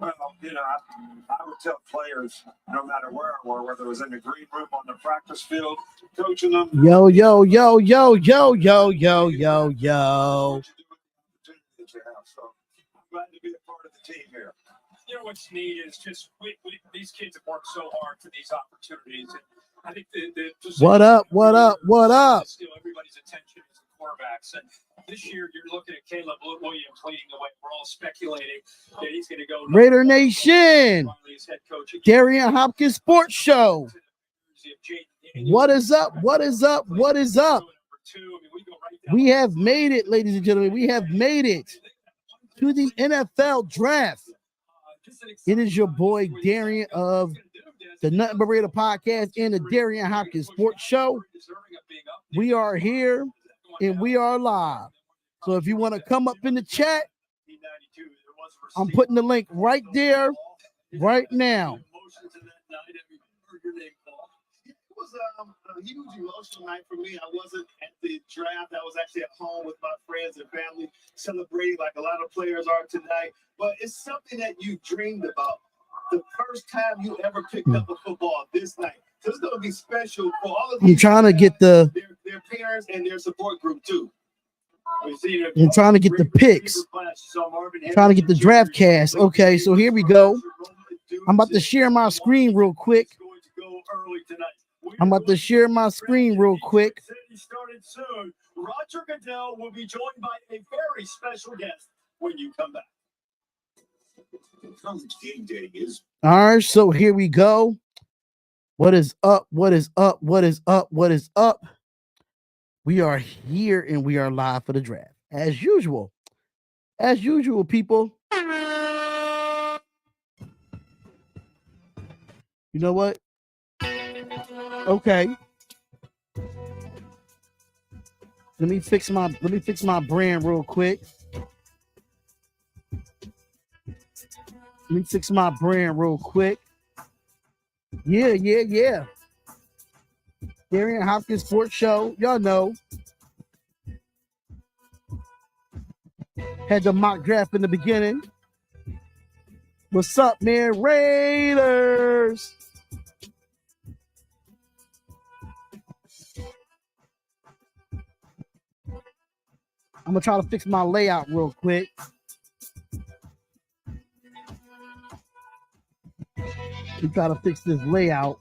Well, I would tell players, no matter where I were, whether it was in the green room, on the practice field, coaching them. Yo. So, I'm glad to be a part of the team here. What's neat is just these kids have worked so hard for these opportunities. And I think what up? Still, everybody's attention is the quarterbacks. And this year, you're looking at Caleb Williams leading the way. We're all speculating that he's going to go. Raider Nation, Terrion Hopkins Sports Show. What is up? We have made it, ladies and gentlemen. We have made it to the NFL draft. It is your boy Darian of the Nothing But Raider podcast and the Terrion Hopkins Sports Show. We are here and we are live. So if you want to come up in the chat, I'm putting the link right there, right now. It was a huge emotional night for me. I wasn't at the draft. I was actually at home with my friends and family, celebrating like a lot of players are tonight. But it's something that you dreamed about. The first time you ever picked up a football this night. So it's going to be special for all of I'm trying to get their parents and their support group too. I'm trying to get the picks. Trying to get the draft cast. Okay, so here we go. I'm about to share my screen real quick. Roger Goodell will be joined by a very special guest when you come back. Game day is. All right, so here we go. What is up? We are here and we are live for the draft. As usual, people. You know what? Okay. Let me fix my brand real quick. Yeah. Terrion Hopkins Sports Show. Y'all know. Had the mock draft in the beginning. What's up, man? Raiders. I'm going to try to fix my layout real quick. We try to fix this layout.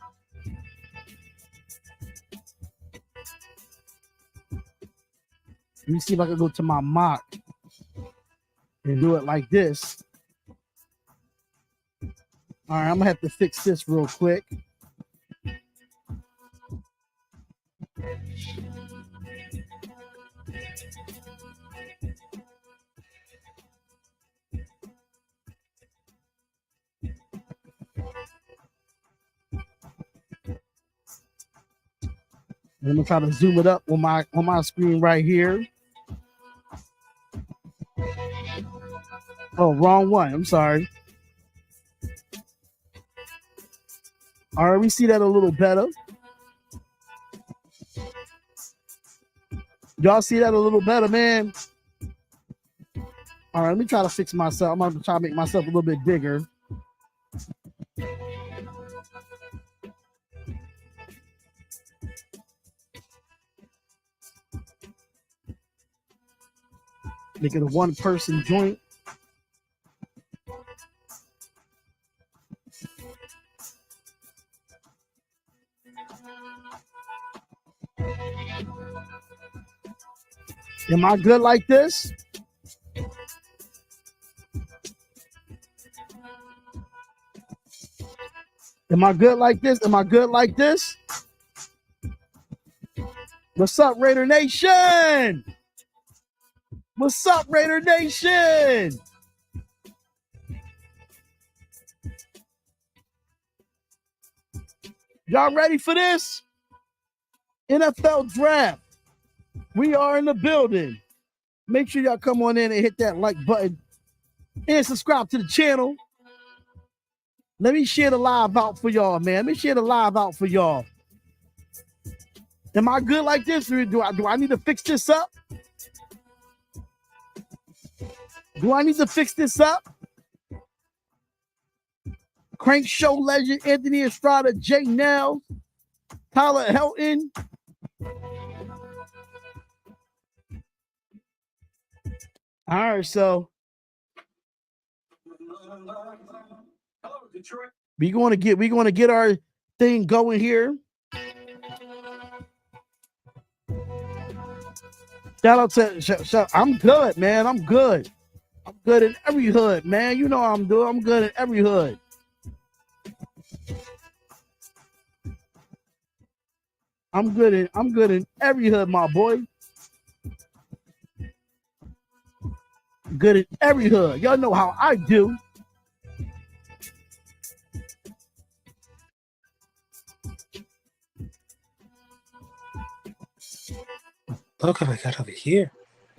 Let me see if I can go to my mock and do it like this. All right, I'm gonna have to fix this real quick. I'm gonna try to zoom it up on my screen right here. Oh, wrong one. I'm sorry. All right, we see that a little better. Y'all see that a little better, man? All right, let me try to fix myself. I'm going to try to make myself a little bit bigger. Make it a one-person joint. Am I good like this? Am I good like this? What's up, Raider Nation? Y'all ready for this? NFL draft. We are in the building. Make sure y'all come on in and hit that like button and subscribe to the channel. Let me share the live out for y'all, man. Am I good like this, or do I need to fix this up? Crank Show legend Anthony Estrada, Jay Nell, Tyler Helton. All right, so we're gonna get our thing going here. Shout out to I'm good, man. I'm good. I'm good in every hood, man. You know how I'm doing. I'm good in every hood. I'm good in every hood, my boy. Good in every hood. Y'all know how I do. Look what I got over here.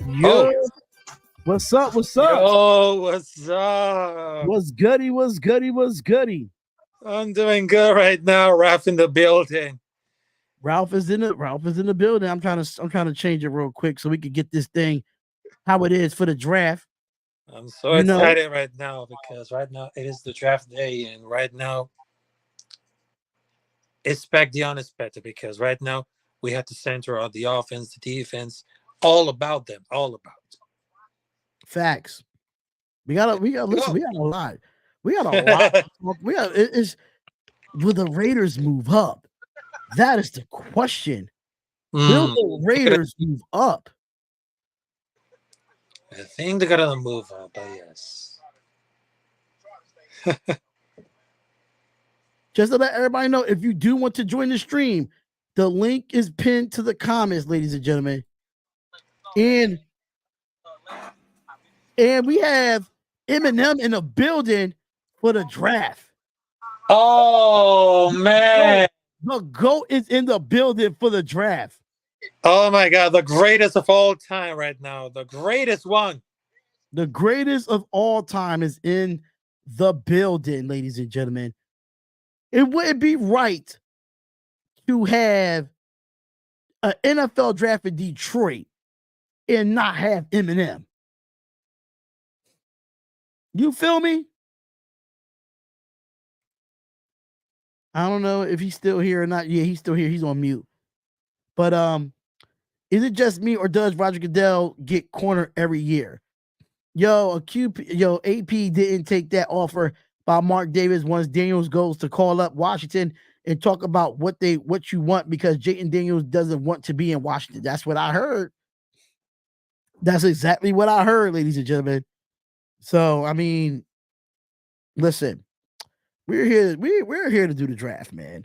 Yo, what's up? What's up? Yo, what's up? What's goody? What's goody? What's goody? I'm doing good right now. Ralph in the building. Ralph is in the building. I'm trying to change it real quick so we can get this thing how it is for the draft. I'm so excited right now because right now it is the draft day, and right now expect the unexpected because right now we have to center on the offense, the defense, all about them, all about. Facts. We gotta listen. We got a lot. We got a lot. Will the Raiders move up? That is the question. Will the Raiders move up? I think they're gonna move up, but yes. Just to let everybody know, if you do want to join the stream, the link is pinned to the comments, ladies and gentlemen. And we have Eminem in the building for the draft. Oh man. The GOAT is in the building for the draft. Oh my God, the greatest of all time right now. The greatest one. The greatest of all time is in the building, ladies and gentlemen. It wouldn't be right to have an NFL draft in Detroit and not have Eminem. You feel me? I don't know if he's still here or not. Yeah, he's still here. He's on mute. But is it just me or does Roger Goodell get corner every year? AP didn't take that offer by Mark Davis once Daniels goes to call up Washington and talk about what you want because Jayden Daniels doesn't want to be in Washington. That's what I heard. That's exactly what I heard, ladies and gentlemen. So, I mean, listen, we're here to do the draft, man.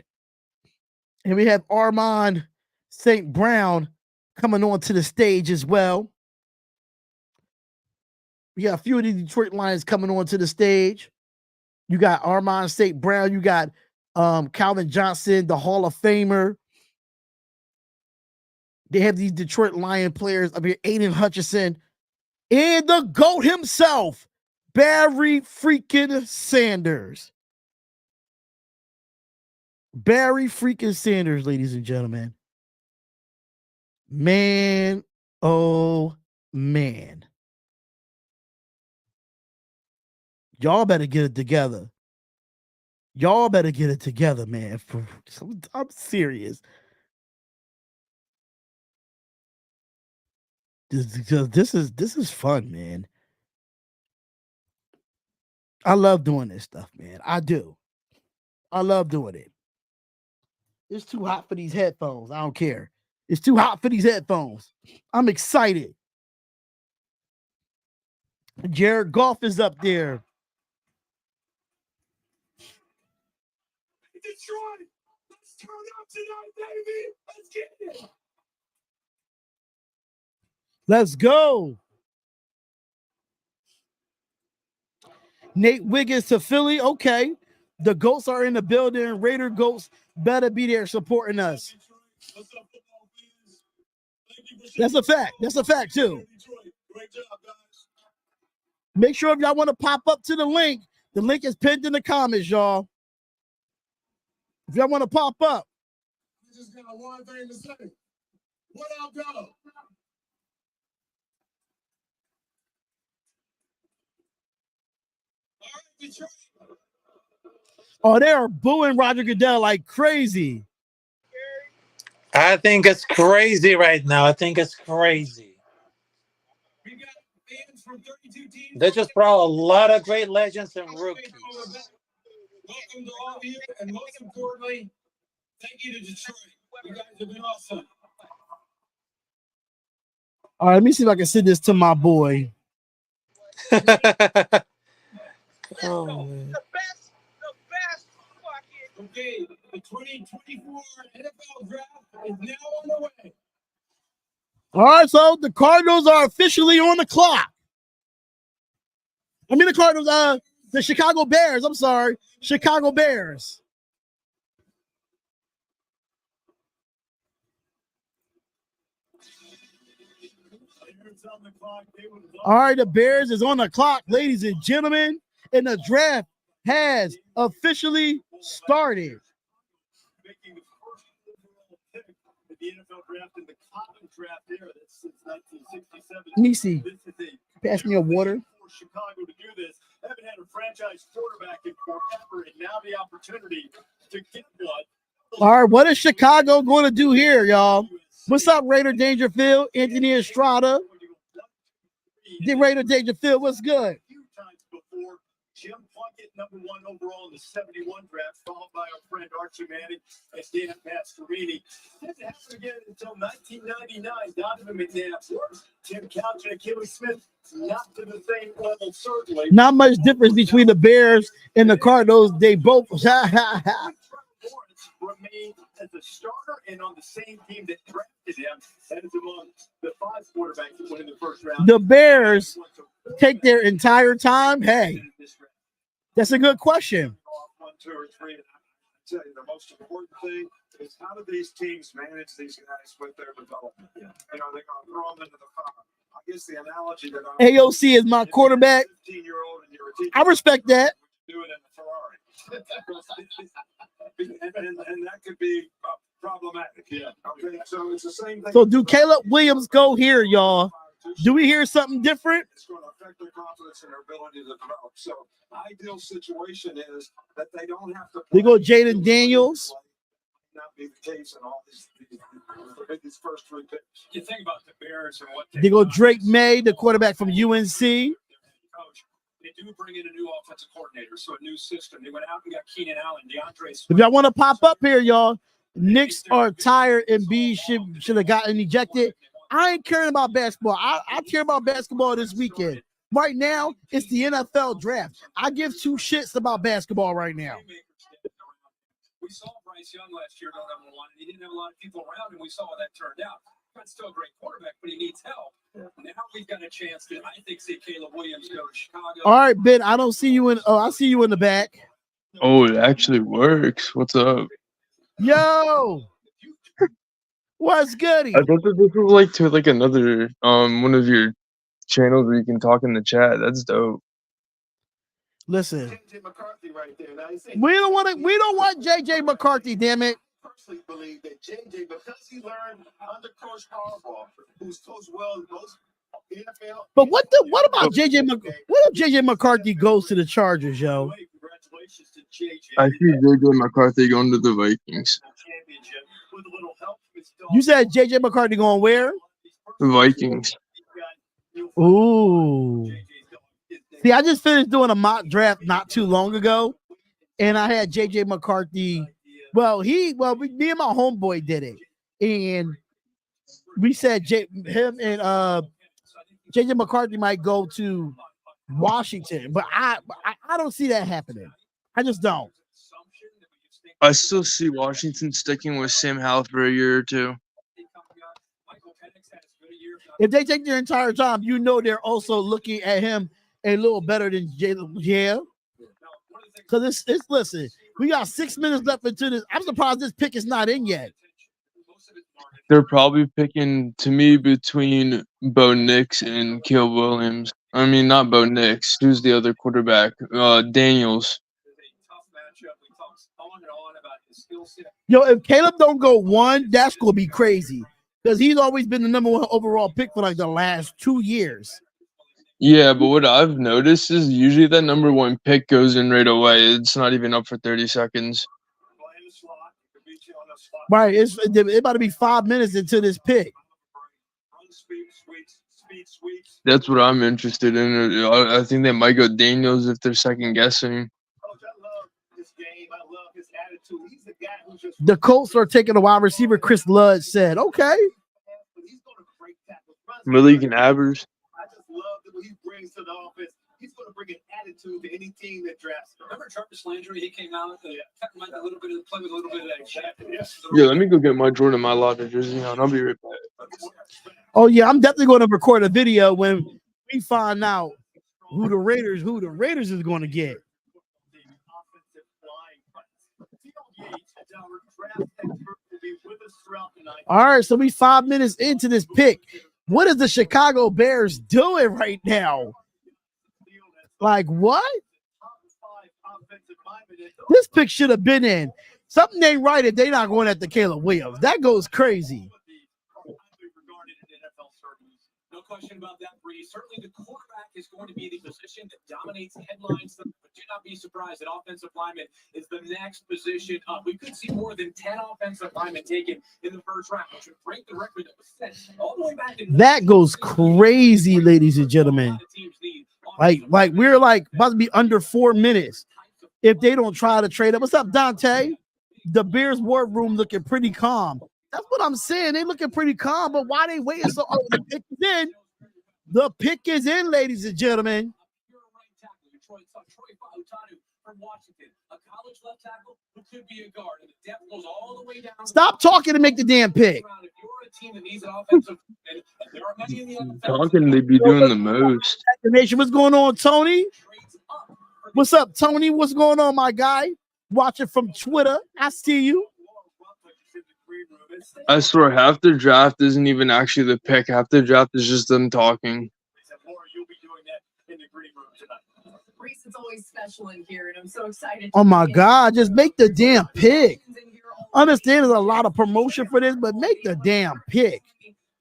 And we have Armand St. Brown coming on to the stage as well. We got a few of the Detroit Lions coming on to the stage. You got Armand St. Brown. You got Calvin Johnson, the Hall of Famer. They have these Detroit Lion players up here, Aiden Hutchinson, and the GOAT himself, Barry freaking Sanders. Barry freaking Sanders, ladies and gentlemen. Man, oh man. Y'all better get it together. Y'all better get it together, man. I'm serious. This is fun, man. I love doing this stuff, man. I do. I love doing it. It's too hot for these headphones. I don't care. It's too hot for these headphones. I'm excited. Jared Goff is up there. Detroit, let's turn up tonight, baby. Let's get it. Let's go. Nate Wiggins to Philly. Okay. The GOATs are in the building. Raider GOATs better be there supporting us. That's a fact. That's a fact, too. Make sure if y'all want to pop up to the link is pinned in the comments, y'all. If y'all want to pop up. I just got one thing to say. What up, dog? All right, Detroit. Oh, they are booing Roger Goodell like crazy. I think it's crazy right now. I think it's crazy. They just brought a lot of great legends and rookies. Welcome to all of you, and most importantly, thank you to Detroit. You guys have been awesome. All right, let me see if I can send this to my boy. Oh, man. The best. Okay, the 2024 NFL draft is now on the way. All right, so the Cardinals are officially on the clock. I mean, the Cardinals, the Chicago Bears. I'm sorry, Chicago Bears. All right, the Bears is on the clock, ladies and gentlemen, and the draft has officially started. Making the first overall pick in the NFL draft in the common draft era that's since 1967. Nisi, This is a pass me a water. for Chicago to do this. Haven't had a franchise quarterback in forever, and now the opportunity to get one. All right, what is Chicago going to do here, y'all? What's up, Raider Dangerfield, Anthony Estrada? The Raider Dangerfield, what's good? A few times before, Jim Plunkett, number 1 overall in the 71 draft, followed by our friend Archie Manning and Dan Pastorini. Didn't happen again until 1999. Donovan McNabb, Tim Couch, and Achilles Smith, not to the same level, certainly. Not much difference between the Bears and the Cardinals. They both. Remained as a starter and on the same team that drafted him. That is among the 5 quarterbacks that went in the first round. The Bears take their entire time. Hey, that's a good question. 1, 2, or 3. And I tell you, the most important thing is how do these teams manage these guys with their development? You know, they're going to throw them into the fire. I guess the analogy that AOC is my quarterback. 15-year-old and you're a teacher. I respect that. Do it in the Ferrari. and that could be problematic. Yeah. Okay. So it's the same thing. So do Caleb Williams go here, y'all? Do we hear something different? It's going to affect their confidence and their ability to develop. So ideal situation is that they don't have to. They go Jayden Daniels. Not be the case in all these first 3 picks. You think about the Bears and what They go Drake May, the quarterback from UNC. Coach. They do bring in a new offensive coordinator, so a new system. They went out and got Quinyon Allen, DeAndre Swift. If y'all want to pop up here, y'all, Knicks are tired and B should have gotten ejected. I ain't caring about basketball. I care about basketball this weekend. Right now, it's the NFL draft. I give 2 shits about basketball right now. We saw Bryce Young last year go number 1, and he didn't have a lot of people around, and we saw how that turned out. That's still a great quarterback, but he needs help. Now we've got a chance to, I think, see Caleb Williams go to Chicago. All right, Ben, I don't see you in. Oh, I see you in the back. Oh, it actually works. What's up? Yo, what's goody? I thought that this was like another one of your channels where you can talk in the chat. That's dope. Listen, JJ McCarthy right there. Now, we don't want JJ McCarthy. Damn it. personally believe that JJ, because he learned under Coach Harbaugh, who's coached well in most NFL. But what about JJ? What if JJ McCarthy goes to the Chargers, yo? Congratulations to JJ. I see JJ McCarthy going to the Vikings. Championship with a little help. You said JJ McCarthy going where? The Vikings. Ooh. See, I just finished doing a mock draft not too long ago, and I had JJ McCarthy. Well, me and my homeboy did it, and we said him and JJ McCarthy might go to Washington, but I don't see that happening. I just don't. I still see Washington sticking with Sam Howell for a year or two. If they take their entire time, you know they're also looking at him a little better than Jalen. Yeah. Because it's listen, we got 6 minutes left into this. I'm surprised this pick is not in yet. They're probably picking, to me, between Bo Nix and Caleb Williams. I mean, not Bo Nix. Who's the other quarterback? Daniels. Yo, if Caleb don't go 1, that's gonna be crazy. Because he's always been the #1 overall pick for like the last 2 years. Yeah, but what I've noticed is usually that number 1 pick goes in right away. It's not even up for 30 seconds. Right. It's about to be 5 minutes into this pick. That's what I'm interested in. I think they might go Daniels if they're second guessing. The Colts are taking a wide receiver, Chris Ludd said. Okay. Malik and Nabers. I just love what he brings to the offense. He's going to bring an attitude to any team that drafts him. Remember Jarvis Landry? He came out and kept him a little bit of the play with a little bit of that. Yeah, let me go get my Jordan Mailata jersey on. I'll be right back. Oh yeah, I'm definitely going to record a video when we find out who the Raiders is going to get. All right, so we 5 minutes into this pick. What is the Chicago Bears doing right now? Like what? This pick should have been in. Something ain't right if they're not going at the Caleb Williams. That goes crazy. No question about that, Bree. Certainly the quarterback is going to be the position that dominates headlines, but do not be surprised that offensive lineman is the next position up. We could see more than 10 offensive linemen taken in the first round, which would break the record that was set all the way back in that goes crazy, ladies and gentlemen. Like we're like about to be under 4 minutes if they don't try to trade up. What's up, Dante? The Bears war room looking pretty calm. That's what I'm saying. They looking pretty calm, but why they waiting so? Oh, the pick is in. The pick is in, ladies and gentlemen. Stop talking to make the damn pick. Talking, they be doing the most. Nation, what's going on, Tony? What's up, Tony? What's going on, my guy? Watching from Twitter. I see you. I swear, half the draft isn't even actually the pick. Half the draft is just them talking. It's always special in here, and I'm so excited. Oh my God, just make the damn pick. Understand there's a lot of promotion for this, but make the damn pick.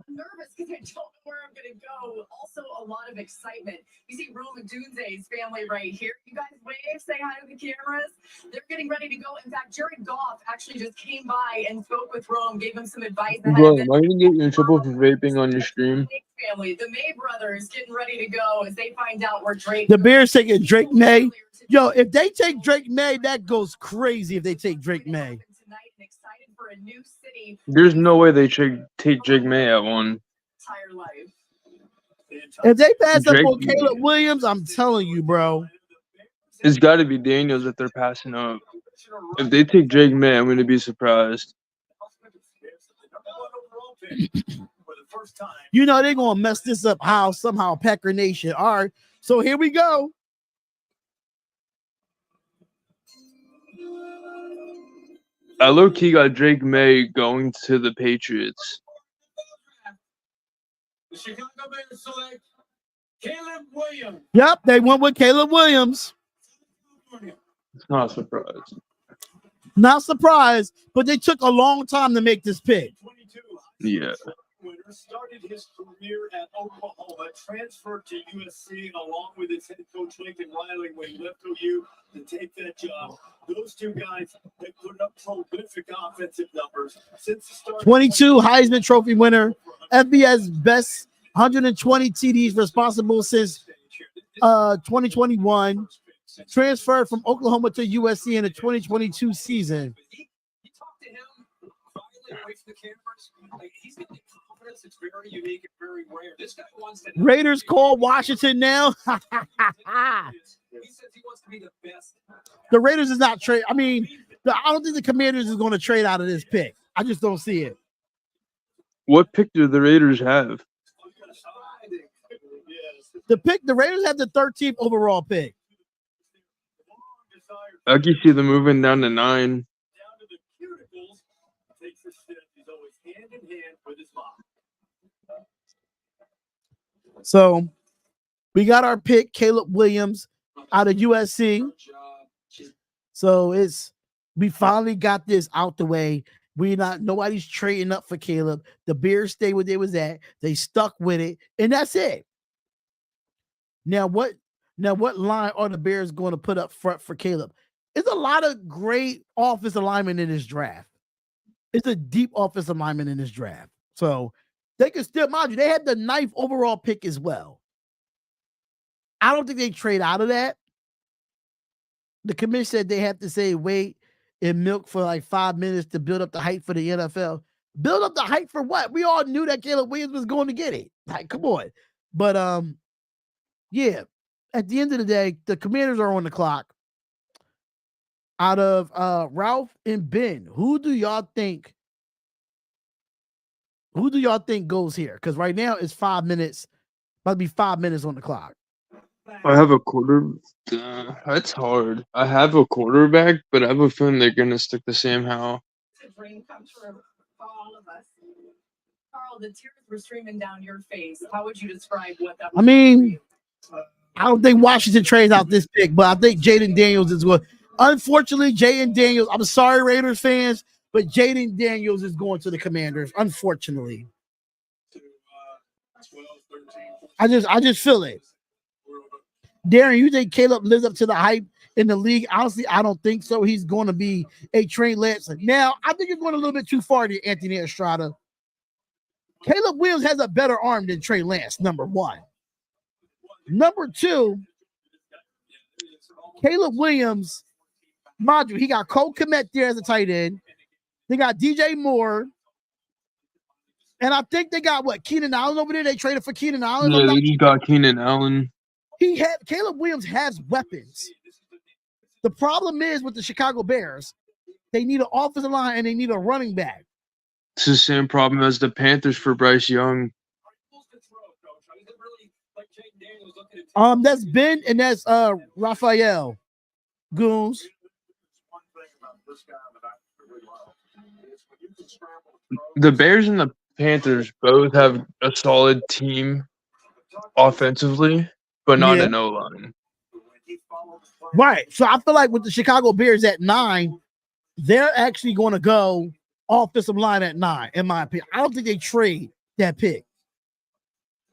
I'm nervous because I don't know where I'm going to go. Also, a lot of excitement. You see Odunze's family right here. You guys wave, say hi to the cameras. They're getting ready to go. In fact, Jared Goff actually just came by and spoke with Rome, gave him some advice. Bro, am I going to get you in trouble for vaping on your stream? Family, the Maye brothers getting ready to go as they find out where Drake. The Bears taking Drake Maye. Yo, if they take Drake Maye, that goes crazy if they take Drake Maye. There's no way they take Drake Maye at 1. If they pass up on Caleb Williams, I'm telling you, bro. It's got to be Daniels that they're passing up. If they take Drake Maye, I'm going to be surprised. You know they're going to mess this up somehow, Packer Nation. All right, so here we go. I low-key got Drake Maye going to the Patriots. The Chicago Bears select Caleb Williams. Yep, they went with Caleb Williams. It's not a surprise. Not surprised, but they took a long time to make this pick. Yeah. Started his career at Oklahoma, transferred to USC along with his head coach Lincoln Riley when he left OU to take that job. Those two guys that put up prolific offensive numbers since the start. 22 Heisman Trophy winner, FBS best 120 TDs responsible since 2021. Transferred from Oklahoma to USC in the 2022 season. It's very unique and very rare. This guy wants to Raiders call Washington now. he says he wants to be the best. The Raiders is not trade. I mean, I don't think the Commanders is going to trade out of this pick. I just don't see it. What pick do the Raiders have? The Raiders have the 13th overall pick. I can see them moving down to 9. So we got our pick, Caleb Williams out of USC. So we finally got this out the way. Nobody's trading up for Caleb. The Bears stay where they was at. They stuck with it, and that's it. Now what line are the Bears going to put up front for Caleb? It's a lot of great offensive linemen in this draft. It's a deep offensive lineman in this draft. So they can still, mind you, they had the 9th overall pick as well. I don't think they trade out of that. The commission said they have to say wait and milk for like 5 minutes to build up the hype for the NFL. Build up the hype for what? We all knew that Caleb Williams was going to get it. Like, come on. But yeah, at the end of the day, the Commanders are on the clock. Out of Ralph and Ben, who do y'all think goes here? Because right now it's 5 minutes, about to be 5 minutes on the clock. I have a quarter. That's hard. I have a quarterback, but I have a feeling they're gonna stick the Sam Howell. It's a dream come true for all of us. Carl, the tears were streaming down your face. How would you describe what that was? I mean, I don't think Washington trades out this pick, but I think Jayden Daniels is going. Unfortunately, Jayden Daniels, I'm sorry, Raiders fans, but Jayden Daniels is going to the Commanders, unfortunately. I just feel it. Darren, you think Caleb lives up to the hype in the league? Honestly, I don't think so. He's going to be a Trey Lance. Now, I think you're going a little bit too far to Anthony Estrada. Caleb Williams has a better arm than Trey Lance, number one. Number two, Caleb Williams, mind you, he got Cole Kmet there as a tight end. They got DJ Moore. And I think they got what? Keenan Allen over there. They traded for Keenan Allen. Yeah, they just got Keenan Allen. Caleb Williams has weapons. The problem is with the Chicago Bears, they need an offensive line and they need a running back. It's the same problem as the Panthers for Bryce Young. That's Ben and that's Raphael Goons. The Bears and the Panthers both have a solid team offensively, but not an O-line. Right. So I feel like with the Chicago Bears at 9, they're actually going to go offensive line at 9, in my opinion. I don't think they trade that pick.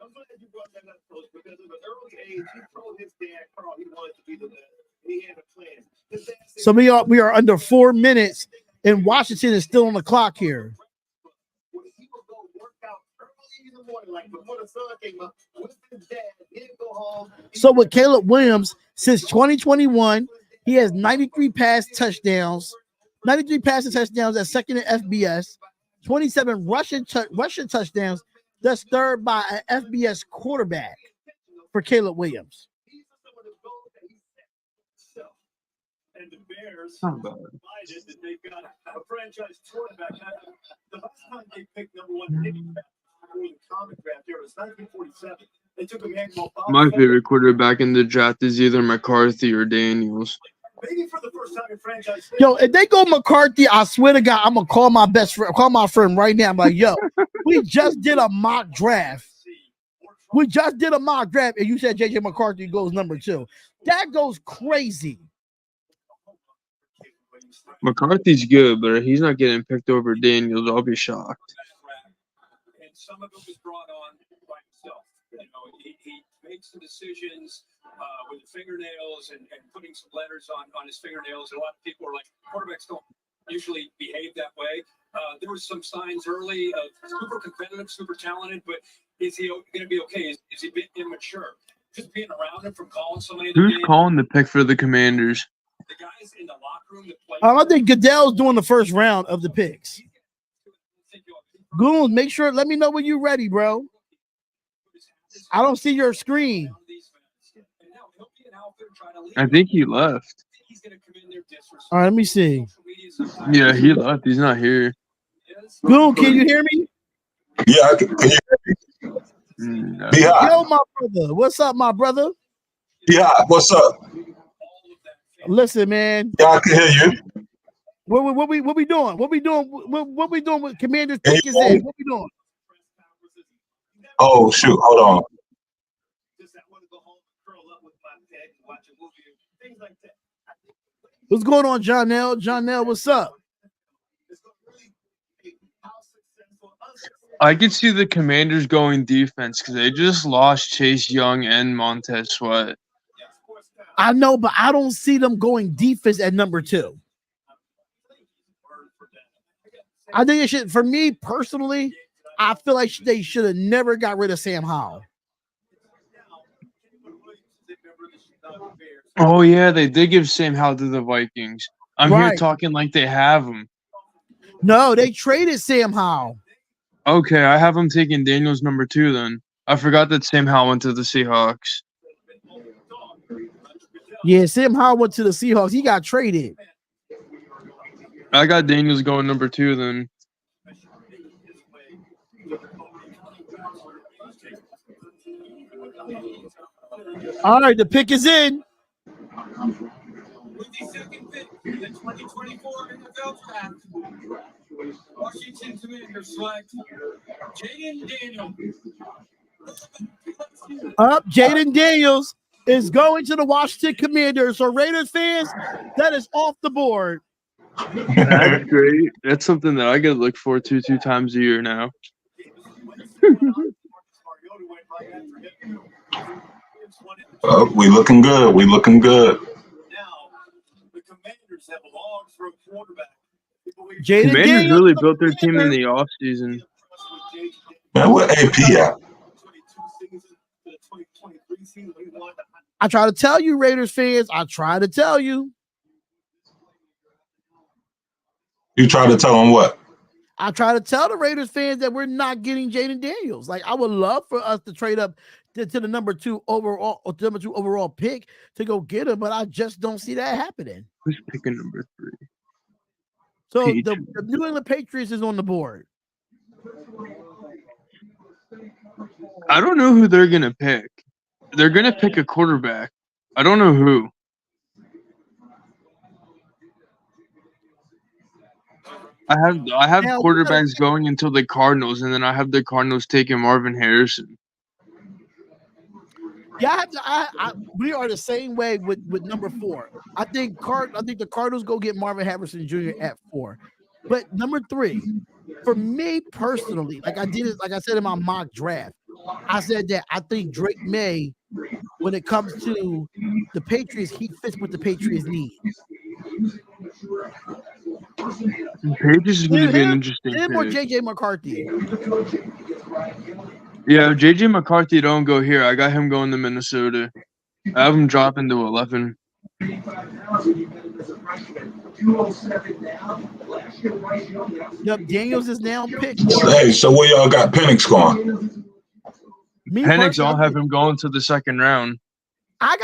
I'm glad you brought that up, Coach, because at an early age, he told his dad, Carl, he wanted to be the best. He had a plan. So we are under 4 minutes, and Washington is still on the clock here. He would go work out early in the morning, like before the sun came up, with his dad. He'd go home. So with Caleb Williams, since 2021, he has 93 passing touchdowns as second in FBS, 27 rushing touchdowns. That's third by an FBS quarterback for Caleb Williams. And the Bears provided that they've got a franchise quarterback. The last time they picked number 1 in the comic draft there was 1947. They took a man called Bob. My favorite quarterback in the draft is either McCarthy or Daniels. Maybe for the first time in franchise. Yo, if they go McCarthy, I swear to God, I'm gonna call my best friend, call my friend right now. I'm like, yo, we just did a mock draft. And you said JJ McCarthy goes number 2. That goes crazy. McCarthy's good, but he's not getting picked over Daniels. I'll be shocked. And some of it was brought on by himself. You know, he makes the decisions with the fingernails and putting some letters on his fingernails. And a lot of people are like, quarterbacks don't usually behave that way. There was some signs early of super competitive, super talented, but is he going to be okay? Is he a bit immature? Just being around him from calling somebody. Who's calling the pick for the Commanders? The guys in the locker room that play. I think Goodell's doing the first round of the picks. Goons, make sure, let me know when you're ready, bro. I don't see your screen. I think he left. All right, let me see. Yeah, he left. He's not here. Goon, can you hear me? Yeah, can you hear me? No. Yo, my brother. What's up, my brother? Yeah, what's up? Listen, man. Yeah, I can hear you. What we doing? What we doing with Commanders pick is in? What we doing? Oh shoot, hold on. What's going on, John L? John L, what's up? I could see the Commanders going defense because they just lost Chase Young and Montez Sweat. I know, but I don't see them going defense at number 2. I think it should. For me personally, I feel like they should have never got rid of Sam Howell. Oh yeah, they did give Sam Howell to the Vikings. I'm here talking like they have him. No, they traded Sam Howell. Okay, I have him taking Daniels number 2 then. I forgot that Sam Howell went to the Seahawks. Yeah, Sam Howell went to the Seahawks. He got traded. I got Daniels going number 2 then. All right, the pick is in. With the second pick in the 2024 NFL Draft, Washington Commanders select Jayden Daniels. Jayden Daniels is going to the Washington Commanders. So Raiders fans, that is off the board. That's great. That's something that I get to look forward to 2 times a year now. We looking good. We looking good. Now, the Commanders have a long-throw quarterback. Commanders really built their team in the offseason. Man, what AP at? I try to tell you, Raiders fans. I try to tell you. You try to tell them what? I try to tell the Raiders fans that we're not getting Jayden Daniels. Like, I would love for us to trade up to the number 2 overall pick to go get him, but I just don't see that happening. Who's picking number 3? So the New England Patriots is on the board. I don't know who they're gonna pick. They're gonna pick a quarterback. I don't know who. I have Now, quarterbacks going until the Cardinals, and then I have the Cardinals taking Marvin Harrison. Yeah, we are the same way with number 4. I think the Cardinals go get Marvin Harrison Jr. at 4. But number 3, for me personally, like I said in my mock draft, I said that I think Drake Maye, when it comes to the Patriots, he fits what the Patriots need. Patriots is going to be an interesting pick. Him or JJ McCarthy. Yeah, if JJ McCarthy don't go here, I got him going to Minnesota. I have him dropping to 11. Yep, Daniels is now picked. Hey, so where y'all got Penix going? Penix, I'll have him going to the 2nd round. I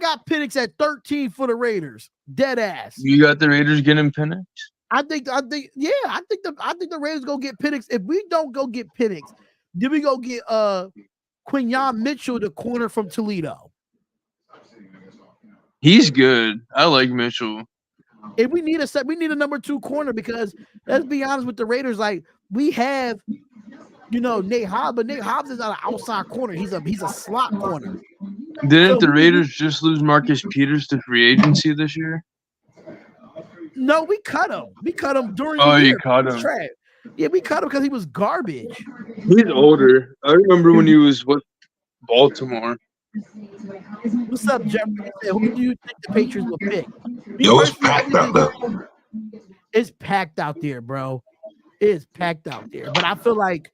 got Penix at 13 for the Raiders. Dead ass. You got the Raiders getting Penix? I think the Raiders go get Penix. If we don't go get Penix, then we go get Quinyon Mitchell, the corner from Toledo. He's good. I like Mitchell. And we need a number 2 corner because let's be honest with the Raiders, like we have, Nate Hobbs, but Nate Hobbs is not an outside corner. He's a slot corner. Didn't the Raiders just lose Marcus Peters to free agency this year? No, we cut him. We cut him during the year. You cut him. Yeah, we cut him because he was garbage. He's older. I remember when he was with Baltimore. What's up, Jeffrey? Who do you think the Patriots will pick? Yo, it's packed out there. It's packed out there, bro. It's packed out there. But I feel like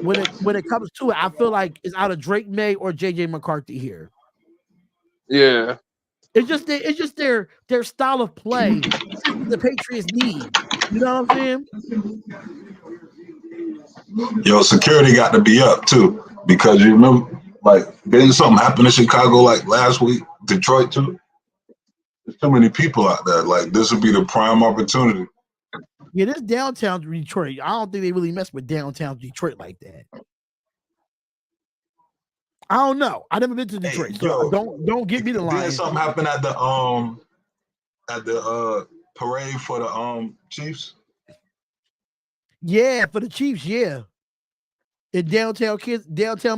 when it comes to it, I feel like it's out of Drake Maye or JJ McCarthy here. Yeah. It's just their style of play. The Patriots need. You know what I'm saying? Yo, security got to be up too, because you remember, like, didn't something happen in Chicago like last week, Detroit too? There's too many people out there. Like, this would be the prime opportunity. Yeah, this downtown Detroit. I don't think they really mess with downtown Detroit like that. I don't know. I never been to Detroit, so don't get me the line. Didn't something happen at the parade for the Chiefs? Yeah, for the Chiefs, yeah. In downtown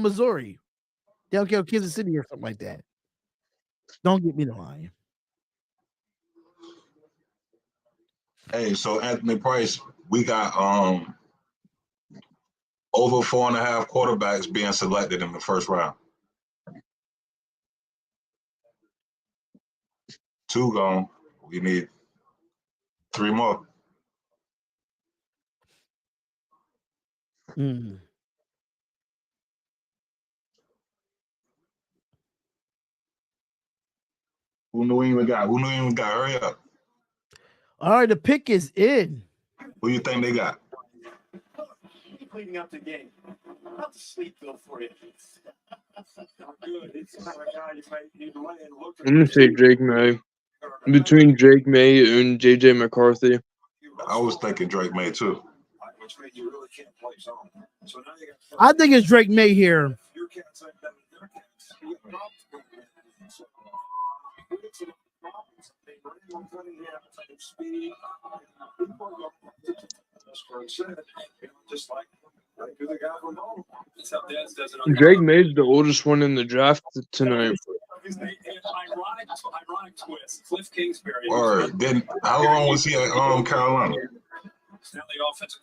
Missouri. Downtown Kansas City or something like that. Don't get me the line. Hey, so Anthony Price, we got over 4.5 quarterbacks being selected in the first round. 2 gone. We need 3 more. Mm. Who New England got? Hurry up. All right, the pick is in. Who you think they got? Cleaning up the game. How to sleep though for you? Good. It's the kind of guy you might need to lay and look at. I'm gonna say Drake May. Between Drake May and JJ McCarthy. I was thinking Drake May too. Which means you really can't play zone. So now you got. I think it's Drake May here. Your cats ain't better than their cats. You got problems with that. So, it's a problem. They bring them cutting down type speed. People are going to this for a set. Just like do the guy from home. That's how Dez does it on Drake May's the oldest one in the draft tonight. ironic twist. Cliff Kingsbury. Or then how long was he at Carolina? Now the offensive.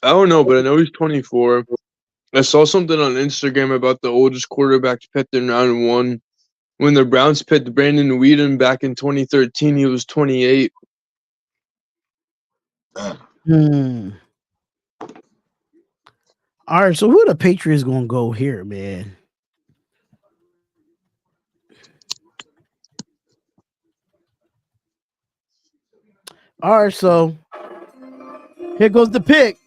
I don't know, but I know he's 24. I saw something on Instagram about the oldest quarterbacks picked in round 1. When the Browns picked Brandon Whedon back in 2013, he was 28. All right, so who the Patriots gonna go here, man? All right, so here goes the pick.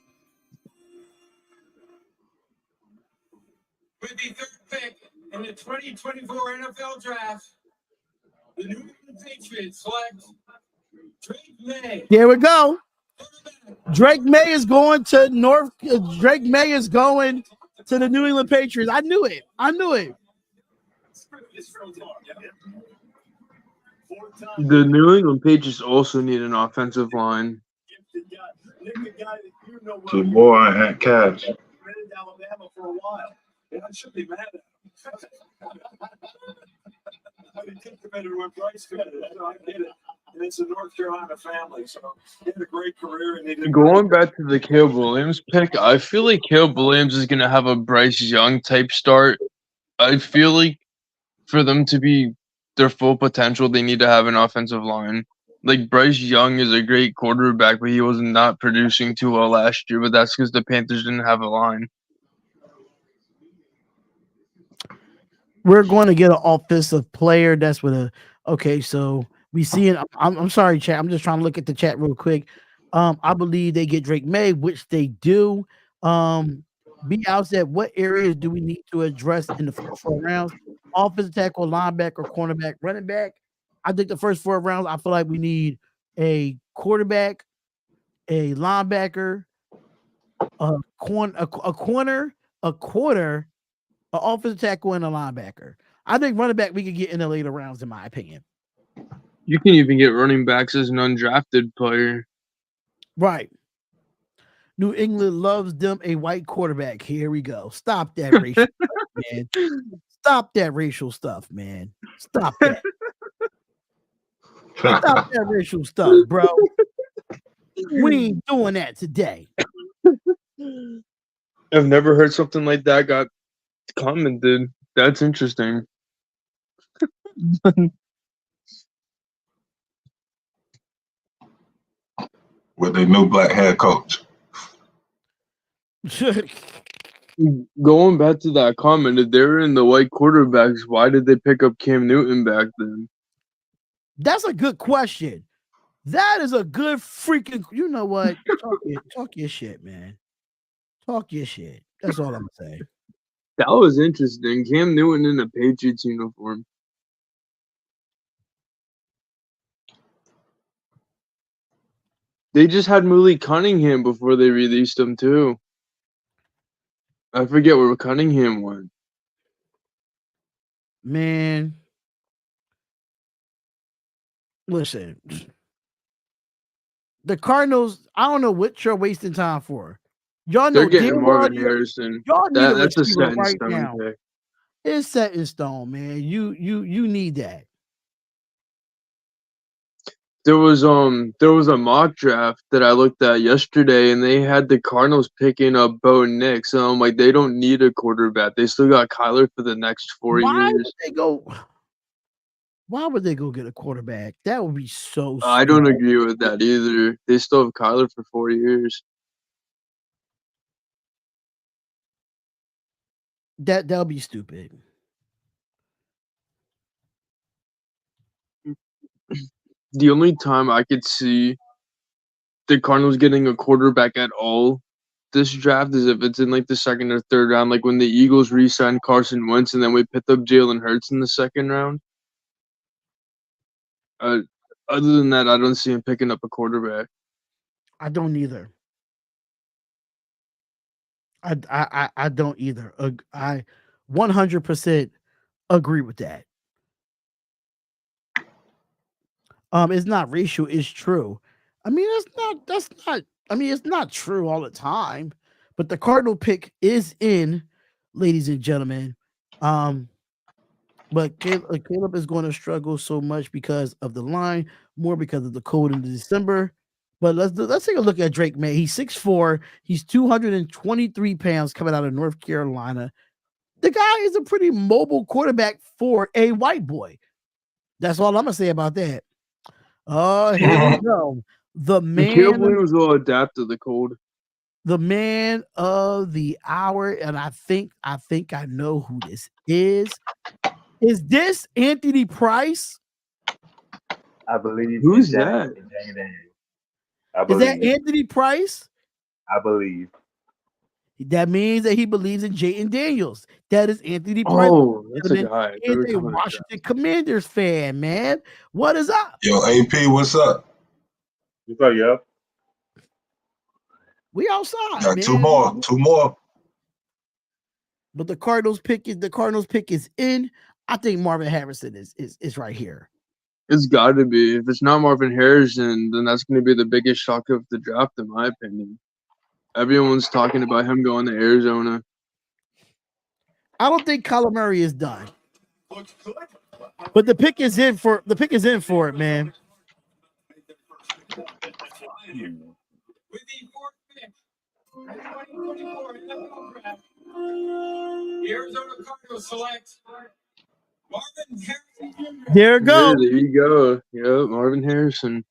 With the third pick in the 2024 NFL Draft, the New England Patriots select Drake May. Here we go. Drake May is going to Drake May is going to the New England Patriots. I knew it. The New England Patriots also need an offensive line. So boy, I had cash. Alabama for a while. Yeah, I should be mad at him. But he took the better when Bryce got it. So I get it. And it's a North Carolina family, so he had a great career. And he did Going back to the Caleb Williams pick, I feel like Caleb Williams is going to have a Bryce Young type start. I feel like for them to be their full potential, they need to have an offensive line. Like Bryce Young is a great quarterback, but he was not producing too well last year. But that's because the Panthers didn't have a line. We're going to get an offensive player. That's what okay, so we see it. I'm sorry, chat. I'm just trying to look at the chat real quick. I believe they get Drake May, which they do. Be out said, what areas do we need to address in the first 4 rounds? Offensive tackle, linebacker, cornerback, running back. I think the first 4 rounds, I feel like we need a quarterback, a linebacker, a corner, an offensive tackle, and a linebacker. I think running back we could get in the later rounds, in my opinion. You can even get running backs as an undrafted player. Right. New England loves them a white quarterback. Here we go. Stop that racial stuff, man. Stop that racial stuff, man. Stop that. Stop that racial stuff, bro. We ain't doing that today. I've never heard something like that got commented. That's interesting. With their new black head coach. Going back to that comment, if they were in the white quarterbacks, why did they pick up Cam Newton back then? That's a good question. That is a good freaking. You know what? Talk your shit, man. Talk your shit. That's all I'm saying. That was interesting. Cam Newton in a Patriots uniform. They just had Malik Cunningham before they released him too. I forget where Cunningham went. Man, listen. The Cardinals, I don't know what you're wasting time for. Y'all know They're getting damn Marvin well Harrison. y'all need That's a receiver set in right stone now. pick. It's set in stone, man. You need that. There was a mock draft that I looked at yesterday, and they had the Cardinals picking up Bo Nix. So I'm like, they don't need a quarterback. They still got Kyler for the next 4 Why years. would they go? Why would they go get a quarterback? That would be so. I don't stupid. agree with that either. They still have Kyler for 4 years. That'll be stupid. The only time I could see the Cardinals getting a quarterback at all this draft is if it's in like the second or third round, like when the Eagles re-signed Carson Wentz and then we picked up Jalen Hurts in the second round. Other than that, I don't see him picking up a quarterback. I don't either. I don't either. I 100% agree with that. It's not racial, it's true. I mean, that's not I mean, it's not true all the time, but the Cardinal pick is in, ladies and gentlemen. But Caleb is going to struggle so much because of the line, more because of the cold in December. But let's take a look at Drake Maye. He's 6'4", he's 223 pounds coming out of North Carolina. The guy is a pretty mobile quarterback for a white boy. That's all I'm gonna say about that. Oh, here we go. The Caleb man Williams will adapt to the cold. the man of the hour, and I think I know who this is. Is this Anthony Price? I believe. Who's it's that? Jayden. I Is believe. that Anthony Price? I believe. That means that he believes in Jayden Daniels. That is Anthony Price. Oh, that's a guy. He's a Washington Commanders fan, man. What is up? Yo, AP, what's up? What's up, yo? We outside, Got man. two more. But the Cardinals pick is in. I think Marvin Harrison is right here. It's got to be. If it's not Marvin Harrison, then that's going to be the biggest shock of the draft, in my opinion. Everyone's talking about him going to Arizona. I don't think Kyler Murray is done. But the pick is in for it, man. With the fourth pick, 2024 NFL Draft, the Arizona Cardinals select Marvin Harrison Jr. There it goes. Yeah, there you go. Yep, Marvin Harrison.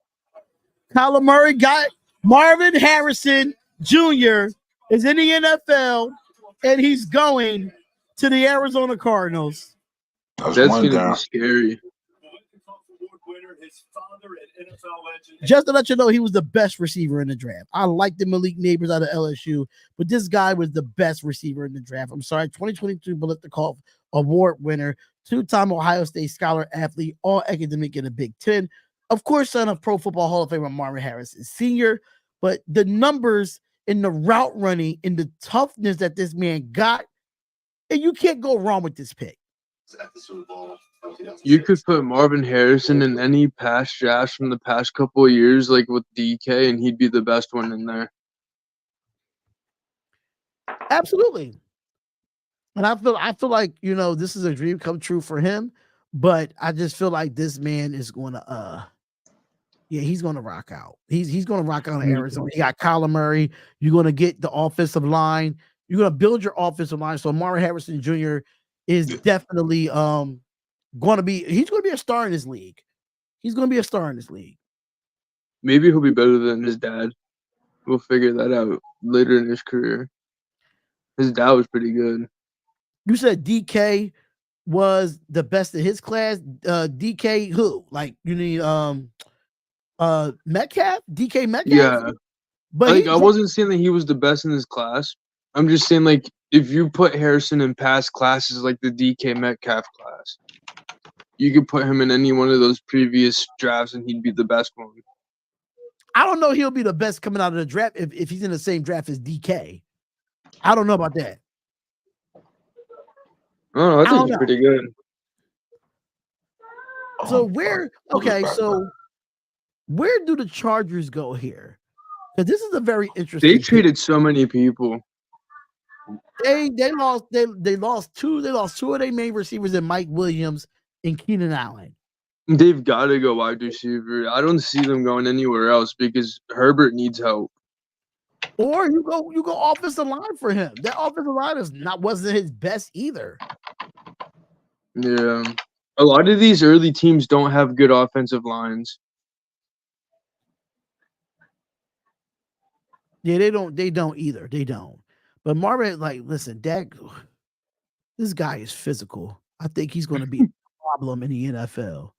Kyler Murray got Marvin Harrison Jr. is in the NFL, and he's going to the Arizona Cardinals. That's That's one going to down. be scary. Just to let you know, he was the best receiver in the draft. I liked the Malik Nabers out of LSU, but this guy was the best receiver in the draft. I'm sorry, 2022 Biletnikoff Award winner, two-time Ohio State Scholar athlete, all academic in the Big Ten. Of course, son of Pro Football Hall of Famer Marvin Harrison Sr., but the numbers in the route running and the toughness that this man got, and you can't go wrong with this pick. You could put Marvin Harrison in any past drafts from the past couple of years, like with DK, and he'd be the best one in there. Absolutely. And I feel like, this is a dream come true for him, but I just feel like this man is going to he's going to rock out. He's going to rock out in Arizona. You got Kyler Murray. You're going to get the offensive line. You're going to build your offensive line. So Marvin Harrison Jr. is definitely going to be a star in this league. He's going to be a star in this league. Maybe he'll be better than his dad. We'll figure that out later in his career. His dad was pretty good. You said DK was the best in his class. DK who? Like you need Metcalf? DK Metcalf? Yeah. But I wasn't saying that he was the best in his class. I'm just saying, like, if you put Harrison in past classes like the DK Metcalf class, you could put him in any one of those previous drafts and he'd be the best one. I don't know he'll be the best coming out of the draft if he's in the same draft as DK. I don't know about that. Oh, I think he's pretty good. So where do the Chargers go here? Because this is a very interesting. They traded so many people. They lost two of their main receivers in Mike Williams and Keenan Allen. They've got to go wide receiver. I don't see them going anywhere else because Herbert needs help. Or you go offensive line for him. That offensive line wasn't his best either. Yeah. A lot of these early teams don't have good offensive lines. Yeah, they don't either. They don't. But Marvin, like, listen, Dak, this guy is physical. I think he's going to be a problem in the NFL.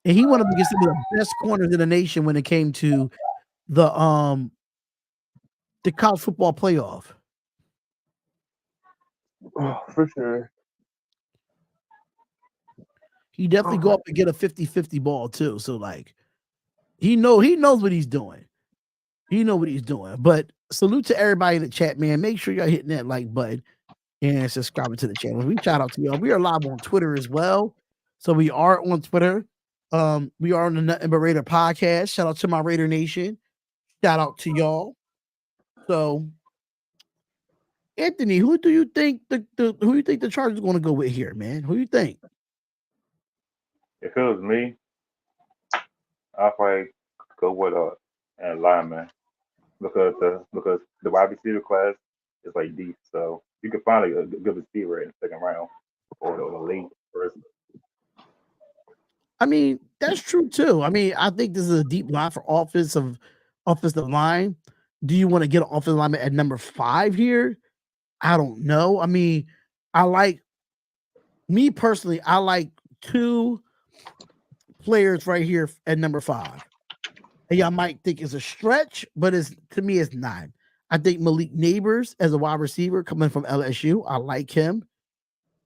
And he went up against some of the best corners in the nation when it came to the college football playoff. Oh, for sure. He definitely go up and get a 50-50 ball too. So like he knows what he's doing. He know what he's doing. But salute to everybody in the chat, man. Make sure y'all hitting that like button and subscribing to the channel. We shout out to y'all. We are live on Twitter as well. So we are on Twitter. We are on the Nothing But Raider podcast. Shout out to my Raider Nation. Shout out to y'all. So Anthony, who do you think the Chargers are going to go with here, man? Who do you think? If it was me, I'd probably go with a lineman because the wide receiver class is like deep, so you can find a good receiver in the second round or the late first. I mean, that's true too. I mean, I think this is a deep line for offensive line. Do you want to get an offensive lineman at number 5 here? I don't know. I mean, I like 2 players right here at number 5. And y'all might think it's a stretch, but to me, it's not. I think Malik Nabers as a wide receiver coming from LSU. I like him.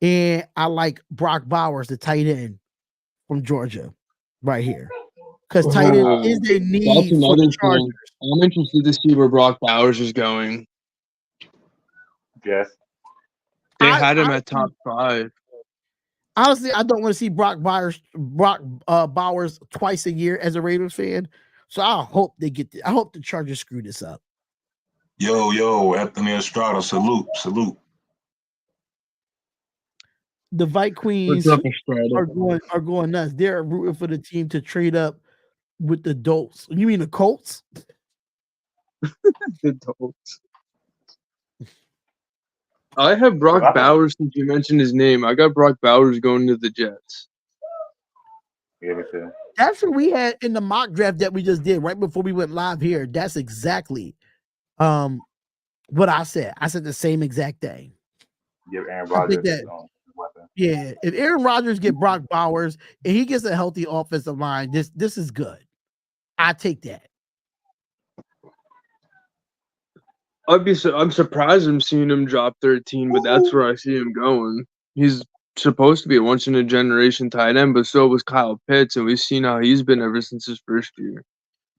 And I like Brock Bowers, the tight end from Georgia, right here. Because tight end is a need for the Chargers. I'm interested to see where Brock Bowers is going. Yes. They had him at top 5. Honestly, I don't want to see Brock Bowers twice a year as a Raiders fan. So I hope I hope the Chargers screw this up. Yo, Anthony Estrada, salute. The Vite Queens are going nuts. They're rooting for the team to trade up with the Dolts. You mean the Colts? The Dolts. I have Brock Bowers since you mentioned his name. I got Brock Bowers going to the Jets. Yeah, me too. That's what we had in the mock draft that we just did right before we went live here. That's exactly what I said. I said the same exact thing. Give Aaron Rodgers weapon. Yeah, if Aaron Rodgers get Brock Bowers and he gets a healthy offensive line, this is good. I take that. I'm surprised I'm seeing him drop 13, but that's where I see him going. He's supposed to be a once-in-a-generation tight end, but so was Kyle Pitts, and we've seen how he's been ever since his first year.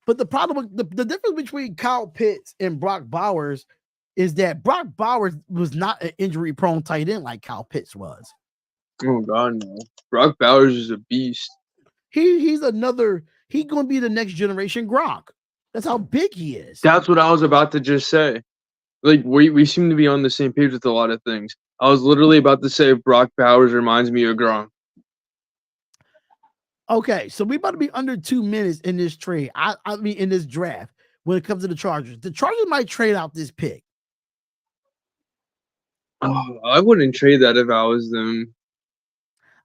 But the problem, the difference between Kyle Pitts and Brock Bowers is that Brock Bowers was not an injury-prone tight end like Kyle Pitts was. Oh, God, no. Brock Bowers is a beast. He's going to be the next generation Gronk. That's how big he is. That's what I was about to just say. Like, we seem to be on the same page with a lot of things. I was literally about to say Brock Bowers reminds me of Gronk. Okay, so we about to be under 2 minutes in this trade. I mean, in this draft, when it comes to the Chargers. The Chargers might trade out this pick. Oh, I wouldn't trade that if I was them.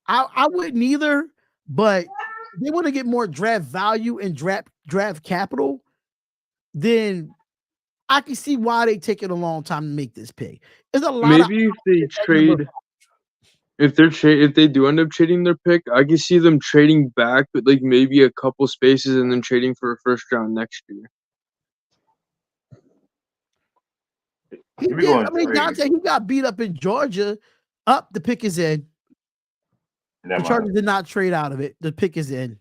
I wouldn't either, but they want to get more draft value and draft capital, then I can see why they taking a long time to make this pick. There's a lot. Maybe if they do end up trading their pick, I can see them trading back, but like maybe a couple spaces and then trading for a first round next year. He got beat up in Georgia. The pick is in. The Chargers did not trade out of it. The pick is in.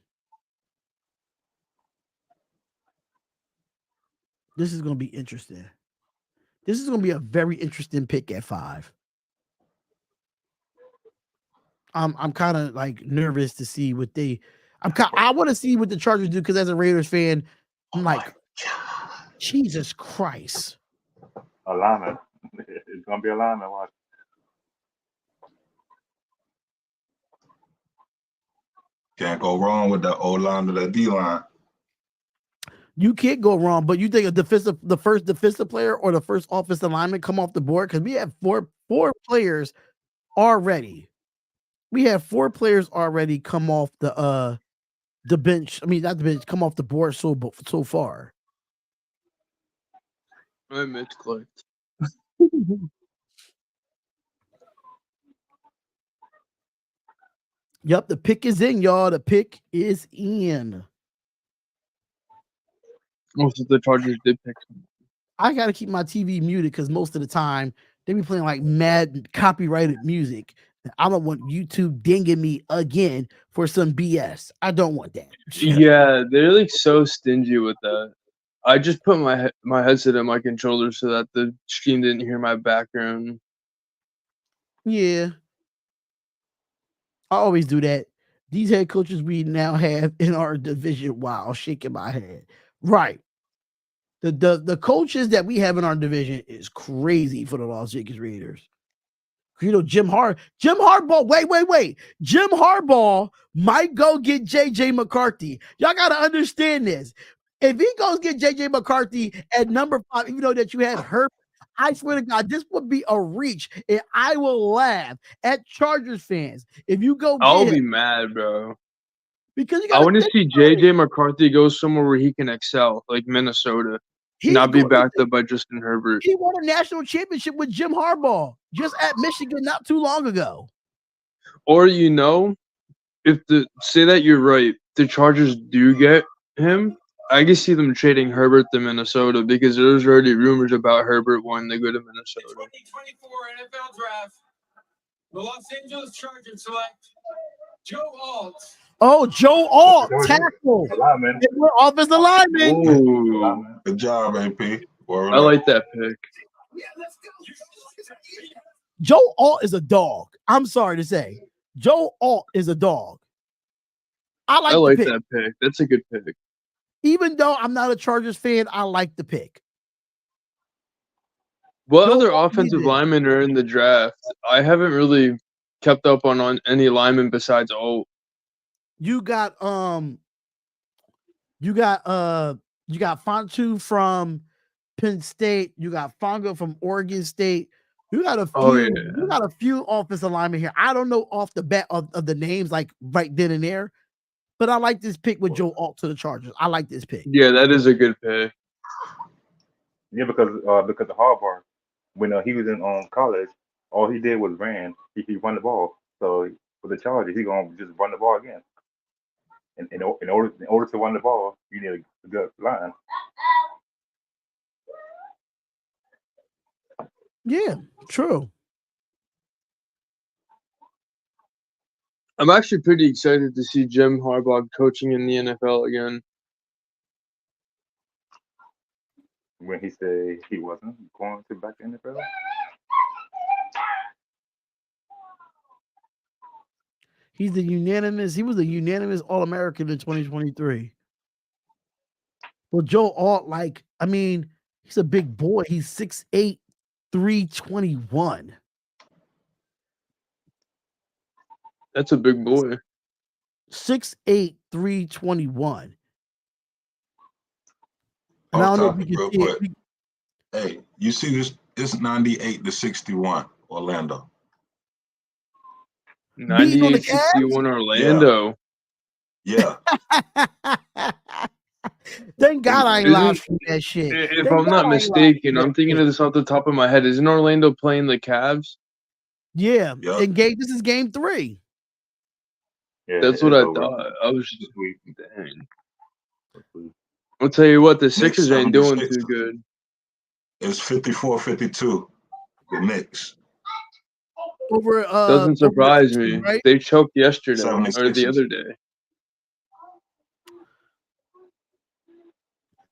This is going to be interesting. This is going to be a very interesting pick at 5. I'm kind of like nervous to see what I want to see what the Chargers do because as a Raiders fan, I'm like, Jesus Christ. A lineman. It's going to be a lineman. Watch. Can't go wrong with that O line or that D line. You can't go wrong, but you think the first defensive player or the first offensive lineman come off the board? Because we have four players already. We have 4 players already come off the bench. I mean, not the bench, come off the board so far. I misclicked. Yep, the pick is in, y'all. The pick is in. Most of the Chargers did pick him. I gotta keep my TV muted because most of the time they be playing like mad copyrighted music. I don't want YouTube dinging me again for some BS. I don't want that. Yeah, they're like so stingy with that. I just put my headset in my controller so that the stream didn't hear my background. Yeah. I always do that. These head coaches we now have in our division, wow, shaking my head. Right. The coaches that we have in our division is crazy for the Las Vegas Raiders. You know, Jim Harbaugh, wait. Jim Harbaugh might go get JJ McCarthy. Y'all got to understand this. If he goes get JJ McCarthy at number 5, even though that you have Herbert, I swear to God, this would be a reach. And I will laugh at Chargers fans if you go get I'll him. be mad, bro. Because I want to see JJ McCarthy go somewhere where he can excel, like Minnesota. Not be backed up by Justin Herbert. He won a national championship with Jim Harbaugh just at Michigan not too long ago. Or, you know, say that you're right, the Chargers do get him, I can see them trading Herbert to Minnesota because there's already rumors about Herbert wanting to go to Minnesota. 2024 NFL Draft. The Los Angeles Chargers select Joe Alt. Oh, Joe Alt, tackle. Offensive lineman. Ooh. Good job, AP. I like that pick. Yeah, let's go. Joe Alt is a dog. I'm sorry to say. Joe Alt is a dog. I like that pick. That's a good pick. Even though I'm not a Chargers fan, I like the pick. What other offensive linemen are in the draft? I haven't really kept up on any linemen besides Alt. You got Fautanu from Penn State. You got Fuaga from Oregon State. You got a few. You got a few offensive linemen here. I don't know off the bat of the names like right then and there, but I like this pick with Joe Alt to the Chargers. I like this pick. Yeah, that is a good pick. Yeah, because of Harbaugh, when he was in college, all he did was ran. He run the ball. So for the Chargers, he gonna just run the ball again. And in order to run the ball, you need a good line. Yeah, true. I'm actually pretty excited to see Jim Harbaugh coaching in the NFL again. When he said he wasn't going to back in the NFL. He was a unanimous All-American in 2023. Well, Joe Alt, he's a big boy. He's 6'8", 321. That's a big boy. 6'8", 321. And I don't know if you can see it. Hey, you see this? It's 98-61 Orlando. 98-61 Orlando. Yeah. Thank God I ain't live from that shit. If I'm not mistaken, I'm thinking of this off the top of my head. Isn't Orlando playing the Cavs? Yeah. And this is game 3. Yeah, that's what I thought. I was just dang. I'll tell you what, the Sixers ain't doing too good. It's 54-52. The Knicks. Doesn't surprise me. Right? They choked yesterday or the other day.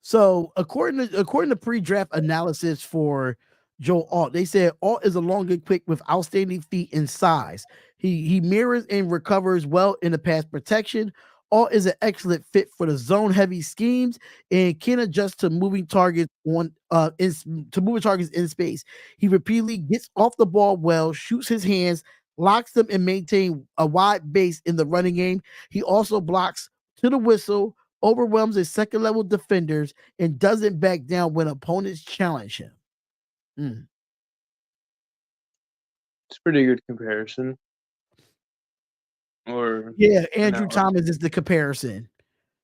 So according to pre-draft analysis for Joe Alt, they said Alt is a long and quick with outstanding feet and size. He mirrors and recovers well in the pass protection. Alt is an excellent fit for the zone-heavy schemes and can adjust to moving targets in space. He repeatedly gets off the ball well, shoots his hands locks them and maintain a wide base in the running game. He also blocks to the whistle, overwhelms his second-level defenders, and doesn't back down when opponents challenge him. It's a pretty good comparison. Or yeah, Andrew Thomas is the comparison.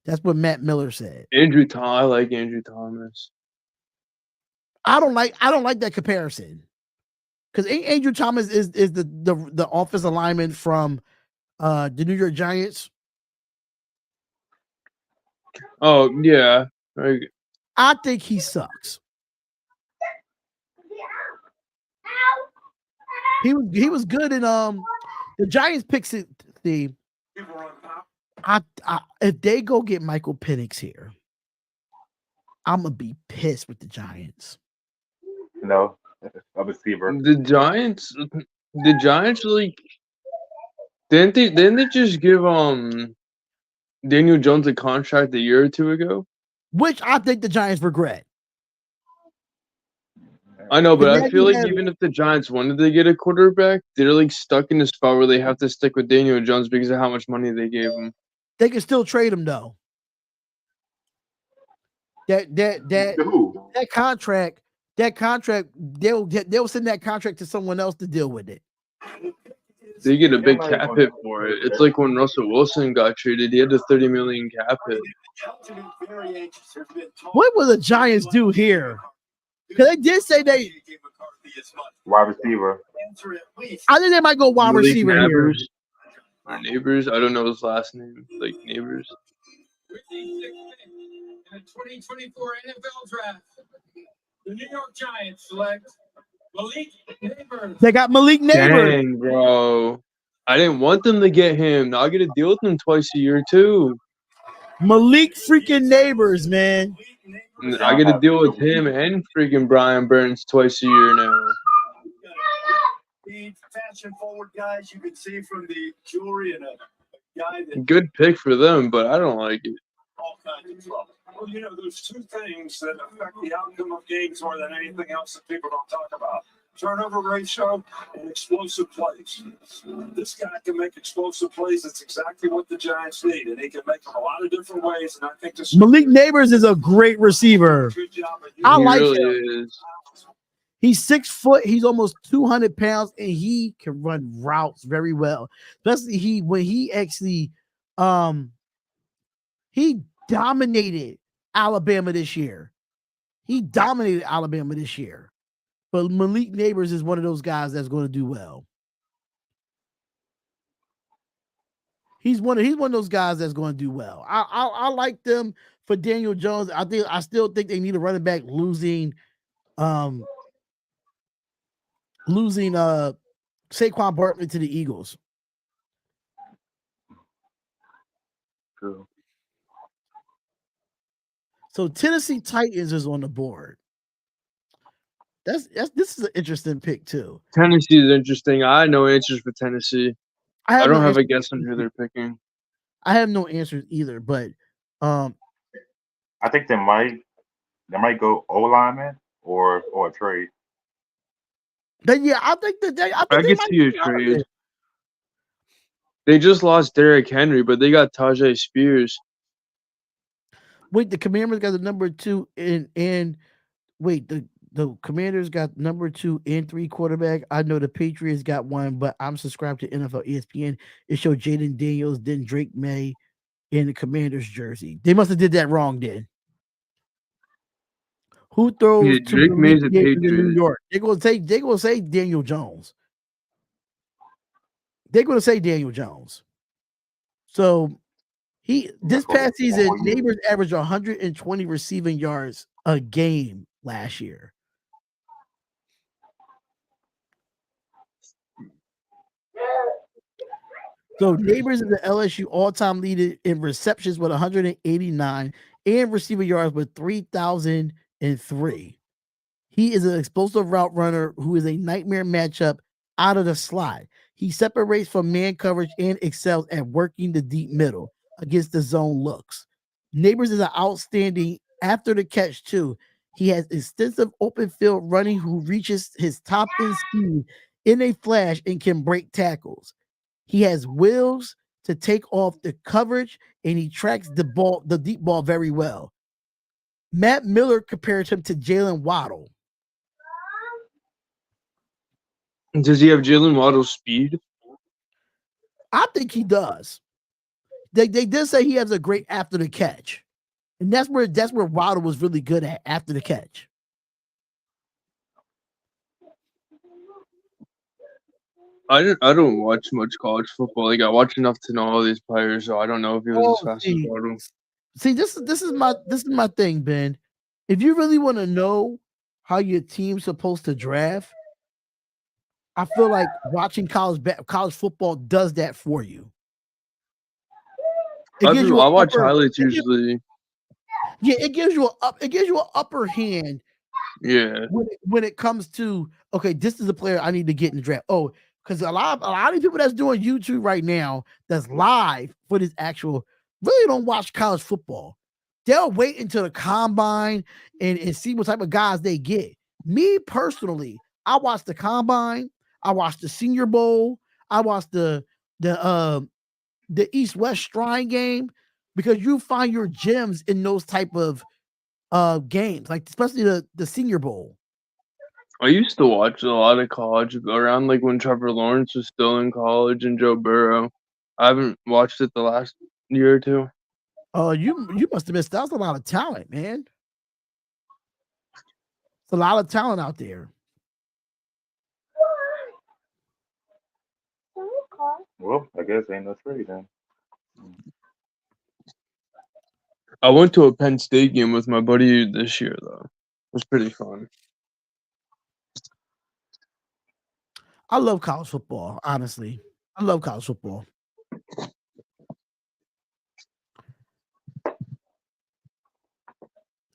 That's what Matt Miller said. I like Andrew Thomas. I don't like that comparison because Andrew Thomas is the offensive lineman from the New York Giants. Oh yeah, I think he sucks. He was good in the Giants picks it. If they go get Michael Penix here, I'm gonna be pissed with the Giants. No, a receiver. The Giants like didn't they just give Daniel Jones a contract a year or two ago? Which I think the Giants regret. I know, but I feel like even if the Giants wanted to get a quarterback, they're like stuck in a spot where they have to stick with Daniel Jones because of how much money they gave him. They can still trade him though. That contract, they'll send that contract to someone else to deal with it. They get a big cap hit for it. It's like when Russell Wilson got traded, he had a $30 million cap hit. What will the Giants do here? Because they did say they wide receiver. I think they might go wide receiver Nabers, here. Or Nabers. I don't know his last name. Like Nabers. In the 2024 NFL Draft, the New York Giants select Malik Nabers. They got Malik Nabers. Dang, bro. I didn't want them to get him. Now I get to deal with him twice a year too. Malik freaking Nabers, man. I get to deal with him and freaking Brian Burns twice a year now. Fashion forward guys, you can see from the jewelry and a guy that Good pick for them, but I don't like it. all kinds of trouble. Well, there's two things that affect the outcome of games more than anything else that people don't talk about. Turnover ratio and explosive plays. This guy can make explosive plays. That's exactly what the Giants need, and he can make them a lot of different ways. And I think this Malik Nabers is a great receiver. I like him. He's 6 foot. He's almost 200 pounds, and he can run routes very well. Especially when he actually he dominated Alabama this year. But Malik Nabers is one of those guys that's going to do well. He's one of those guys that's going to do well. I like them for Daniel Jones. I still think they need a running back losing Saquon Barkley to the Eagles. True. So Tennessee Titans is on the board. This is an interesting pick too. Tennessee is interesting. I have no answers for Tennessee. I don't have a guess on who they're picking. I have no answers either, but I think they might go O-lineman or a trade. But yeah, I think I can see a trade. They just lost Derrick Henry, but they got Tajay Spears. Wait, the Commanders got the number 2 and wait, the Commanders got number 2 and 3 quarterback. I know the Patriots got one, but I'm subscribed to NFL ESPN. It showed Jayden Daniels, then Drake Maye in the Commanders jersey. They must have did that wrong then. Who throws to Drake Maye's a Patriot. New York? They're gonna say Daniel Jones. They're gonna say Daniel Jones. So this past season, Nabers averaged 120 receiving yards a game last year. So Nabers is the LSU all-time leader in receptions with 189 and receiving yards with 3,003. He is an explosive route runner who is a nightmare matchup out of the slot. He separates from man coverage and excels at working the deep middle against the zone looks. Nabers is an outstanding after the catch too. He has extensive open field running who reaches his top end speed in a flash and can break tackles. He has wheels to take off the coverage, and he tracks the deep ball very well. Matt Miller compares him to Jalen Waddle. Does he have Jalen Waddle's speed? I think he does. They did say he has a great after the catch, and that's where Waddle was really good at after the catch. I don't watch much college football. Like I watch enough to know all these players, so I don't know if he was as fast as Waddle. See, this is my thing, Ben. If you really want to know how your team's supposed to draft, I feel like watching college football does that for you. I watch highlights usually. Yeah, it gives you an upper hand. Yeah. When it comes to, okay, this is a player I need to get in the draft. Oh, because a lot of people that's doing YouTube right now that's live for this actual really don't watch college football. They'll wait until the combine and see what type of guys they get. Me personally, I watch the combine, I watch the Senior Bowl, I watch the East-West Shrine game, because you find your gems in those type of games, like especially the Senior Bowl. I used to watch a lot of college around like when Trevor Lawrence was still in college and Joe Burrow. I haven't watched it the last year or two. Oh, you must have missed. That was a lot of talent, man. It's a lot of talent out there. Well, I guess ain't no trade then. I went to a Penn State game with my buddy this year, though. It was pretty fun. I love college football, honestly. I love college football.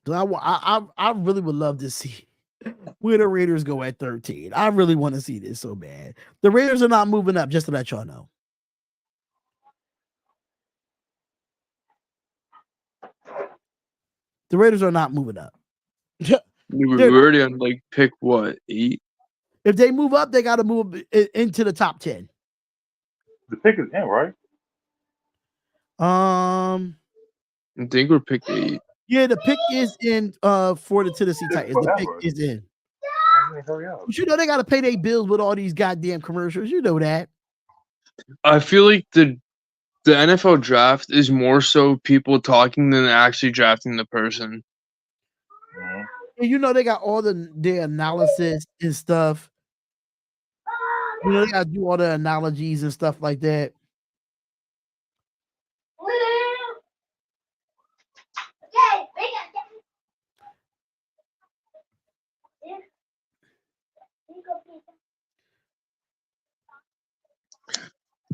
I really would love to see where the Raiders go at 13. I really want to see this so bad. The Raiders are not moving up, just to let y'all know. The Raiders are not moving up. We're already on like pick what, 8? If they move up, they got to move into the top 10. The pick is in, right? I think we're picked 8. Yeah, the pick is in for the Tennessee Titans. The pick is in. Hurry up. But you know they got to pay their bills with all these goddamn commercials. You know that. I feel like the NFL draft is more so people talking than actually drafting the person. Mm-hmm. And you know they got all their analysis and stuff. You know they got to do all the analogies and stuff like that.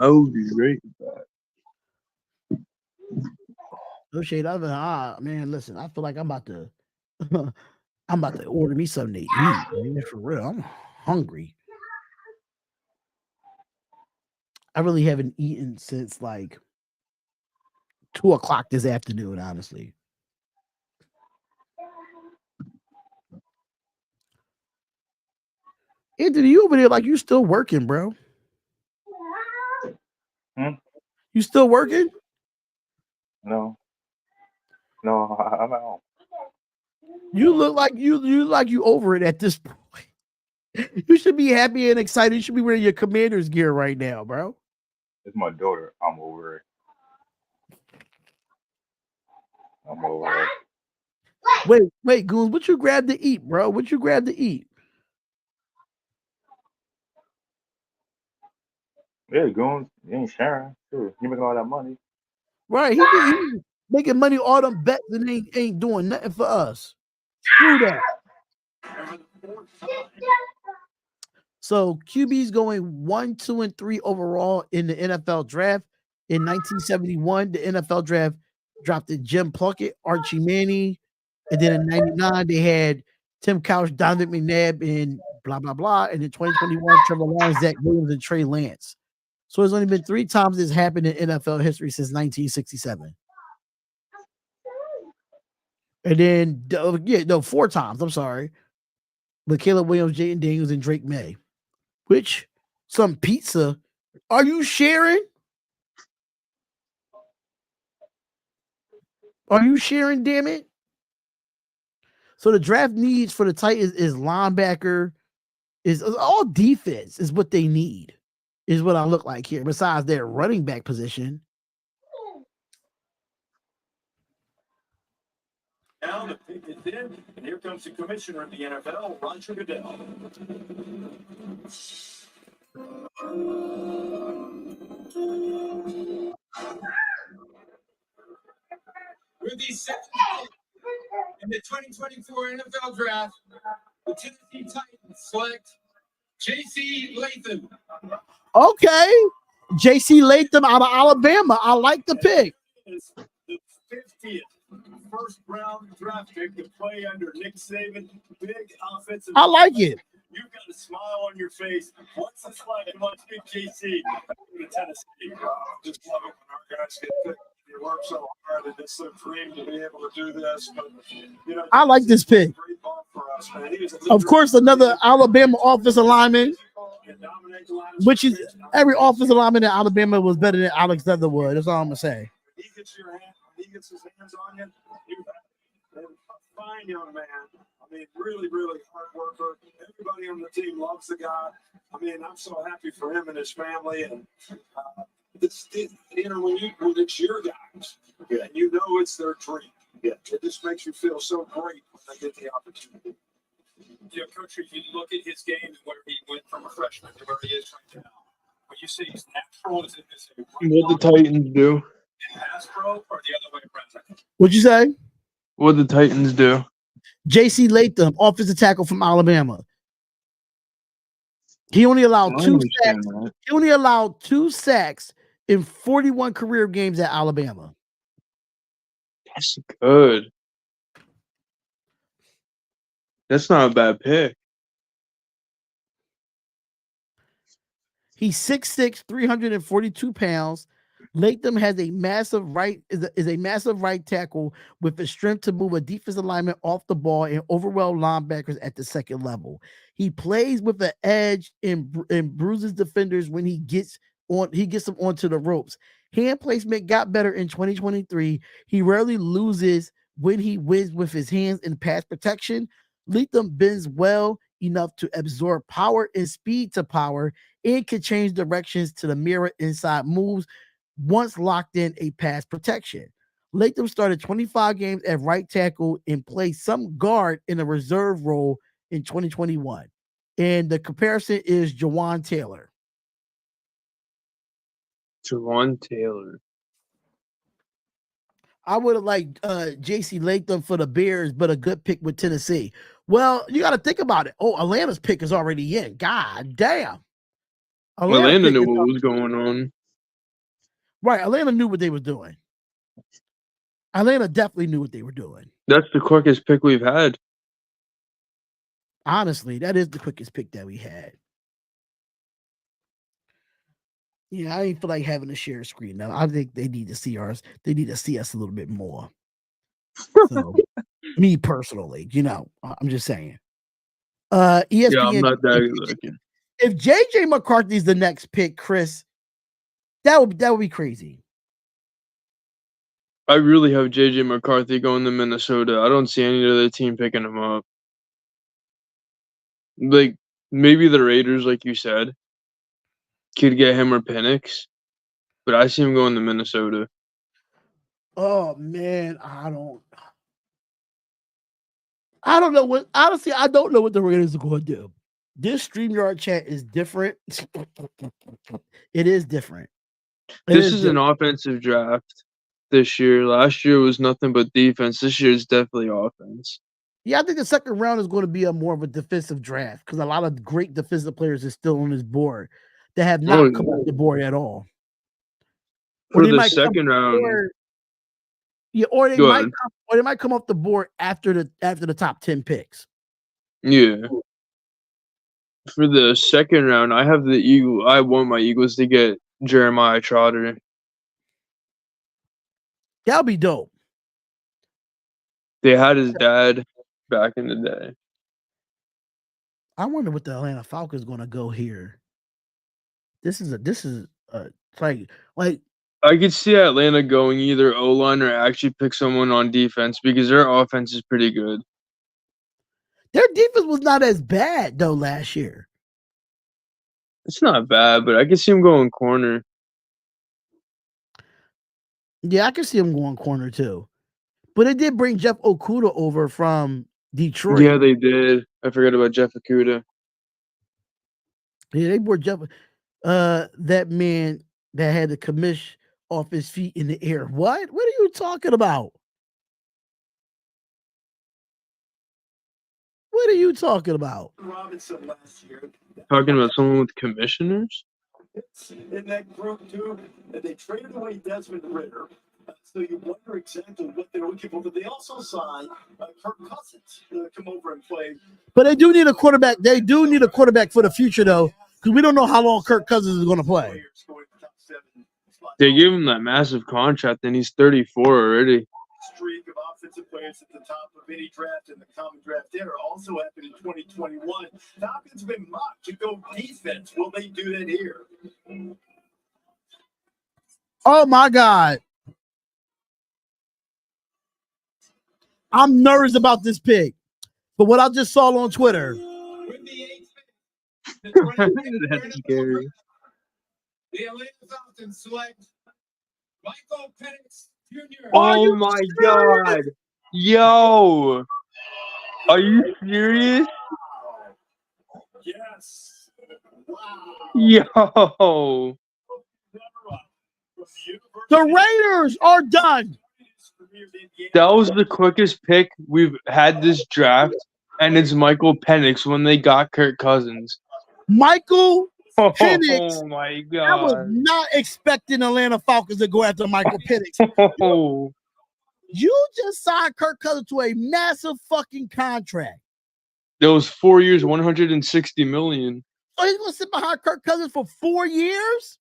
I would be great with that. No shade. Man, listen, I feel like I'm about to order me something to eat, man, for real. I'm hungry. I really haven't eaten since like 2:00 this afternoon, honestly. Anthony, you over there like you still working, bro? You still working? No, I'm at home. You look like you over it at this point. You should be happy and excited. You should be wearing your Commander's gear right now, bro. It's my daughter. I'm over it. I'm over it. Wait, Goons, what you grab to eat, bro? What you grab to eat? Yeah, Goons, you ain't sharing. Too. You making all that money. Right, he be making money all them bets and ain't doing nothing for us. Screw that. So QB's going 1, 2, and 3 overall in the NFL draft. In 1971, the NFL draft dropped Jim Plunkett, Archie Manning, and then in 99 they had Tim Couch, Donovan McNabb, and blah blah blah. And in 2021, Trevor Lawrence, Zach Williams, and Trey Lance. So it's only been 3 times this happened in NFL history since 1967. And then 4 times. I'm sorry, but Caleb Williams, Jayden Daniels, and Drake Maye. which some pizza. Are you sharing? Are you sharing, damn it? So the draft needs for the Titans is linebacker, is all defense is what they need, is what I look like here, besides their running back position. Now the pick is in, and here comes the commissioner of the NFL, Roger Goodell. With the second pick in the 2024 NFL Draft, the Tennessee Titans select J.C. Latham. Okay. J.C. Latham out of Alabama. I like the pick. Is the 50th first round draft pick to play under Nick Saban. Big offensive. I like it. You've got a smile on your face. What's this like? And what's big JC in Tennessee? Just love it when our guys get picked. You work so hard, and it's a dream to be able to do this. But you know, I like this pick. great ball for us, man. He was Of course, another Alabama offensive lineman, which is every offensive lineman in Alabama was better than Alex Leatherwood. That's all I'm gonna say. He gets your hand, he gets his hands on you. You have a fine young man. I mean, really, really hard worker. Everybody on the team loves the guy. I mean, I'm so happy for him and his family. And you know, when it's your guys, and you know it's their dream. Yeah, it just makes you feel so great when they get the opportunity. You know, Coach, if you look at his game and where he went from a freshman to where he is right now, when you say he's natural, is it What the Titans do? in pass pro or the other way around? What'd you say? What the Titans do? J.C. Latham, offensive tackle from Alabama. He only allowed I two understand sacks. that. He only allowed 2 sacks in 41 career games at Alabama. That's good. That's not a bad pick. He's 6'6", 342 pounds. Latham has a massive is a massive right tackle with the strength to move a defensive lineman off the ball and overwhelm linebackers at the second level. He plays with an edge and bruises defenders when he gets them onto the ropes. Hand placement got better in 2023. He rarely loses when he wins with his hands in pass protection. Latham bends well enough to absorb power and speed to power and can change directions to the mirror inside moves once locked in a pass protection. Latham started 25 games at right tackle and played some guard in a reserve role in 2021. And the comparison is Jawan Taylor. Jawan Taylor. I would have liked J.C. Latham for the Bears, but a good pick with Tennessee. Well, you got to think about it. Oh, Atlanta's pick is already in. God damn. Atlanta knew what was going on. Right, Atlanta knew what they were doing. Atlanta definitely knew what they were doing. That's the quickest pick we've had. Honestly, that is the quickest pick that we had. Yeah, I didn't feel like having a share screen now. I think they need to see ours. They need to see us a little bit more. So, me personally, you know, I'm just saying. ESPN. Yeah, I'm not that looking. If JJ McCarthy's the next pick, Chris, that would be crazy. I really have JJ McCarthy going to Minnesota. I don't see any other team picking him up. Like, maybe the Raiders, like you said, could get him or Penix, but I see him going to Minnesota. Oh man, I don't know what, honestly, I don't know what the Raiders are going to do. This StreamYard chat is different. It is different. This is an offensive draft this year. Last year was nothing but defense. This year is definitely offense. Yeah, I think the second round is going to be more of a defensive draft because a lot of great defensive players are still on this board that have not come off the board at all. For the second round. Or they might come off the board after the top 10 picks. Yeah. For the second round, I have the Eagles. I want my Eagles to get Jeremiah Trotter. That'll be dope. They had his dad back in the day. I wonder what the Atlanta Falcons going to go here. This is like I could see Atlanta going either O-line or actually pick someone on defense because their offense is pretty good. their defense was not as bad though last year. It's not bad, but I could see him going corner. Yeah, I can see him going corner too. But they did bring Jeff Okuda over from Detroit. Yeah, they did. I forgot about Jeff Okuda. Yeah, they brought Jeff, that man that had the commish off his feet in the air. What? What are you talking about? What are you talking about? Robinson last year. Talking about someone with commissioners? In that group too, and they traded away Desmond Ritter. So you wonder exactly what they're looking for. But they also signed Kirk Cousins to come over and play. But they do need a quarterback. They do need a quarterback for the future, though, because we don't know how long Kirk Cousins is going to play. They gave him that massive contract, and he's 34 already. Streak of offensive players at the top of any draft in the common draft era also happened in 2021. Falcons have been mocked to go defense. Will they do that here? Oh, my God. I'm nervous about this pick. But what I just saw on Twitter. That's scary. The Atlanta Falcons select Michael Penix Jr. Oh my God. Yo. Are you serious? Yes. Yo. The Raiders are done. That was the quickest pick we've had this draft, and it's Michael Penix when they got Kirk Cousins. Michael Penix. Oh my I was God. not expecting Atlanta Falcons to go after Michael Penix. Oh. You just signed Kirk Cousins to a massive fucking contract. That was 4 years, $160 million. So he's going to sit behind Kirk Cousins for 4 years?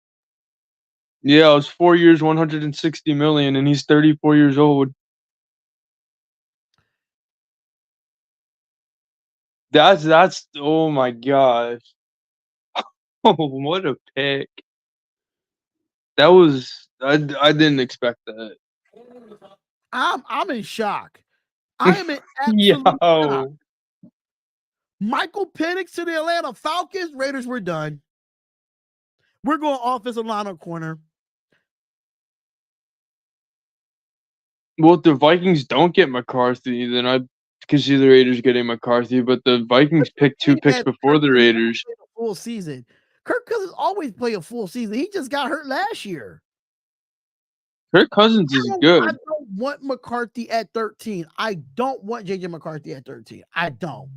Yeah, it was 4 years, $160 million, and he's 34 years old. That's oh my gosh. Oh, what a pick. That was I didn't expect that. I'm in shock. I am in absolute shock. Yo. Michael Penix to the Atlanta Falcons. Raiders, we're done. We're going offensive line or corner. Well, if the Vikings don't get McCarthy, then I could see the Raiders getting McCarthy, but the Vikings picked 2 picks before the Raiders. Full season. Kirk Cousins always play a full season. He just got hurt last year. Kirk Cousins is good. I don't want McCarthy at 13. I don't want JJ McCarthy at 13. I don't.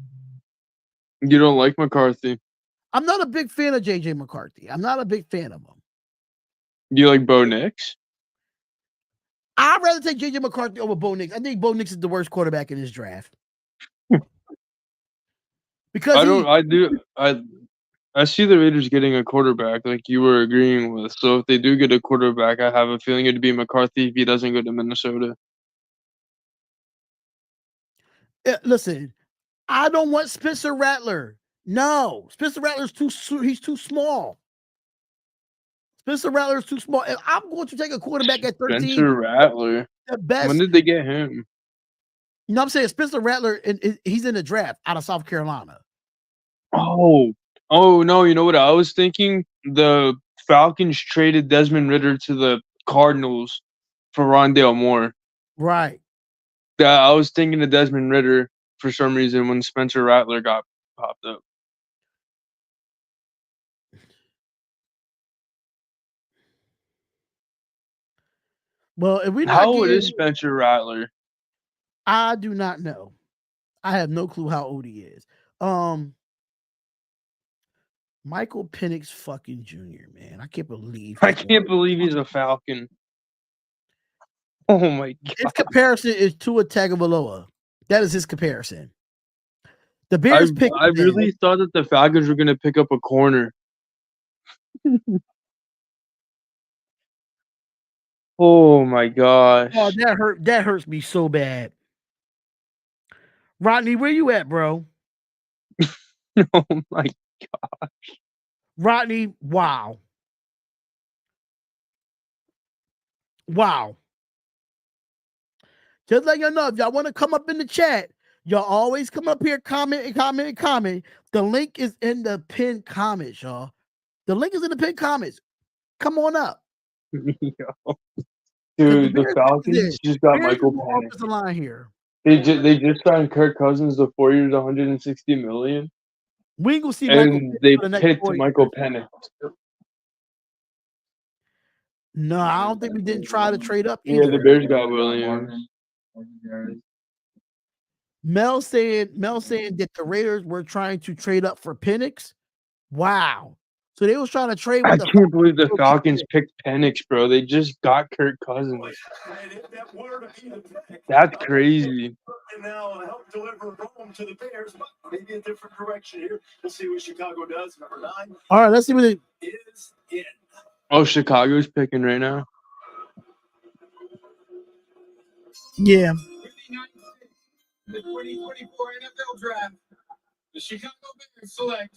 You don't like McCarthy? I'm not a big fan of JJ McCarthy. I'm not a big fan of him. You like Bo Nix? I'd rather take JJ McCarthy over Bo Nix. I think Bo Nix is the worst quarterback in this draft. Because I see the Raiders getting a quarterback like you were agreeing with. So if they do get a quarterback, I have a feeling it'd be McCarthy if he doesn't go to Minnesota. Listen, I don't want Spencer Rattler. No, Spencer Rattler's he's too small. Spencer Rattler's too small. And I'm going to take a quarterback at 13. Spencer Rattler. The best. When did they get him? You know what I'm saying? Spencer Rattler, he's in the draft out of South Carolina. Oh no, you know what I was thinking? The Falcons traded Desmond Ritter to the Cardinals for Rondale Moore. Right. I was thinking of Desmond Ritter for some reason when Spencer Rattler got popped up. Well, if we how old is Spencer Rattler? I do not know. I have no clue how old he is. Michael Penix fucking Jr., man. I can't believe he's a Falcon. Oh my God. His comparison is Tua Tagovailoa. That is his comparison. The Bears picked. I really thought that the Falcons were going to pick up a corner. Oh my gosh. Oh, that hurts me so bad. Rodney, where you at, bro? Oh my gosh. Rodney, wow. Wow. Just let you know, if y'all want to come up in the chat, y'all always come up here, comment. The link is in the pinned comments, y'all. The link is in the pinned comments. Come on up. Dude, The the Falcons just got Michael Penix. Offensive line here. They just signed Kirk Cousins to 4 years, $160 million. We ain't gonna see And they for the next picked 4 Michael years. Penix. No, I don't think we didn't try to trade up Yeah, either. the Bears got Williams. Mel saying that the Raiders were trying to trade up for Penix. Wow. So they was trying to trade with I can't believe the Falcons picked Penix, bro. They just got Kirk Cousins. That's crazy. And now help deliver home to the Bears, but maybe a different direction here. We'll see what Chicago does. Number 9. All right, let's see what it is in. Oh, Chicago's picking right now. Yeah. The 2024 NFL Draft, the Chicago Bears select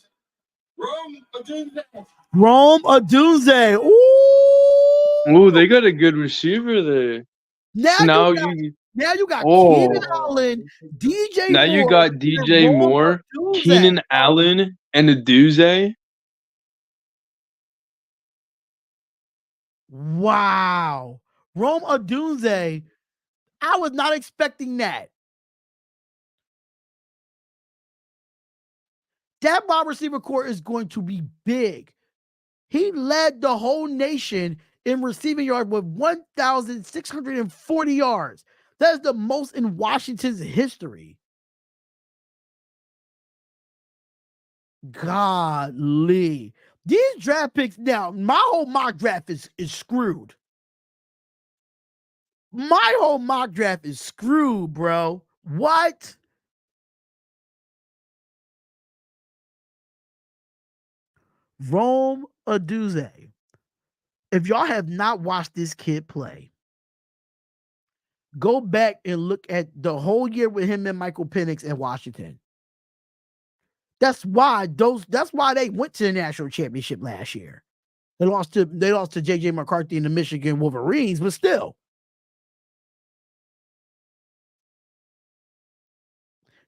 Rome Odunze. Ooh, they got a good receiver there. Now you got Keenan Allen, DJ Now Moore, you got DJ Moore, Keenan Allen, and Odunze. Wow. Rome Odunze. I was not expecting that. That wide receiver core is going to be big. He led the whole nation in receiving yards with 1,640 yards. That is the most in Washington's history. Golly. These draft picks, now, my whole mock draft is screwed. My whole mock draft is screwed, bro. What? Rome Odunze. If y'all have not watched this kid play, go back and look at the whole year with him and Michael Penix in Washington. That's why they went to the national championship last year. They lost to JJ McCarthy and the Michigan Wolverines, but still.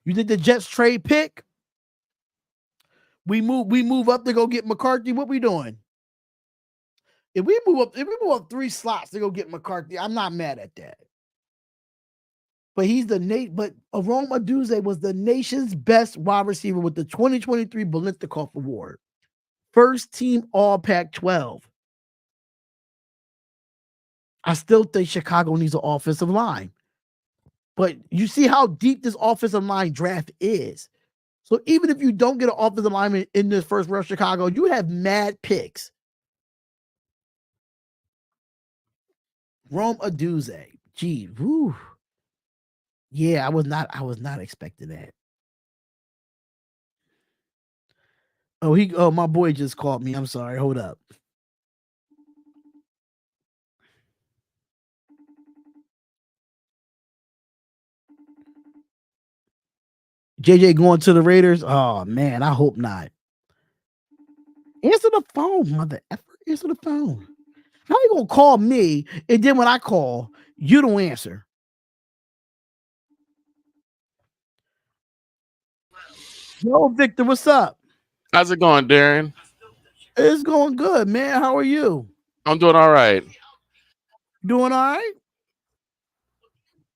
You think the Jets trade pick? We move up to go get McCarthy. What we doing? If we move up 3 slots to go get McCarthy, I'm not mad at that. But Rome Odunze was the nation's best wide receiver with the 2023 Biletnikoff Award. First team All Pac-12. I still think Chicago needs an offensive line. But you see how deep this offensive line draft is. So even if you don't get an offensive lineman in this first round of Chicago, you have mad picks. Rome Odunze. Gee, whew. Yeah, I was not expecting that. Oh, my boy just called me. I'm sorry. Hold up. JJ going to the Raiders? Oh man, I hope not. Answer the phone, mother effer. Answer the phone. How you gonna call me and then when I call, you don't answer? Yo, Victor, what's up? How's it going, Darren? It's going good, man. How are you? I'm doing all right. Doing all right?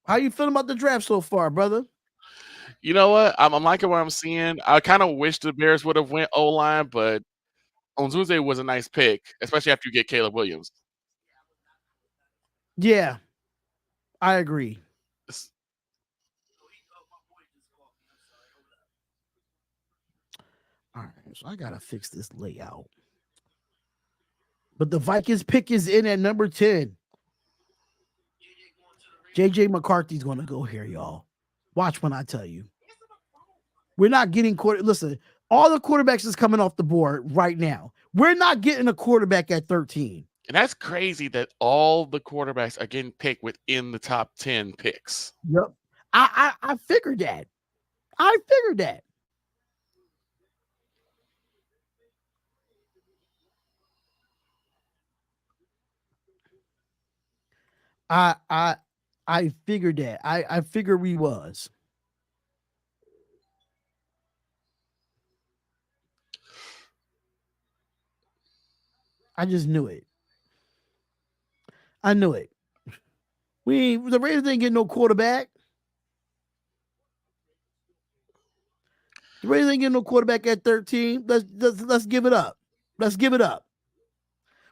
How you feeling about the draft so far, brother? You know what? I'm liking what I'm seeing. I kind of wish the Bears would have went O-line, but Odunze was a nice pick, especially after you get Caleb Williams. Yeah, I agree. All right, so I gotta fix this layout. But the Vikings pick is in at number 10. JJ McCarthy's gonna go here, y'all. Watch when I tell you. We're not getting listen, all the quarterbacks is coming off the board right now. We're not getting a quarterback at 13. And that's crazy that all the quarterbacks are getting picked within the top 10 picks. Yep. I figured that. I figured that. I figured that. I figured we was. I just knew it. I knew it. The Raiders didn't get no quarterback. The Raiders ain't getting no quarterback at 13. Let's give it up. Let's give it up.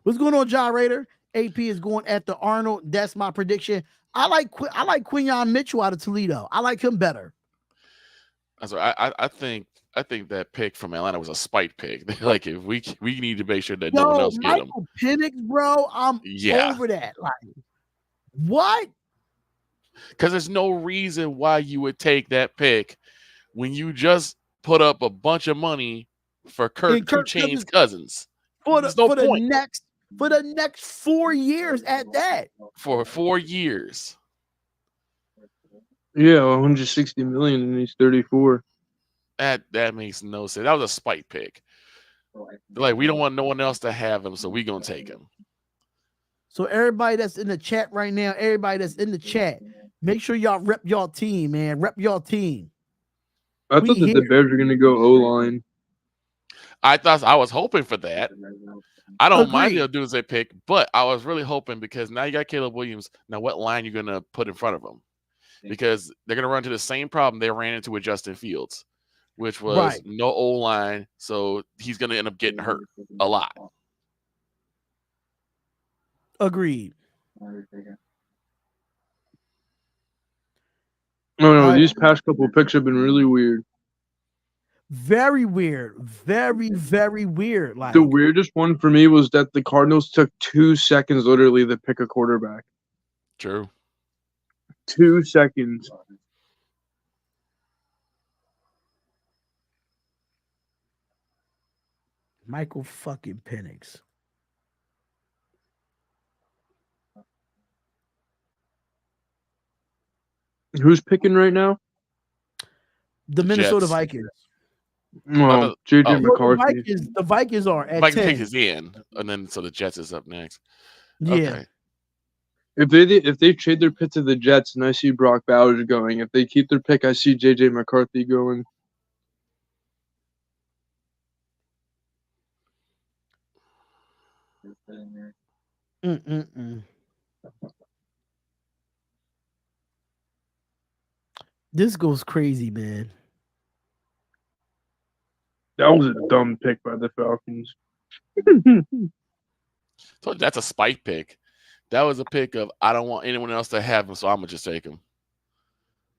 What's going on, John Raider? AP is going after Arnold. That's my prediction. I like Quinyon Mitchell out of Toledo. I like him better. That's right. I think that pick from Atlanta was a spite pick. Like, if we need to make sure that no one else get him. Michael Penix, bro. I'm over that. Like, what? Because there's no reason why you would take that pick when you just put up a bunch of money for Kirk Chain's cousins. For the next 4 years at that. For 4 years. Yeah, 160 million and he's 34. That makes no sense. That was a spite pick. Like, we don't want no one else to have him, so we gonna take him. So everybody that's in the chat right now, make sure y'all rep y'all team, man. Rep y'all team. I thought that the Bears were gonna go O-line. I was hoping for that. I don't mind the Odunze pick, but I was really hoping, because now you got Caleb Williams. Now, what line you gonna put in front of him? Because they're gonna run into the same problem they ran into with Justin Fields, which was no O-line, so he's gonna end up getting hurt a lot. Agreed. No, these past couple of picks have been really weird. Very weird. Very, very weird. Like, the weirdest one for me was that the Cardinals took 2 seconds literally to pick a quarterback. True. 2 seconds. Michael fucking Penix. Who's picking right now? The Minnesota Vikings. Well, JJ McCarthy. The Vikings are at Vikings 10. pick is in, and then so the Jets is up next. Yeah. Okay. If they trade their pick to the Jets, and I see Brock Bowers going. If they keep their pick, I see JJ McCarthy going. This goes crazy, man. That was a dumb pick by the Falcons. So that's a spite pick. That was a pick of, I don't want anyone else to have him, so I'm gonna just take him.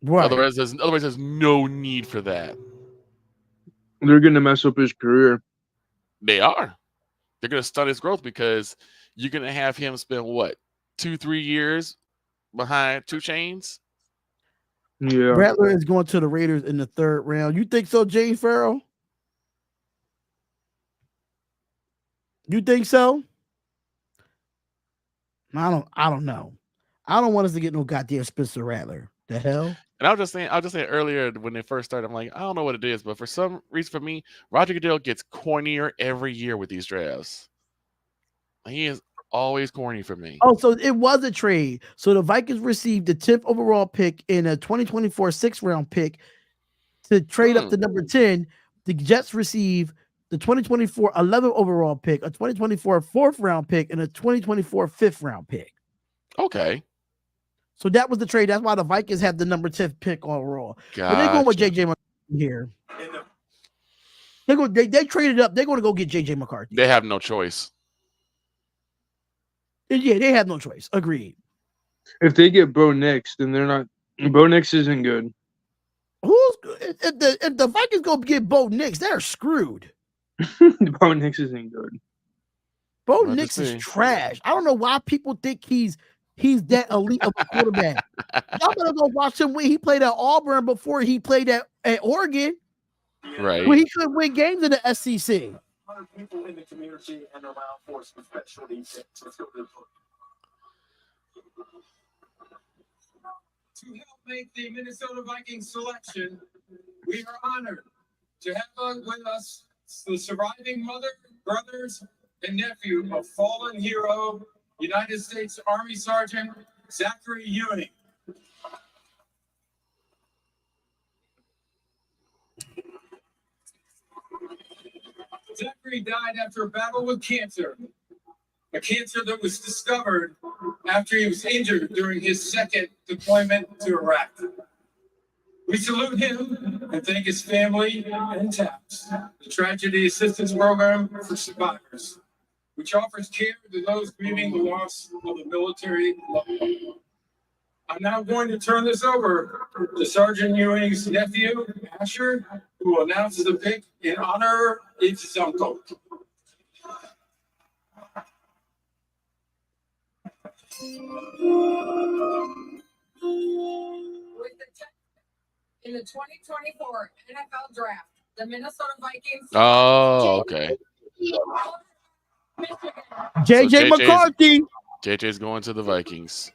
Right. Otherwise, there's no need for that. They're gonna mess up his career. They are. They're gonna stunt his growth, because you're gonna have him spend what, 2-3 years behind 2 Chainz. Yeah. Rattler is going to the Raiders in the 3rd round. You think so, James Farrell? You think so? I don't know. I don't want us to get no goddamn Spencer Rattler. The hell? And I was just saying earlier when they first started, I'm like, I don't know what it is, but for some reason, for me, Roger Goodell gets cornier every year with these drafts. He is always corny for me. Oh, so it was a trade. So the Vikings received the 10th overall pick in a 2024 6th round pick to trade up to number 10. The Jets receive the 2024 11th overall pick, a 2024 4th round pick, and a 2024 5th round pick. Okay. So that was the trade. That's why the Vikings have the number 10th pick overall. Gotcha. But they're going with JJ McCarthy here. They traded up. They're going to go get JJ McCarthy. They have no choice. Yeah, they have no choice. Agreed. If they get Bo Nix, then they're not. Bo Nix isn't good. If the Vikings go get Bo Nix, they're screwed. Bo Nix isn't good. Bo Nix is trash. I don't know why people think he's that elite of a quarterback. Y'all better go watch him when he played at Auburn before he played at Oregon. Right. When he could win games in the SEC. People in the community and around for some special defense. Let's go to the book. To help make the Minnesota Vikings selection, we are honored to have with us the surviving mother, brothers, and nephew of fallen hero, United States Army Sergeant Zachary Ewing. Zachary died after a battle with cancer. A cancer that was discovered after he was injured during his second deployment to Iraq. We salute him and thank his family and TAPS, the Tragedy Assistance Program for Survivors, which offers care to those grieving the loss of a military loved one. I'm now going to turn this over to Sergeant Ewing's nephew, Asher, who will announce the pick in honor of his uncle. In the 2024 NFL Draft, the Minnesota Vikings. Oh, okay. JJ McCarthy. JJ's going to the Vikings.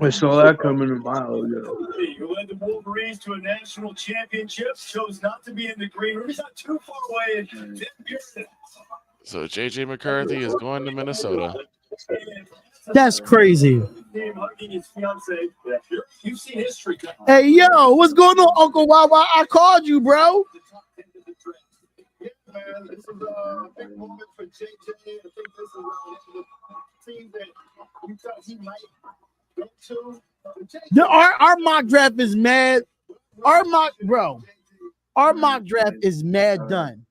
I saw that coming a mile ago. Who led the Wolverines to a national championship, chose not to be in the green room. He's not too far away. So JJ McCarthy is going to Minnesota. That's crazy. You've seen history. Hey, yo, what's going on, Uncle Wawa? I called you, bro. Yeah, man, this is a big moment for JJ. I think this is the team that you thought he might go to. Our mock draft is mad. Our mock draft is mad done.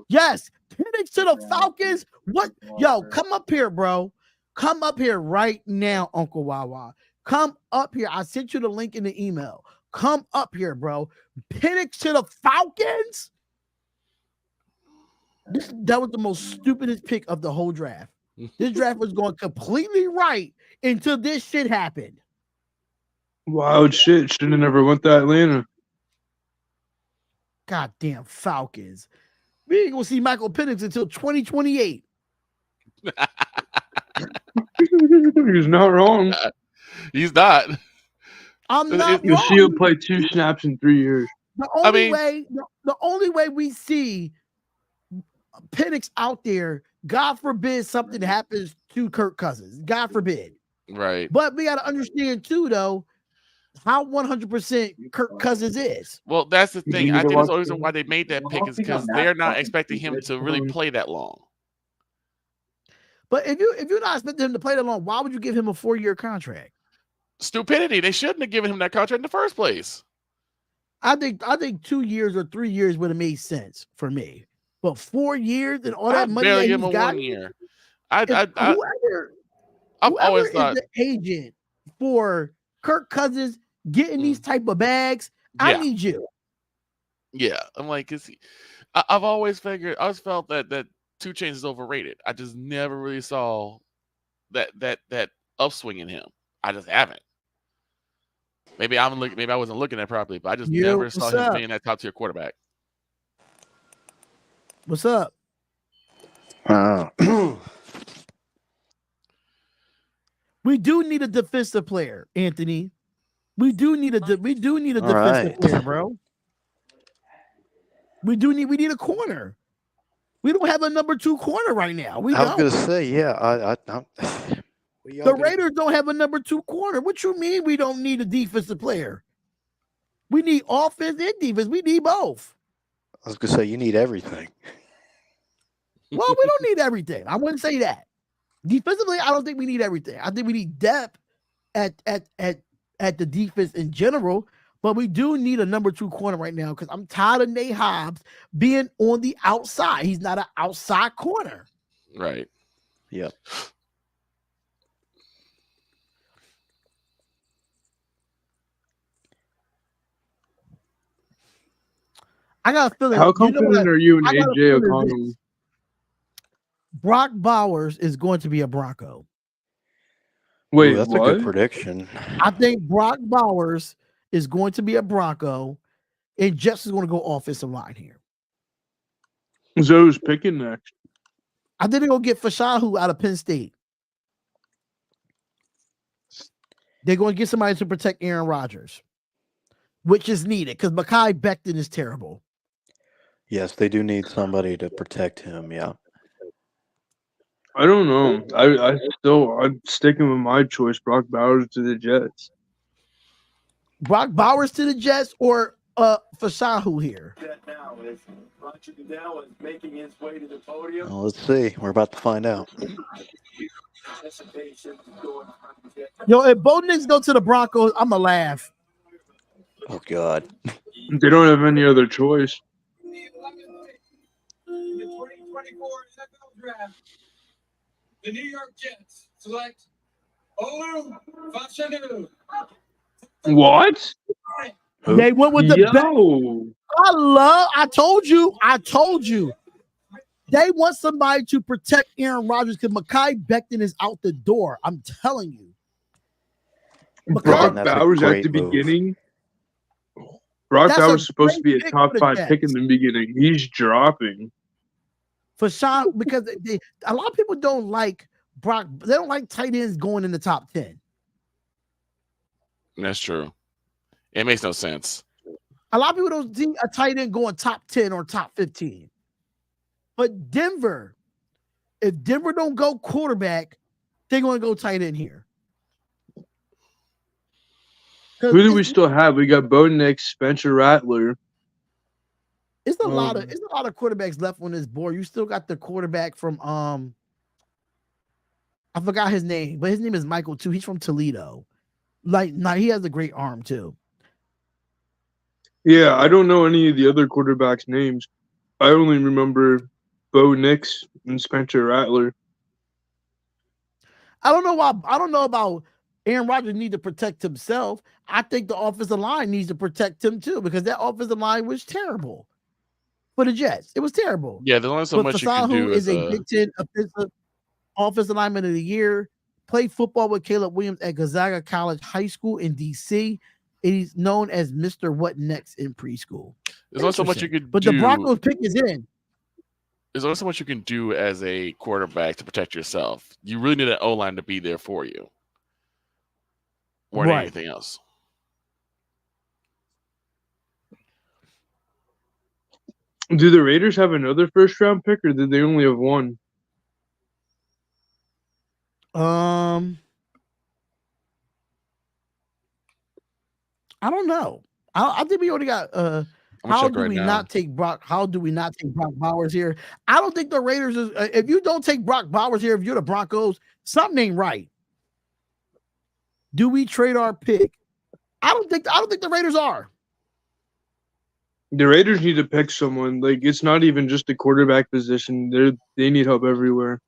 Yes, Penix to the Falcons. What? Yo, come up here, bro. Come up here right now, Uncle Wawa. Come up here. I sent you the link in the email. Come up here, bro. Penix to the Falcons. That was the most stupidest pick of the whole draft. This draft was going completely right until this shit happened. Wild shit. Should have never went to Atlanta. Goddamn Falcons. We ain't gonna see Michael Penix until 2028. He's not wrong. He's not. I'm not You'll wrong. see him play 2 snaps in 3 years. The only way we see Penix out there, God forbid something happens to Kirk Cousins. God forbid. Right. But we got to understand too, though, how 100% Kirk Cousins is. Well, that's the thing. I think that's the reason why they made that pick is because they're not expecting him to really play that long. But if you're not expecting him to play that long, why would you give him a 4-year contract? Stupidity. They shouldn't have given him that contract in the first place. I think 2 years or 3 years would have made sense for me. But 4 years and all that money that give him he's a got, 1 year. I've always thought is the agent for Kirk Cousins getting these type of bags. I need you. Yeah, I'm like, I've always felt that 2 Chainz is overrated. I just never really saw that upswing in him. I just haven't. Maybe I wasn't looking at it properly, but I just never saw him being that top tier quarterback. What's up? We do need a defensive player, Anthony. We do need a defensive player, bro. We need a corner. We don't have a number 2 corner right now. I was going to say, yeah. The Raiders don't have a number 2 corner. What you mean we don't need a defensive player? We need offense and defense. We need both. I was going to say, you need everything. Well, we don't need everything. I wouldn't say that. Defensively, I don't think we need everything. I think we need depth at the defense in general, but we do need a number 2 corner right now because I'm tired of Nate Hobbs being on the outside. He's not an outside corner. Right. Yep. I got a feeling. How confident are you in AJ O'Connell? Brock Bowers is going to be a Bronco. Wait, that's what? a good prediction. I think Brock Bowers is going to be a Bronco, and Jets is going to go offensive line here. So who's picking next? I think they're going to get Fautanu out of Penn State. They're going to get somebody to protect Aaron Rodgers, which is needed because Mekhi Becton is terrible. Yes, they do need somebody to protect him, yeah. I don't know. I'm sticking with my choice, Brock Bowers to the Jets. Brock Bowers to the Jets or Fasahu here? That now is Roger Goodell is making his way to the podium. Well, let's see. We're about to find out. Anticipation going from the Jets. Yo, if Bo Nix go to the Broncos, I'ma laugh. Oh God. They don't have any other choice. In the 2024 NFL Draft, the New York Jets select Fautanu. What? They went with the best. Yo. I told you. They want somebody to protect Aaron Rodgers because Mekhi Becton is out the door. I'm telling you. Brock that's a Bowers at great the move. beginning. Brock That's a Bowers supposed to be great a pick top for the 5 Jets. pick in the beginning. He's dropping. For Sean, because a lot of people don't like Brock. They don't like tight ends going in the top 10. That's true. It makes no sense. A lot of people don't see a tight end going top 10 or top 15. But Denver, if Denver don't go quarterback, they're going to go tight end here. Who do we still have? We got Bo Nix, Spencer Rattler. It's a lot of quarterbacks left on this board. You still got the quarterback from I forgot his name, but his name is Michael too. He's from Toledo. He has a great arm too. Yeah, I don't know any of the other quarterbacks' names. I only remember Bo Nix and Spencer Rattler. I don't know about Aaron Rodgers need to protect himself. I think the offensive line needs to prprotect him too because that offensive line was terrible for the Jets. It was terrible. Yeah, there's only so much you can do. Is a Big Ten offensive lineman of the year. Played football with Caleb Williams at Gonzaga College High School in DC. He's known as Mr. What Next in preschool. There's only so much you can but do. The Broncos pick is in. There's only so much you can do as a quarterback to protect yourself. You really need an O-line to be there for you. More than anything else. Do the Raiders have another first-round pick, or did they only have one? I don't know. I think we already got how do we not take Brock Bowers here? I don't think the Raiders is if you don't take Brock Bowers here, if you're the Broncos, something ain't right. Do we trade our pick? I don't think the Raiders are. The Raiders need to pick someone. Like, it's not even just the quarterback position. They need help everywhere.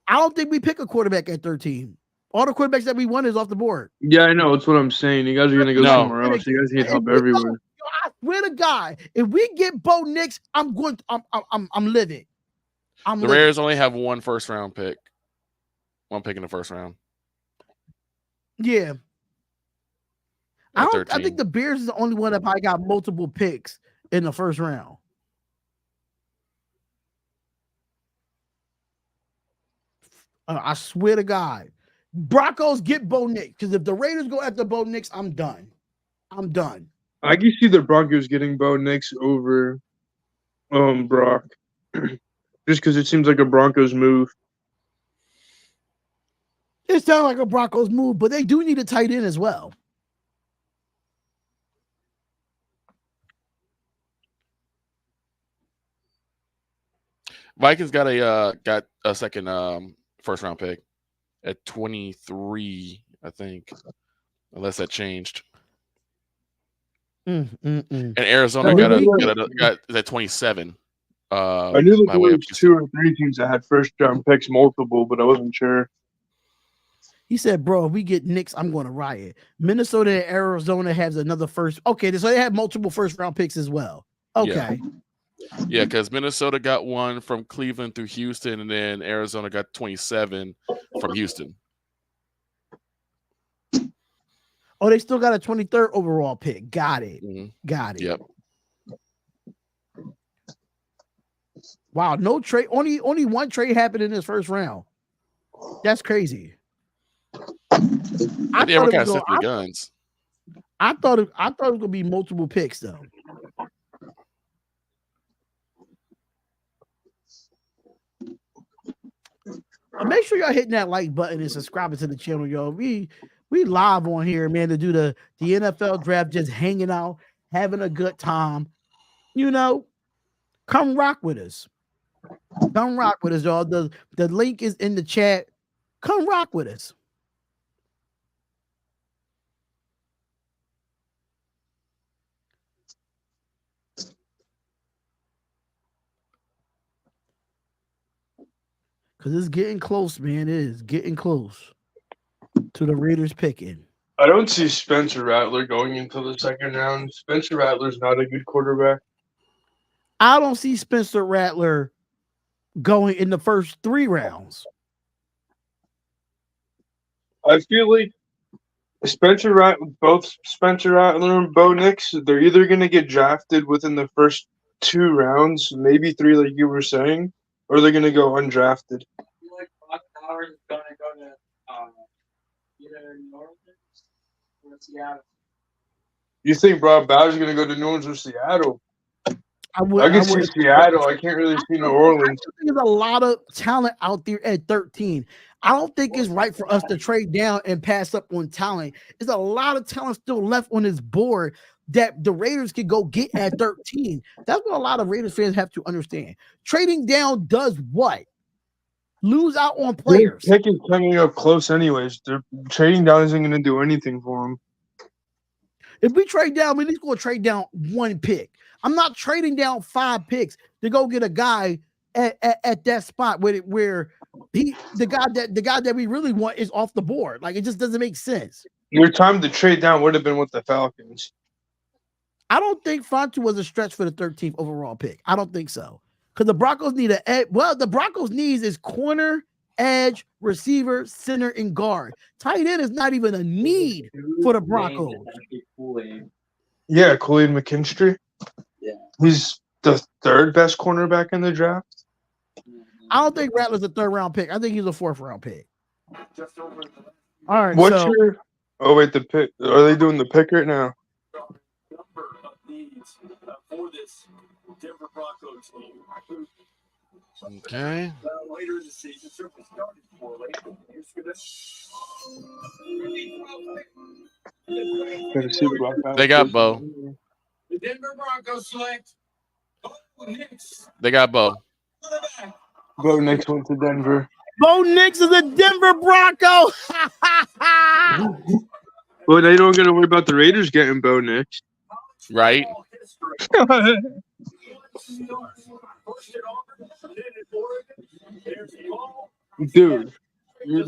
I don't think we pick a quarterback at 13. All the quarterbacks that we want is off the board. Yeah, I know. That's what I'm saying. You guys are gonna go somewhere else. You guys need help everywhere. I swear to God, if we get Bo Nix, I'm livid. The Raiders only have one first-round pick. One pick in the first round. Yeah. I think the Bears is the only one that probably got multiple picks in the first round. I swear to God. Broncos get Bo Nix. Because if the Raiders go after Bo Nix, I'm done. I can see the Broncos getting Bo Nix over Brock. Just because it seems like a Broncos move. It sounds like a Broncos move, but they do need a tight end as well. Vikings got a second first round pick at 23, I think, unless that changed. And Arizona got at 27. I knew there was 2 or 3 teams that had first round picks multiple, but I wasn't sure. He said, bro, if we get Knicks, I'm going to riot. Minnesota and Arizona has another first. Okay, so they have multiple first round picks as well. Okay. Yeah, because Minnesota got one from Cleveland through Houston, and then Arizona got 27 from Houston. Oh, they still got a 23rd overall pick. Got it. Got it. Yep. Wow, no trade. Only one trade happened in this first round. That's crazy. I thought it was guns. I thought it was gonna be multiple picks though. Make sure y'all hitting that like button and subscribing to the channel, yo. We live on here, man, to do the NFL draft, just hanging out, having a good time. You know, come rock with us. Come rock with us, y'all. The link is in the chat. Come rock with us. Because it's getting close, man. It is getting close to the Raiders picking. I don't see Spencer Rattler going into the second round. Spencer Rattler's not a good quarterback. I don't see Spencer Rattler going in the first 3 rounds. I feel like both Spencer Rattler and Bo Nix, they're either going to get drafted within the first 2 rounds, maybe 3 like you were saying, or they're going to go undrafted. I feel like Brock Bowers is going to go to either New Orleans or Seattle. You think Brock Bowers is going to go to New Orleans or Seattle? I can see Seattle. I can't really see New Orleans. I think there's a lot of talent out there at 13. I don't think it's right for us to trade down and pass up on talent. There's a lot of talent still left on this board that the Raiders could go get at 13. That's what a lot of Raiders fans have to understand. Trading down does what? Lose out on players. Pick is coming up close anyways. Trading down isn't going to do anything for them. If we trade down, we're going to trade down 1 pick. I'm not trading down 5 picks to go get a guy at that spot where the guy that we really want is off the board. Like, it just doesn't make sense. Your time to trade down would have been with the Falcons. I don't think Fautanu was a stretch for the 13th overall pick. I don't think so. Because the Broncos need the Broncos needs is corner, edge, receiver, center, and guard. Tight end is not even a need for the Broncos. Yeah, Kool-Aid McKinstry. Yeah. He's the 3rd best cornerback in the draft. I don't think Rattler's a 3rd round pick. I think he's a 4th round pick. All right. The pick? Are they doing the pick right now? Number of needs for this Denver Broncos team. Okay. Later in the season, certainly started poorly. They got Bo. The Denver Broncos select Bo Nix. They got Bo. Bo Nix went to Denver. Bo Nix is a Denver Bronco. Well, they don't got to worry about the Raiders getting Bo Nix. Right. Dude,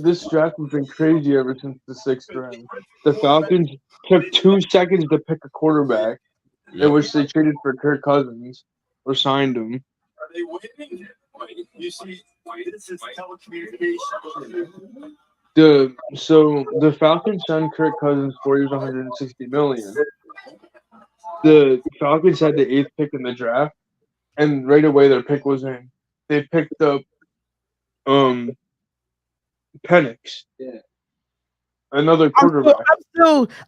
this draft has been crazy ever since the 6th round. The Falcons took 2 seconds to pick a quarterback, in which they traded for Kirk Cousins or signed him. Are they waiting? You see, this is telecommunications. The Falcons signed Kirk Cousins 4 years, $160 million. The Falcons had the 8th pick in the draft, and right away their pick was in. They picked up Penix. Yeah. Another quarterback.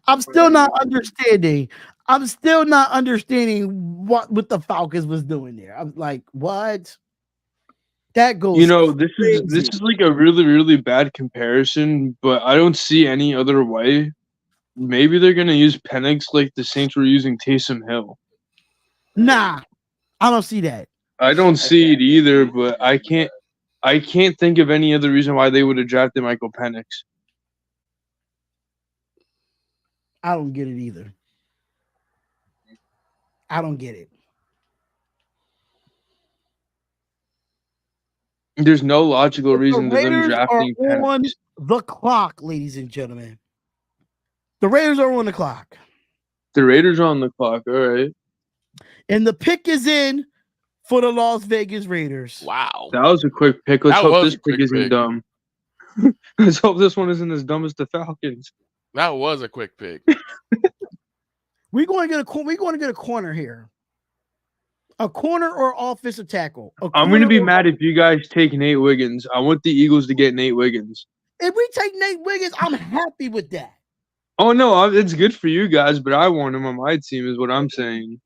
I'm still not understanding. I'm still not understanding what the Falcons was doing there. I'm like, what? That goes. This is like a really, really bad comparison, but I don't see any other way. Maybe they're gonna use Penix like the Saints were using Taysom Hill. Nah, I don't see that. I don't see it either, but I can't think of any other reason why they would have drafted Michael Penix. I don't get it either. I don't get it. There's no logical reason to them drafting Penix. On the clock, ladies and gentlemen. The Raiders are on the clock. The Raiders are on the clock, all right. And the pick is in for the Las Vegas Raiders. Wow. That was a quick pick. Let's hope this pick isn't dumb. Let's hope this one isn't as dumb as the Falcons. That was a quick pick. We're going to get a corner here. A corner or offensive tackle. I'm going to be mad if you guys take Nate Wiggins. I want the Eagles to get Nate Wiggins. If we take Nate Wiggins, I'm happy with that. Oh, no, it's good for you guys, but I want him on my team is what I'm saying.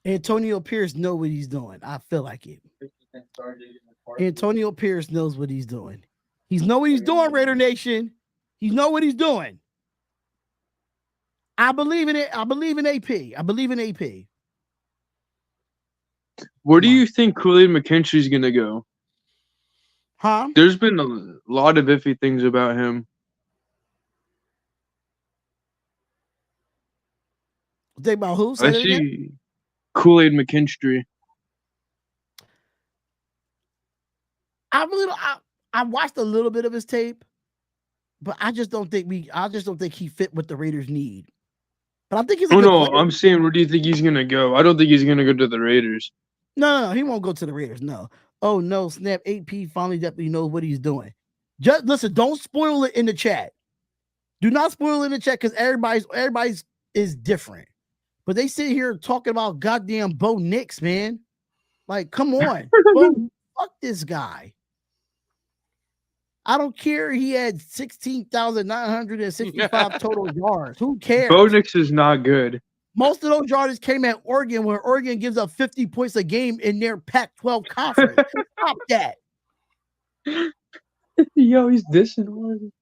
Antonio Pierce know what he's doing. I feel like it. Antonio Pierce knows what he's doing. He knows what he's doing, Raider Nation. He knows what he's doing. I believe in it. I believe in AP. I believe in AP. Where do you think Kool-Aid McKinstry's going to go? Huh? There's been a lot of iffy things about him. Think about who? I see Kool-Aid McKinstry. I watched a little bit of his tape, but I just don't think he fit what the Raiders need. But I think he's a good player. I'm saying, where do you think he's gonna go? I don't think he's gonna go to the Raiders. No, he won't go to the Raiders. No. Oh no, snap! AP finally definitely knows what he's doing. Just listen, don't spoil it in the chat. Do not spoil it in the chat because everybody's is different. But they sit here talking about goddamn Bo Nix, man. Like, come on, fuck this guy. I don't care. He had 16,965 total yards. Who cares? Bo Nix is not good. Most of those yards came at Oregon, where Oregon gives up 50 points a game in their Pac-12 conference. Stop that. Yo, he's dissing Oregon.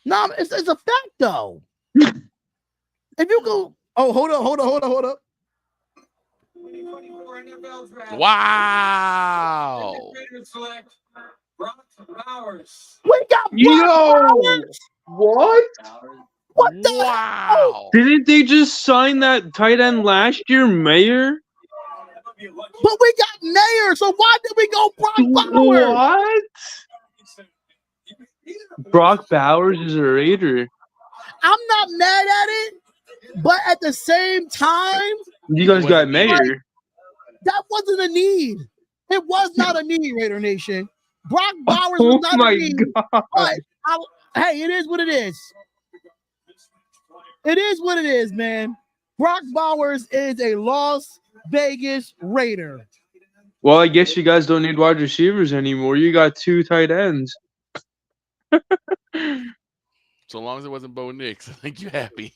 No, it's a fact though. If you go, hold up. Wow. We got Bowers. What? What the wow. Didn't they just sign that tight end last year, Maye? But we got Maye, so why did we go Brock Bowers? What? Brock Bowers is a Raider. I'm not mad at it, but at the same time, you guys got Maye. That wasn't a need. It was not a need, Raider Nation. Brock Bowers was not a need. God. But hey, it is what it is. It is what it is, man. Brock Bowers is a Las Vegas Raider. Well, I guess you guys don't need wide receivers anymore. You got 2 tight ends. So long as it wasn't Bo Nix, I think you're happy.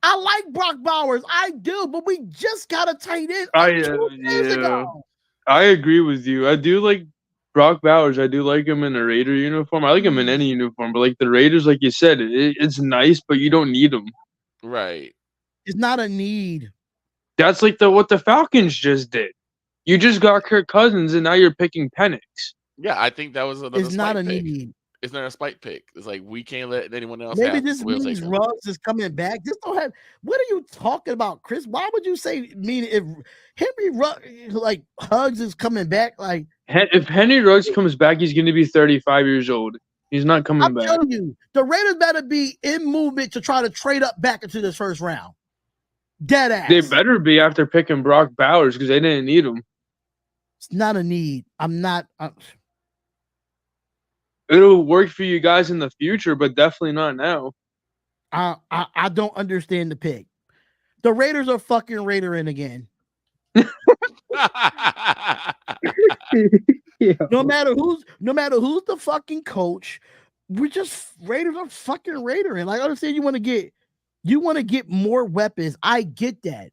I like Brock Bowers. I do, but we just got a tight end. I agree with you. I do like Brock Bowers. I do like him in a Raider uniform. I like him in any uniform, but like the Raiders, like you said, it's nice, but you don't need them. Right. It's not a need. That's like what the Falcons just did. You just got Kirk Cousins, and now you're picking Penix. Yeah, I think that was another. It's not a pick. need. It's not a spite pick. It's like we can't let anyone else. Maybe this means Ruggs is coming back. Just don't have. What are you talking about, Chris? Why would you say if Henry Ruggs like Huggs is coming back? Like if Henry Ruggs comes back, he's going to be 35 years old. He's not coming back. I'm telling you, the Raiders better be in movement to try to trade up back into this first round. Dead ass. They better be after picking Brock Bowers because they didn't need him. It's not a need. It'll work for you guys in the future, but definitely not now. I don't understand the pick. The Raiders are fucking Raidering again. Yeah. No matter who's the fucking coach, Raiders are fucking Raidering. Like I understand you want to get more weapons. I get that.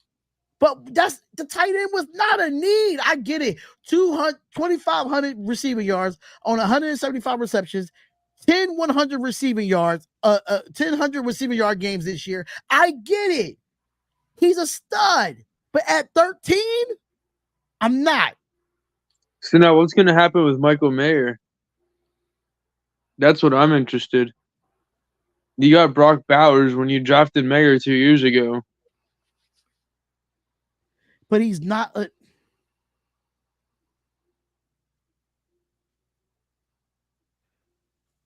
But that's the tight end was not a need. I get it. 2,500 receiving yards on 175 receptions, 100 receiving yards, 1,000 receiving yard games this year. I get it. He's a stud. But at 13, I'm not. So now what's going to happen with Michael Mayer? That's what I'm interested. You got Brock Bowers when you drafted Mayer 2 years ago. But he's not a.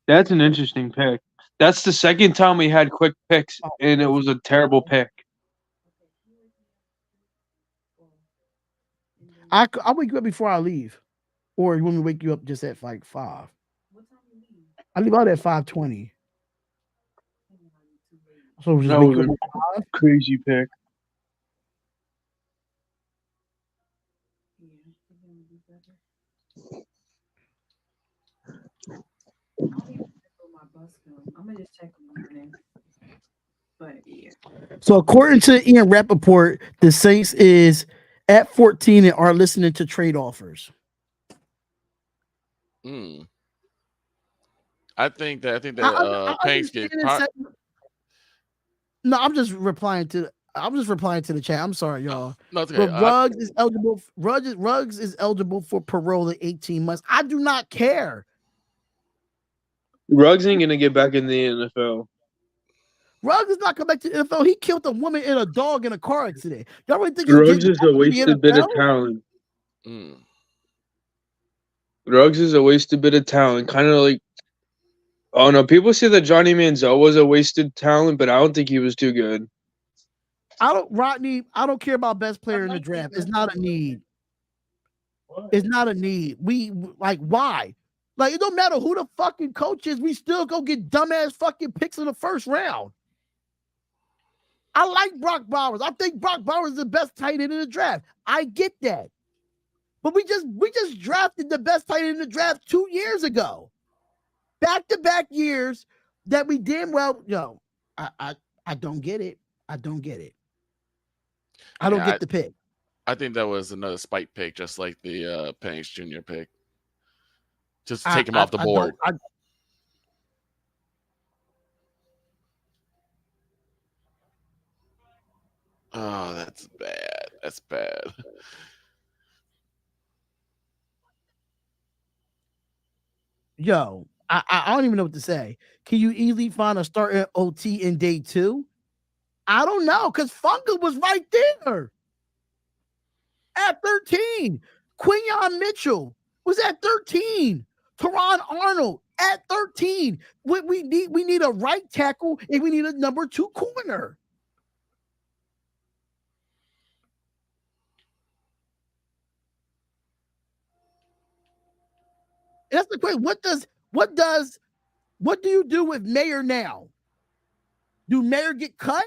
That's an interesting pick. That's the second time we had quick picks, and it was a terrible pick. I'll wake you up before I leave. Or you want me to wake you up just at like 5? I leave out at 5:20. So that was a crazy pick. So according to Ian Rappaport, the Saints is at 14 and are listening to trade offers. I think that Penix get. No, I'm just replying to the chat. I'm sorry, y'all. No, it's okay. But Ruggs is eligible. Ruggs is eligible for parole at 18 months. I do not care. Ruggs ain't gonna get back in the NFL. Ruggs is not coming back to the NFL. He killed a woman and a dog in a car accident. Y'all really think Ruggs is a wasted bit of talent. Ruggs is a wasted bit of talent. Kind of like, oh no, people say that Johnny Manziel was a wasted talent, but I don't think he was too good. I don't care about best player in the draft. It's not a need. It's not a need. Why? Like, it don't matter who the fucking coach is. We still go get dumbass fucking picks in the first round. I like Brock Bowers. I think Brock Bowers is the best tight end in the draft. I get that. But we just drafted the best tight end in the draft 2 years ago. Back-to-back years that we damn well, I don't get it. I don't get it. I don't get the pick. I think that was another spike pick, just like the Penix Jr. pick. Just to take him off the board. Oh, that's bad. That's bad. Yo, I don't even know what to say. Can you easily find a starting OT in day 2? I don't know, because Funga was right there at 13. Quinyon Mitchell was at 13. Terrion Arnold at 13. We need a right tackle and we need a number 2 corner. That's the question. What do you do with Maye now? Do Maye get cut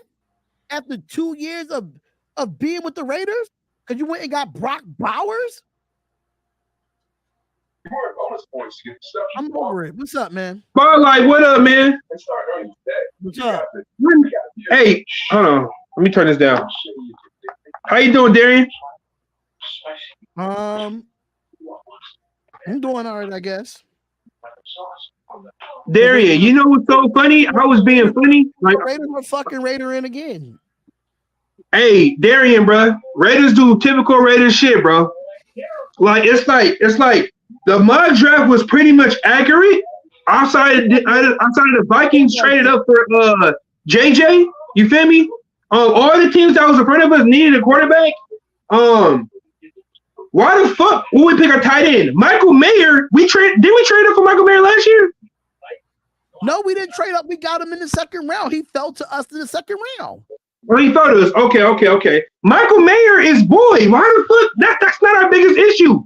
after 2 years of being with the Raiders? Because you went and got Brock Bowers? I'm over it. What's up, man? Barlight, what up, man? What's up? Hey, hold on. Let me turn this down. How you doing, Darian? I'm doing all right, I guess. Darian, you know what's so funny? I was being funny. Like, Raiders were fucking Raider in again. Hey, Darian, bro. Raiders do typical Raiders shit, bro. Like it's like the mock draft was pretty much accurate. Outside of the Vikings traded up for JJ. You feel me? All the teams that was in front of us needed a quarterback. Why the fuck would we pick a tight end? Michael Mayer, did we trade up for Michael Mayer last year? No, we didn't trade up. We got him in the second round. He fell to us in the second round. Oh, he fell to us. Okay. Michael Mayer is boy. Why the fuck? That's not our biggest issue.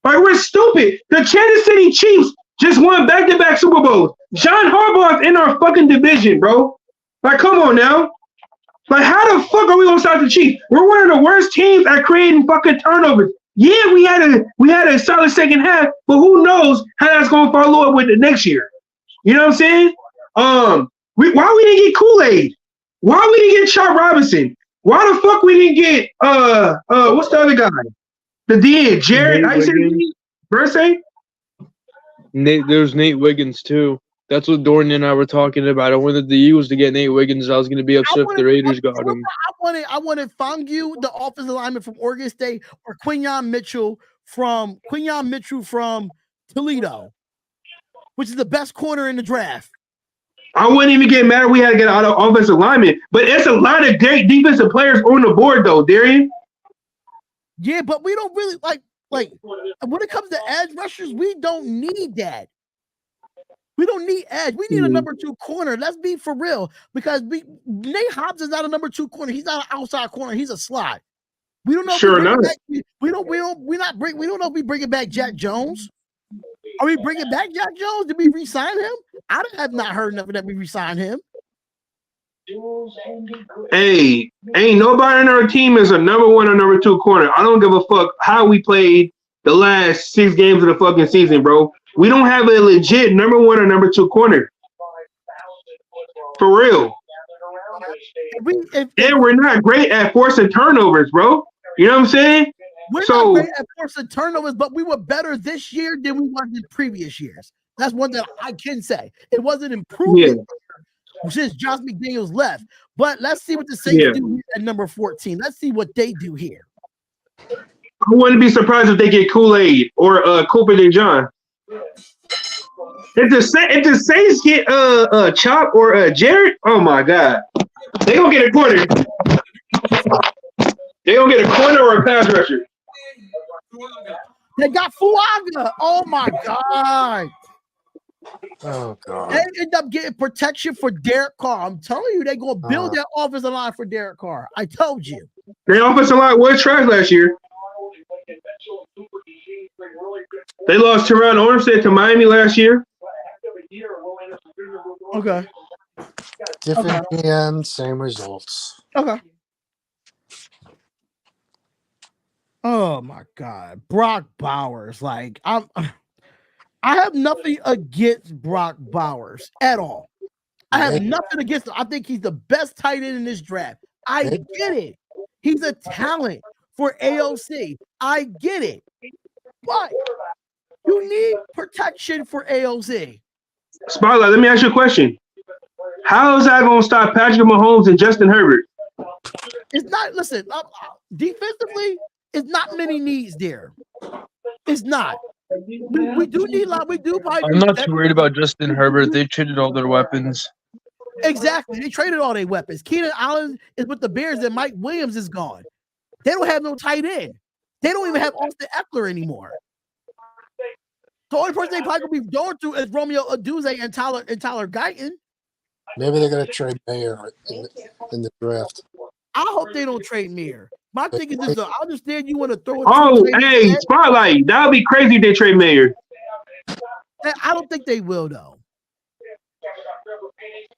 Like, we're stupid. The Kansas City Chiefs just won back-to-back Super Bowls. John Harbaugh's in our fucking division, bro. Like, come on now. Like, how the fuck are we gonna stop the Chiefs? We're one of the worst teams at creating fucking turnovers. Yeah, we had a solid second half, but who knows how that's gonna follow up with the next year? You know what I'm saying? Why we didn't get Kool-Aid? Why we didn't get Chop Robinson? Why the fuck we didn't get what's the other guy? The DN, Jared. I said Bursay? There's Nate Wiggins too. That's what Dorian and I were talking about. I wanted the Eagles to get Nate Wiggins. I was going to be upset if the Raiders got him. I wanted Fautanu, the offensive lineman from Oregon State, or Quinyon Mitchell from Toledo, which is the best corner in the draft. I wouldn't even get mad if we had to get out of offensive lineman, but it's a lot of great defensive players on the board, though, Darian. Yeah, but we don't really like when it comes to edge rushers, we don't need that. We don't need edge. We need a number 2 corner. Let's be for real, because Nate Hobbs is not a number 2 corner. He's not an outside corner. He's a slot. We don't know. Sure enough. We don't know if we bringing back Jack Jones. Are we bringing back Jack Jones? Did we re-sign him? I have not heard nothing that we re-signed him. Hey, ain't nobody on our team is a number 1 or number 2 corner. I don't give a fuck how we played the last 6 games of the fucking season, bro. We don't have a legit number 1 or number 2 corner. For real. And we're not great at forcing turnovers, bro. You know what I'm saying? We're not great at forcing turnovers, but we were better this year than we were in previous years. That's one that I can say. It wasn't improvement since Josh McDaniels left. But let's see what the Saints do here at number 14. Let's see what they do here. I wouldn't be surprised if they get Kool-Aid or Cooper DeJean. If the Saints get Chop or Jared, oh my God, they gonna get a corner. They gonna get a corner or a pass rusher. They got Fuaga. Oh my God. Oh God. They end up getting protection for Derek Carr. I'm telling you, they're gonna build that offensive line for Derek Carr. I told you. Their offensive line was trash last year. They lost Terrion Armstead to Miami last year. Okay. Different GM, same results. Okay. Oh my God, Brock Bowers! Like I have nothing against Brock Bowers at all. I have nothing against him. I think he's the best tight end in this draft. I get it. He's a talent for AOC. I get it. But you need protection for AOC. Spotlight, let me ask you a question. How is that going to stop Patrick Mahomes and Justin Herbert? It's not, listen, defensively, it's not many needs there. It's not. We do need, like, we do. I'm not too worried about Justin Herbert. They traded all their weapons. Exactly. They traded all their weapons. Keenan Allen is with the Bears and Mike Williams is gone. They don't have no tight end. They don't even have Austin Eckler anymore. The only person they probably going to be going through is Romeo Odunze and Tyler Guyton. Maybe they're going to trade Maye in the draft. I hope they don't trade Maye. My thing is this: I understand you want to throw it. Oh, hey, Spotlight. That would be crazy if they trade Maye. I don't think they will, though.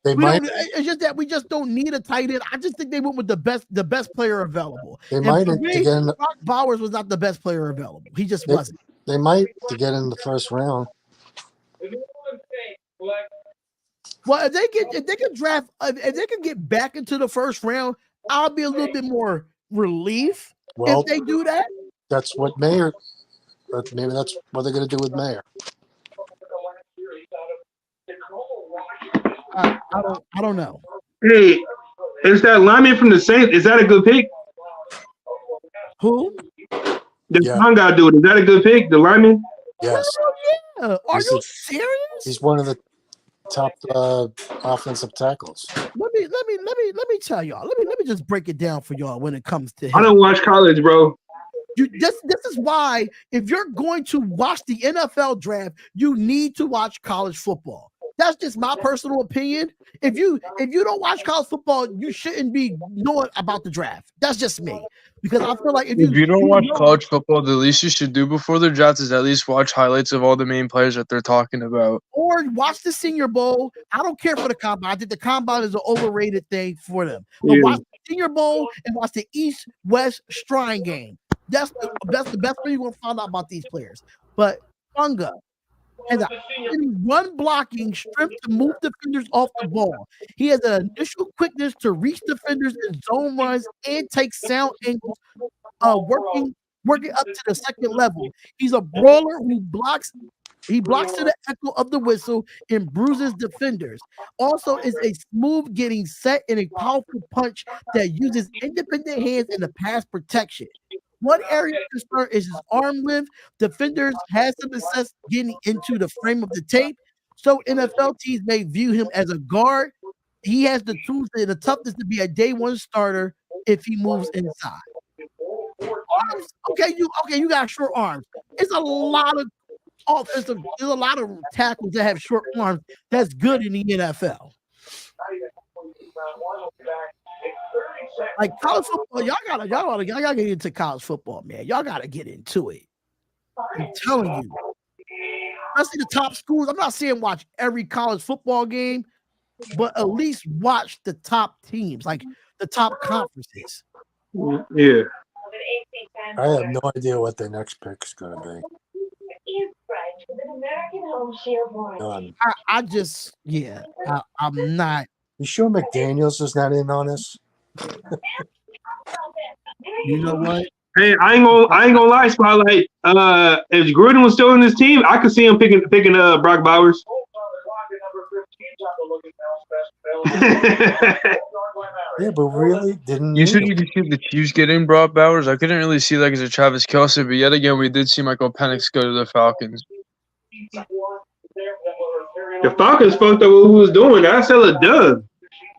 They might. It's just that we just don't need a tight end. I just think they went with the best player available. They might for me, Brock Bowers was not the best player available. He just wasn't. They might to get in the first round. Well, if they can get back into the first round, I'll be a little bit more relief if they do that. That's what Maye. Maybe that's what they're going to do with Maye. I don't know. Hey, is that lineman from the Saints? Is that a good pick? Who? The young guy dude. Is that a good pick? The lineman? Yes. Yeah. Are you serious? He's one of the top offensive tackles. Let me tell y'all. Let me just break it down for y'all when it comes to him. I don't watch college, bro. This is why if you're going to watch the NFL draft, you need to watch college football. That's just my personal opinion. If you don't watch college football, you shouldn't be knowing about the draft. That's just me. Because I feel like if you don't watch college football, the least you should do before the draft is at least watch highlights of all the main players that they're talking about. Or watch the Senior Bowl. I don't care for the Combine. I think the Combine is an overrated thing for them. But watch the Senior Bowl and watch the East-West Shrine game. That's the best way you're going to find out about these players. But Funga has a run blocking strength to move defenders off the ball. He has an initial quickness to reach defenders in zone runs and take sound angles, working up to the second level. He's a brawler who blocks. He blocks to the echo of the whistle and bruises defenders. Also is a smooth getting set and a powerful punch that uses independent hands in the pass protection. One area of concern is his arm length. Defenders had some success getting into the frame of the tape, so NFL teams may view him as a guard. He has the tools and the toughness to be a day one starter if he moves inside. Arms, you got short arms. It's a lot of offensive. There's a lot of tackles that have short arms. That's good in the NFL. Like college football, y'all gotta get into college football, man. Y'all gotta get into it. I'm telling you. I see the top schools. I'm not saying watch every college football game, but at least watch the top teams, like the top conferences. Yeah. I have no idea what their next pick is going to be. None. I'm not. You sure McDaniels is not in on this? You know what? Hey, I ain't gonna lie, Spotlight. If Gruden was still in this team, I could see him picking Brock Bowers. Yeah, but really didn't. You said you could see the Chiefs getting Brock Bowers. I couldn't really see that because of Travis Kelce, but yet again, we did see Michael Penix go to the Falcons. The Falcons fucked up what we was doing. That's hella dumb.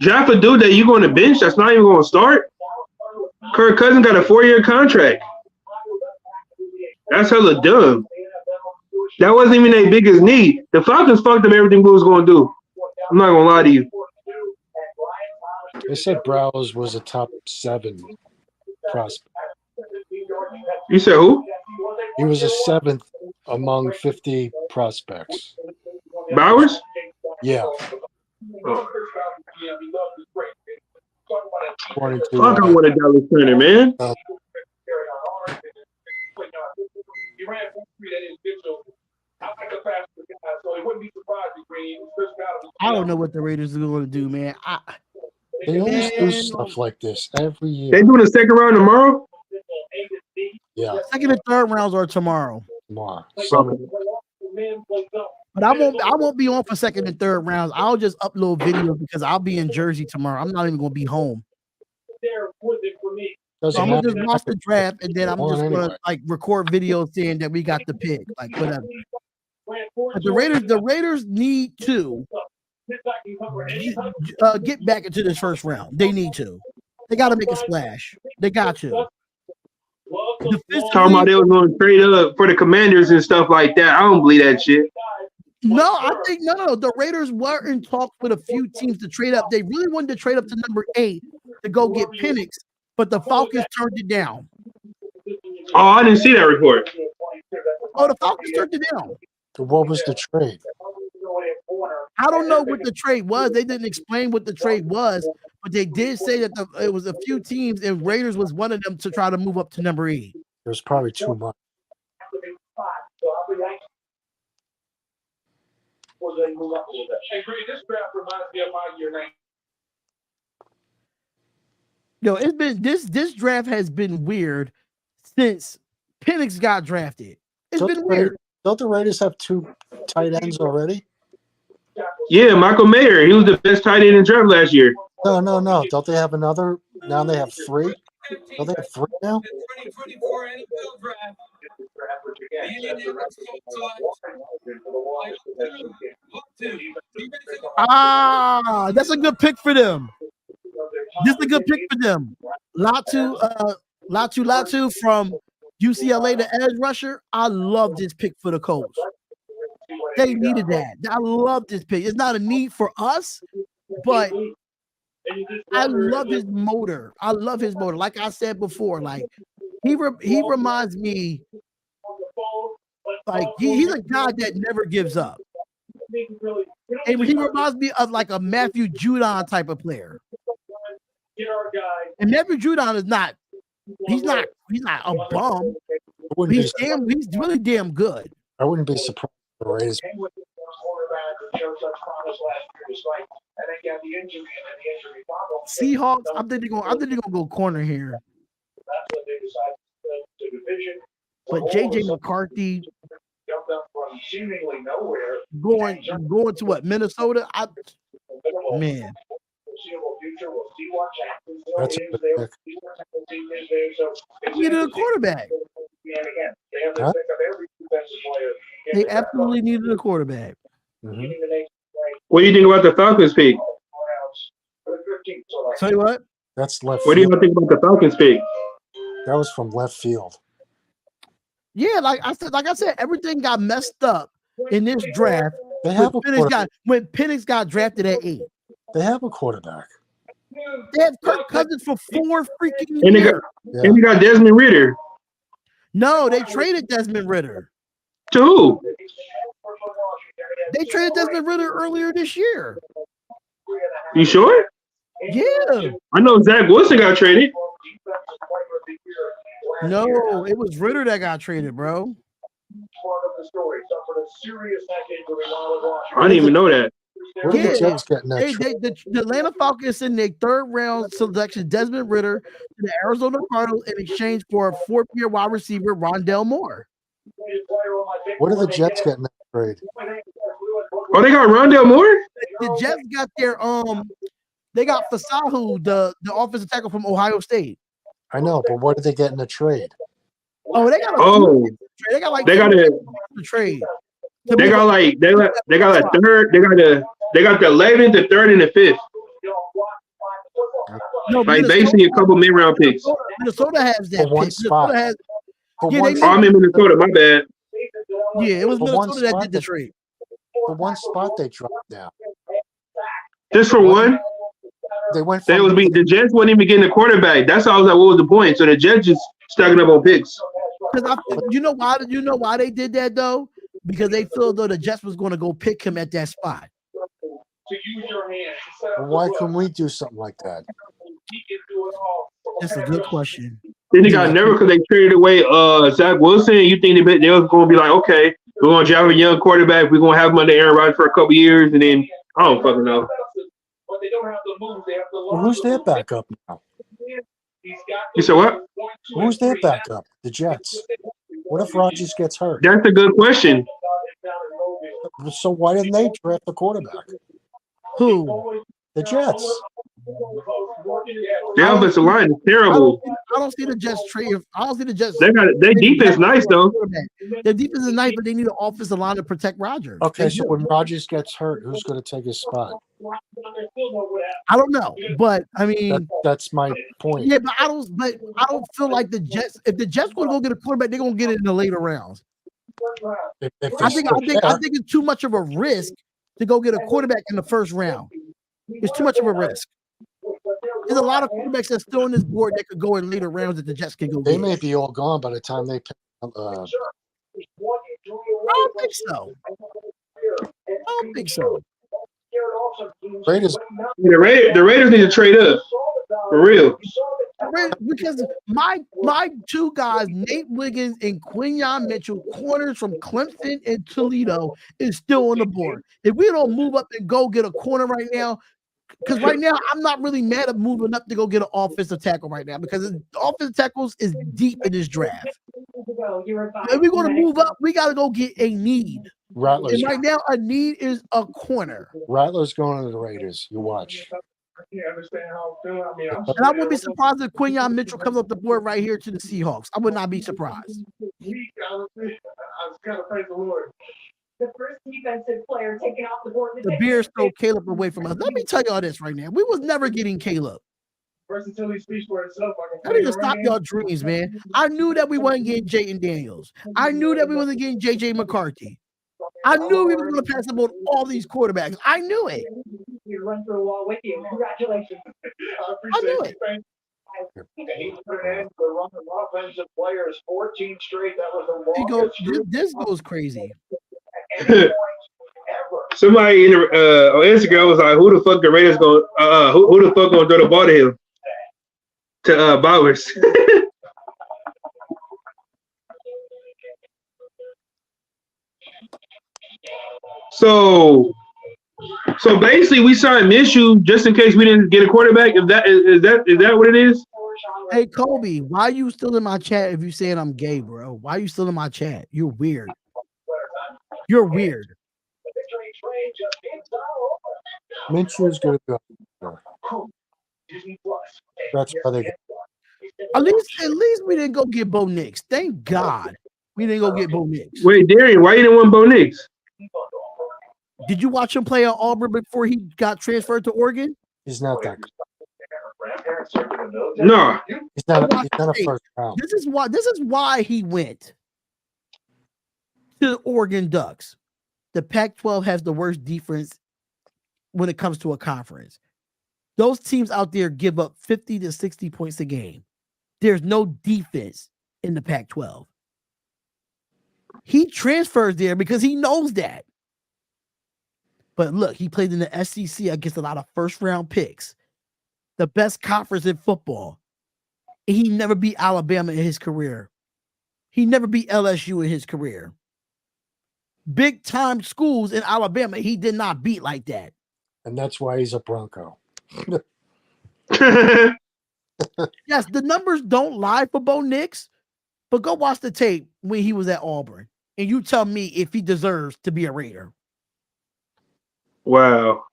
Draft a dude that you going to bench that's not even going to start. Kirk Cousins got a 4-year contract. That's hella dumb. That wasn't even their biggest need. The Falcons fucked up everything we was going to do. I'm not going to lie to you. They said Browse was a top 7 prospect. You said who? He was a 7th among 50 prospects. Bowers? Yeah. Oh. According to, Fuck, I want a Dallas Turner, man. I don't know what the Raiders are going to do, man. They always do stuff like this every year. They doing a second round tomorrow? Yeah. Second and third rounds are tomorrow. Tomorrow. But I won't be on for second and third rounds. I'll just upload videos because I'll be in Jersey tomorrow. I'm not even going to be home. So I'm gonna just watch the draft and then I'm just gonna like record videos saying that we got the pick, like whatever. But the Raiders need to get back into this first round. They need to. They got to make a splash. They got to. Talking about they was going to trade up for the Commanders and stuff like that. I don't believe that shit. No, I think no. The Raiders were in talks with a few teams to trade up. They really wanted to trade up to number 8 to go get Penix, but the Falcons turned it down. Oh, I didn't see that report. Oh, the Falcons turned it down. What was the trade? I don't know what the trade was. They didn't explain what the trade was, but they did say that it was a few teams, and Raiders was one of them to try to move up to number 8. It was probably too much. Yo, it's been this draft has been weird since Penix got drafted. It's been weird. Don't the Raiders have 2 tight ends already? Yeah, Michael Mayer. He was the best tight end in the draft last year. No. Don't they have another? Now they have 3? Don't they have 3 now? Ah, that's a good pick for them. This is a good pick for them. Latu from UCLA, the edge rusher. I love this pick for the Colts. They needed that. I love this pick. It's not a need for us, but I love his motor. Like I said before, like he reminds me, like he's a guy that never gives up. And he reminds me of like a Matthew Judon type of player. And Matthew Judon is not. He's not a bum. He's really damn good. I wouldn't be surprised if the Raiders. Seahawks. I think they're gonna go corner here. But JJ McCarthy going to what, Minnesota? Man. That's a good pick. We needed a quarterback. Huh? They absolutely needed a quarterback. Mm-hmm. What do you think about the Falcons pick? Tell you what? That's left What do field. you think about the Falcons pick? That was from left field. Yeah, like I said, everything got messed up in this draft. They have when Penix got drafted at 8. They have a quarterback. They have Kirk Cousins for 4 freaking And years. they got Desmond Ridder. No, they traded Desmond Ridder. To who? They traded Desmond Ridder earlier this year. You sure? Yeah. I know Zach Wilson got traded. No, it was Ridder that got traded, bro. I didn't even know that. What are the Yeah, Jets getting that trade? the Atlanta Falcons sent their third round selection, Desmond Ritter, to the Arizona Cardinals in exchange for a fourth-year wide receiver, Rondell Moore. What are the Jets getting that trade? Oh, they got Rondell Moore? The Jets got their they got Fautanu, the offensive tackle from Ohio State. I know, but what are they getting a trade? Oh, they got they got like they got a trade. They got like they got a third. They got the 11th, the 3rd, and the 5th. No, like basically a couple mid-round picks. Minnesota has that For one pick. spot. Minnesota has, For yeah, one Oh, I'm in Minnesota. My bad. yeah, it was For one Minnesota that spot did the trade. For one spot, they dropped down. Just for one. They went. They was the Jets wasn't even getting a quarterback. That's how I was like, what was the point? So the Jets just stacking up on picks. You know why? You know why they did that though? Because they feel though the Jets was going to go pick him at that spot. Well, why couldn't we do something like that? That's a good question. Then they got nervous because they traded away Zach Wilson. You think they was going to be like, okay, we're going to draft a young quarterback. We're going to have him under Aaron Rodgers for a couple years, and then I don't fucking know. Well, who's their backup now? You said what? Who's their backup? The Jets. What if Rodgers gets hurt? That's a good question. So why didn't they draft the quarterback? Who? The Jets. The offensive line is terrible. I don't see the Jets trade. I don't see the Jets. They got their defense nice though. Their defense is nice, but they need an offensive line to protect Rodgers. Okay, so when Rodgers gets hurt, who's going to take his spot? I don't know, but I mean, that's my point. Yeah, but I don't feel like the Jets. If the Jets going to go get a quarterback, they're going to get it in the later rounds. I think it's too much of a risk to go get a quarterback in the first round. It's too much of a risk. There's a lot of quarterbacks that's still on this board that could go in later rounds that the Jets can go. They may be all gone by the time they pick. I don't think so. I don't think so. Raiders. The Raiders need to trade up for real. Because my two guys, Nate Wiggins and Quinyon Mitchell, corners from Clemson and Toledo, is still on the board. If we don't move up and go get a corner right now, because right now I'm not really mad at moving up to go get an offensive tackle right now because offensive tackles is deep in this draft. If we're going to move up, we got to go get a need. Rattler's And right now, a need is a corner. Rattler's going to the Raiders. You watch. And I wouldn't be surprised if Quinyon Mitchell comes up the board right here to the Seahawks. I would not be surprised. The first defensive player taken off the board. The Bears stole Caleb away from us. Let me tell y'all this right now. We was never getting Caleb. Versatility speaks for itself. I need to stop y'all dreams, man. I knew that we wasn't getting Jayden Daniels. I knew that we wasn't getting J.J. McCarthy. I knew we were going to pass up on all these quarterbacks. I knew it. You run through a wall with you. Congratulations. I knew it. He's put an end to run of offensive players 14 straight. That was the This goes crazy. Somebody on Instagram was like, "Who the fuck the Raiders going? Who the fuck going to throw the ball to him?" To Bowers. So basically, we signed Minshew just in case we didn't get a quarterback. Is that what it is? Hey Kobe, why are you still in my chat if you saying I'm gay, bro? Why are you still in my chat? You're weird. You're weird. Minshew's going to go. That's why they. At least we didn't go get Bo Nix. Thank God we didn't go get Bo Nix. Wait, Darian, why you didn't want Bo Nix? Did you watch him play at Auburn before he got transferred to Oregon? He's not that good. No, he's not a first round. This is why he went to the Oregon Ducks. The Pac-12 has the worst defense when it comes to a conference. Those teams out there give up 50 to 60 points a game. There's no defense in the Pac-12. He transfers there because he knows that. But look, he played in the SEC against a lot of first-round picks. The best conference in football. And he never beat Alabama in his career. He never beat LSU in his career. Big-time schools in Alabama, he did not beat like that. And that's why he's a Bronco. Yes, the numbers don't lie for Bo Nix, but go watch the tape when he was at Auburn, and you tell me if he deserves to be a Raider. Wow.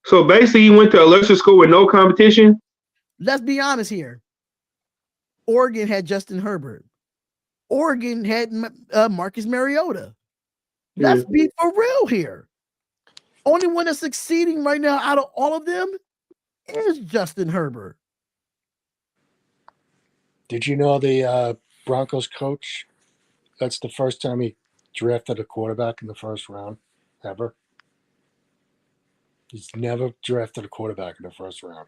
So basically, he went to a lesser school with no competition. Let's be honest here. Oregon had Justin Herbert. Oregon had Marcus Mariota. Let's be for real here. Only one that's succeeding right now out of all of them is Justin Herbert. Did you know the Broncos coach? That's the first time he drafted a quarterback in the first round ever. He's never drafted a quarterback in the first round.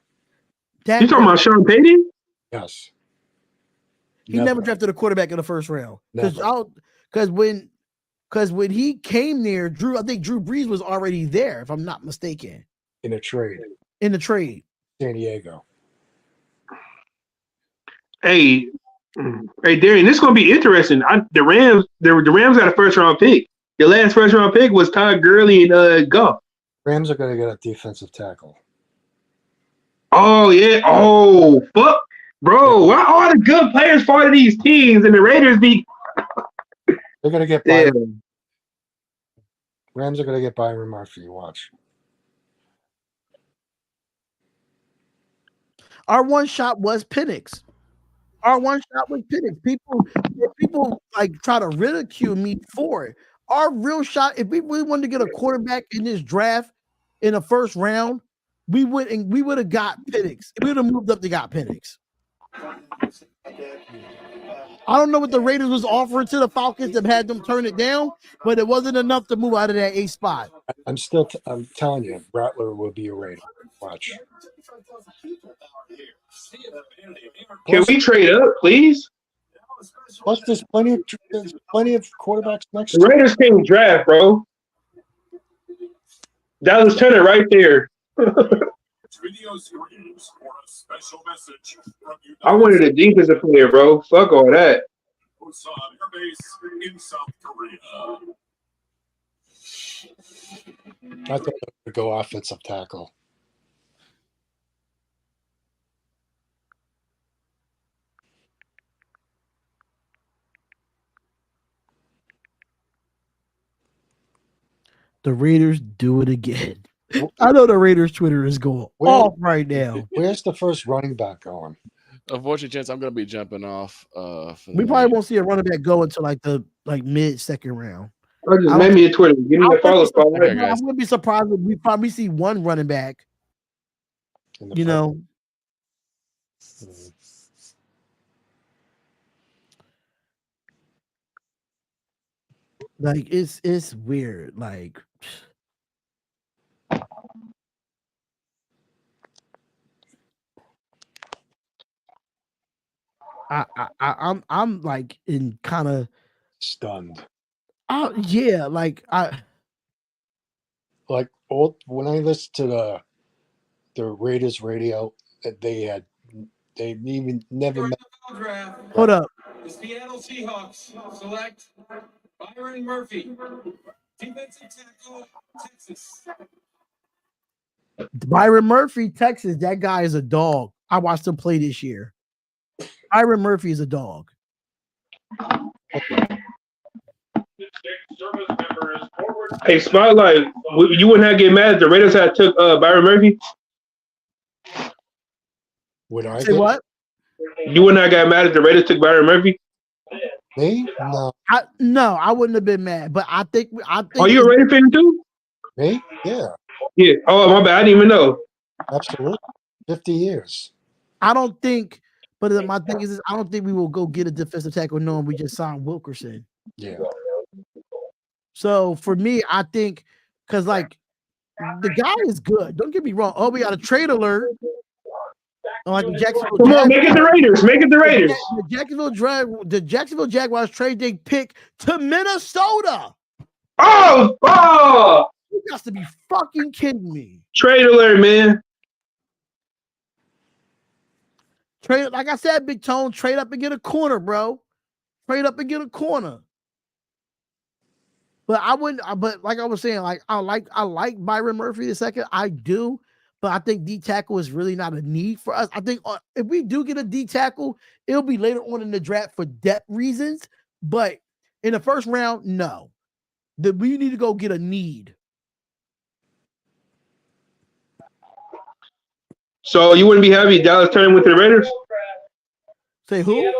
You talking about Sean Payton? Yes. He never drafted a quarterback in the first round. Because when he came there, I think Drew Brees was already there, if I'm not mistaken. In a trade. San Diego. Hey, Darian, this is gonna be interesting. The Rams got a first round pick. The last first round pick was Todd Gurley and Goff. Rams are gonna get a defensive tackle. Oh yeah. Oh fuck, bro. Why all the good players part of these teams and the Raiders be? They're gonna get Byron. Rams are gonna get Byron Murphy. Watch. Our one shot was Penix. People like try to ridicule me for it. Our real shot, if we really wanted to get a quarterback in this draft in the first round, we would have got Penix. We would have moved up to got Penix. I don't know what the Raiders was offering to the Falcons that had them turn it down, but it wasn't enough to move out of that 8th spot. I'm telling you, Rattler will be a Raider. Watch. Can we trade up, please? Plus, there's plenty of quarterbacks next. The Raiders can't draft, bro. Dallas Turner right there. I wanted a defensive player, bro. Fuck all that. I thought they would go offensive tackle. The Raiders do it again. I know the Raiders Twitter is going off right now. Where's the first running back going? Unfortunately, Chance, I'm going to be jumping off. We probably won't see a running back go until like the mid-second round. I just made me a Twitter. Give me a follow. I wouldn't be surprised if we probably see one running back. You know. Like it's weird. Like I'm like in kind of stunned. Yeah, like when I listened to the Raiders radio, they even never met. Hold up. The Seattle Seahawks select Byron Murphy, defensive tackle, Texas. Byron Murphy, Texas. That guy is a dog. I watched him play this year. Byron Murphy is a dog. Hey, Spotlight, you wouldn't have get mad if the Raiders had took Byron Murphy? Would I say what? You wouldn't have got mad if the Raiders took Byron Murphy? Me? No. I wouldn't have been mad, but I think. Are you a Raider fan too? Me? Yeah. Yeah. Oh, my bad. I didn't even know. Absolutely. 50 years. I don't think, but my thing is, I don't think we will go get a defensive tackle knowing we just signed Wilkerson. Yeah. So for me, I think because like the guy is good. Don't get me wrong. Oh, we got a trade alert. Like the Jacksonville Come on, make it the Raiders. Make it the Raiders. The Jacksonville Jaguars trade they pick to Minnesota. Oh! You got to be fucking kidding me. Trade alert, man. Trade, like I said, Big Tone, trade up and get a corner, bro. Trade up and get a corner. But I wouldn't. But like I was saying, like I like Byron Murphy II. I do, but I think D tackle is really not a need for us. I think if we do get a D tackle, it'll be later on in the draft for depth reasons. But in the first round, no. We need to go get a need. So you wouldn't be happy if Dallas Turner with the Raiders? Say who?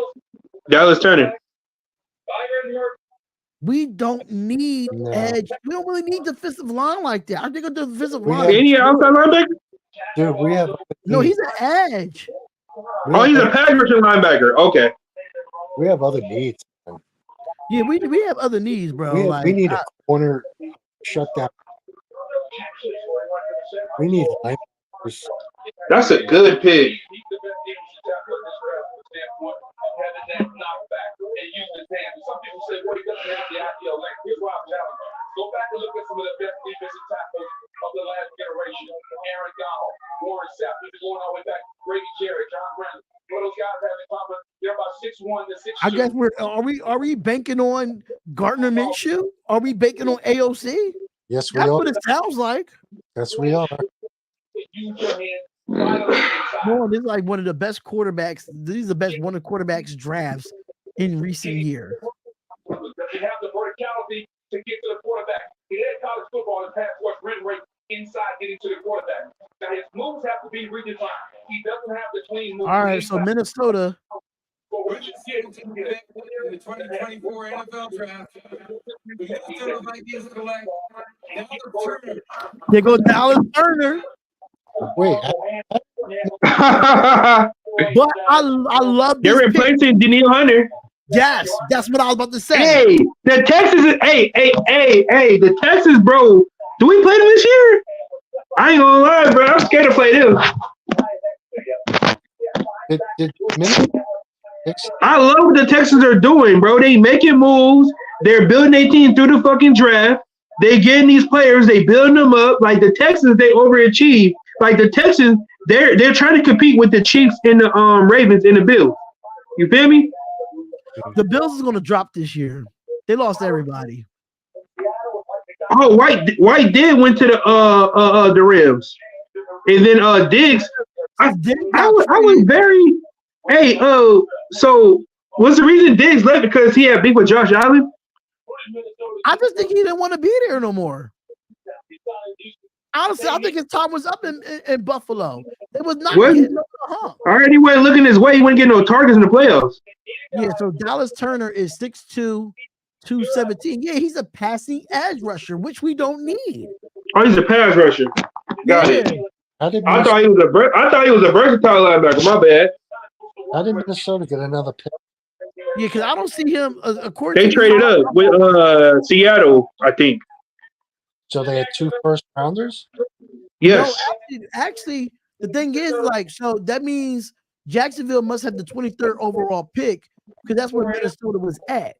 Dallas Turner. We don't need edge. We don't really need defensive line like that. I think a defensive line. Any outside linebacker? Dude, we have. No, he's an edge. Oh, he's a pass rushing linebacker. Okay. We have other needs. Yeah, we have other needs, bro. We need a corner shutdown. We need linebackers. That's a good pick. Go back and look at some of the best defensive tackles of the last generation. Aaron Donald, Warren Sapp, going all the way back. Brady Jarrett, John Brown. What those guys have in common? They're about 6'1" to 6'2". I guess are we banking on Gardner Minshew? Are we banking on AOC? Yes, we That's are. what it sounds like. Yes, we are. No, this is like one of the best quarterbacks. These are the best one of the quarterbacks drafts in recent years. They have the verticality to get to the quarterback. He had college football and pass rush run rate inside getting to the quarterback. Now his moves have to be redefined. He doesn't have the clean moves. All right, so Minnesota. We're just getting to the 2024 NFL draft. The Minnesota Vikings select Dallas Turner. They go Dallas Turner. Wait. But I love this. They're replacing Daniil Hunter. Yes, that's what I was about to say. Hey, the Texas is the Texas, bro. Do we play them this year? I ain't gonna lie, bro. I'm scared to play them. I love what the Texans are doing, bro. They making moves. They're building their team through the fucking draft. They getting these players. They building them up. Like the Texans, they overachieve. Like the Texans, they're trying to compete with the Chiefs and the Ravens and the Bills. You feel me? The Bills is going to drop this year. They lost everybody. Oh, White did went to the Rams, and then Diggs. I was very. Hey, so what's the reason Diggs left? Because he had beef with Josh Allen. I just think he didn't want to be there no more. Honestly, I think his time was up in Buffalo. It was not getting over the hump. All right, he wasn't looking his way. He wasn't getting no targets in the playoffs. Yeah, so Dallas Turner is 6'2", 217. Yeah, he's a passing edge rusher, which we don't need. Oh, he's a pass rusher. Got it. I thought he was a versatile linebacker. My bad. How did Minnesota get another pick? Yeah, because I don't see him. According They traded up with Seattle, I think. So they had 2 first-rounders? Yes. No, actually, the thing is, like, so that means Jacksonville must have the 23rd overall pick because that's where Minnesota was at.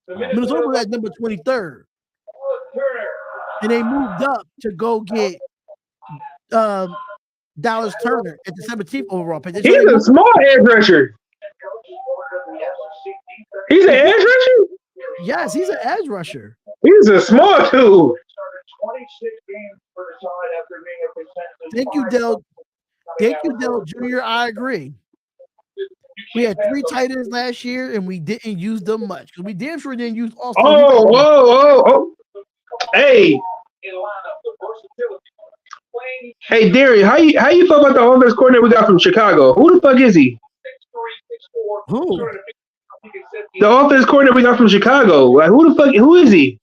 Minnesota was at number 23rd. And they moved up to go get Dallas Turner at the 17th overall pick. He's a small edge rusher. He's an edge rusher? Yes, he's an edge rusher. He's a small dude. Thank you, Dell. Thank you, Dell Jr. I agree. We had 3 tight ends last year, and we didn't use them much because we damn sure didn't use Austin. Oh. Hey. Hey, Derry, how you feel about the offense coordinator we got from Chicago? Who the fuck is he? Who? The offense coordinator we got from Chicago. Like, who is he?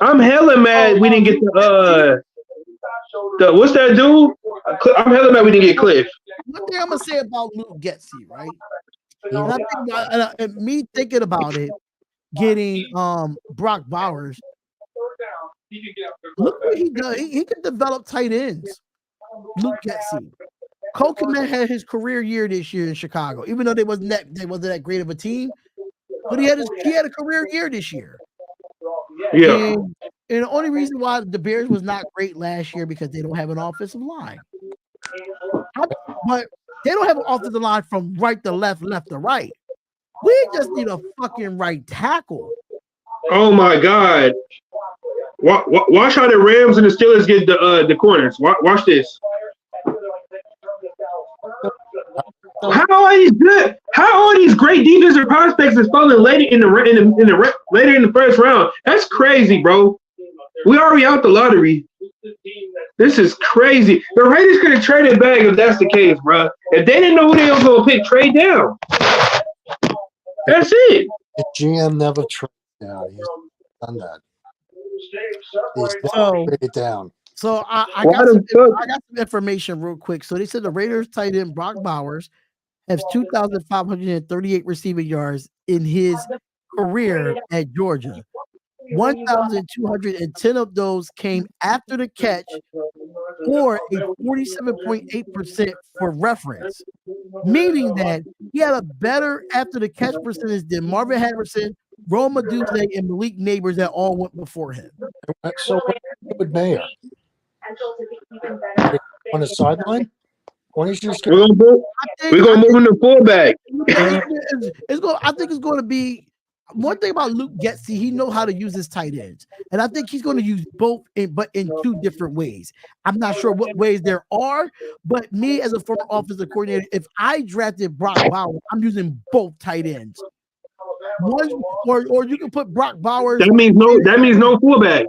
I'm hella mad we didn't get the what's that dude? I'm hella mad we didn't get Cliff. One thing I'm gonna say about Luke Getsy, right? And me thinking about it, getting Brock Bowers. Look what he does. He can develop tight ends. Luke Getsy. Cole Kmet had his career year this year in Chicago, even though they wasn't that great of a team. But he had a career year this year. Yeah. And the only reason why the Bears was not great last year because they don't have an offensive line. But they don't have an offensive line from right to left, left to right. We just need a fucking right tackle. Oh my God. Watch how the Rams and the Steelers get the corners. Watch this. How are these good? How are these great defensive prospects is falling later in the first round? That's crazy, bro. We already out the lottery. This is crazy. The Raiders could have traded back if that's the case, bro. If they didn't know who they was going to pick, trade down. That's it. The GM never traded down. He's done that. He's So, traded down. So I got some information real quick. So they said the Raiders tight end Brock Bowers has 2,538 receiving yards in his career at Georgia. 1,210 of those came after the catch, or a 47.8% for reference, meaning that he had a better after the catch percentage than Marvin Harrison, Odunze, and Malik Nabers that all went before him. So what with Mayer? On the sideline? We're gonna move him to fullback. I think it's going to be one thing about Luke Getsy. He knows how to use his tight ends, and I think he's going to use both, but in two different ways. I'm not sure what ways there are, but me as a former offensive coordinator, if I drafted Brock Bowers, I'm using both tight ends. One, or you can put Brock Bowers. That means no fullback.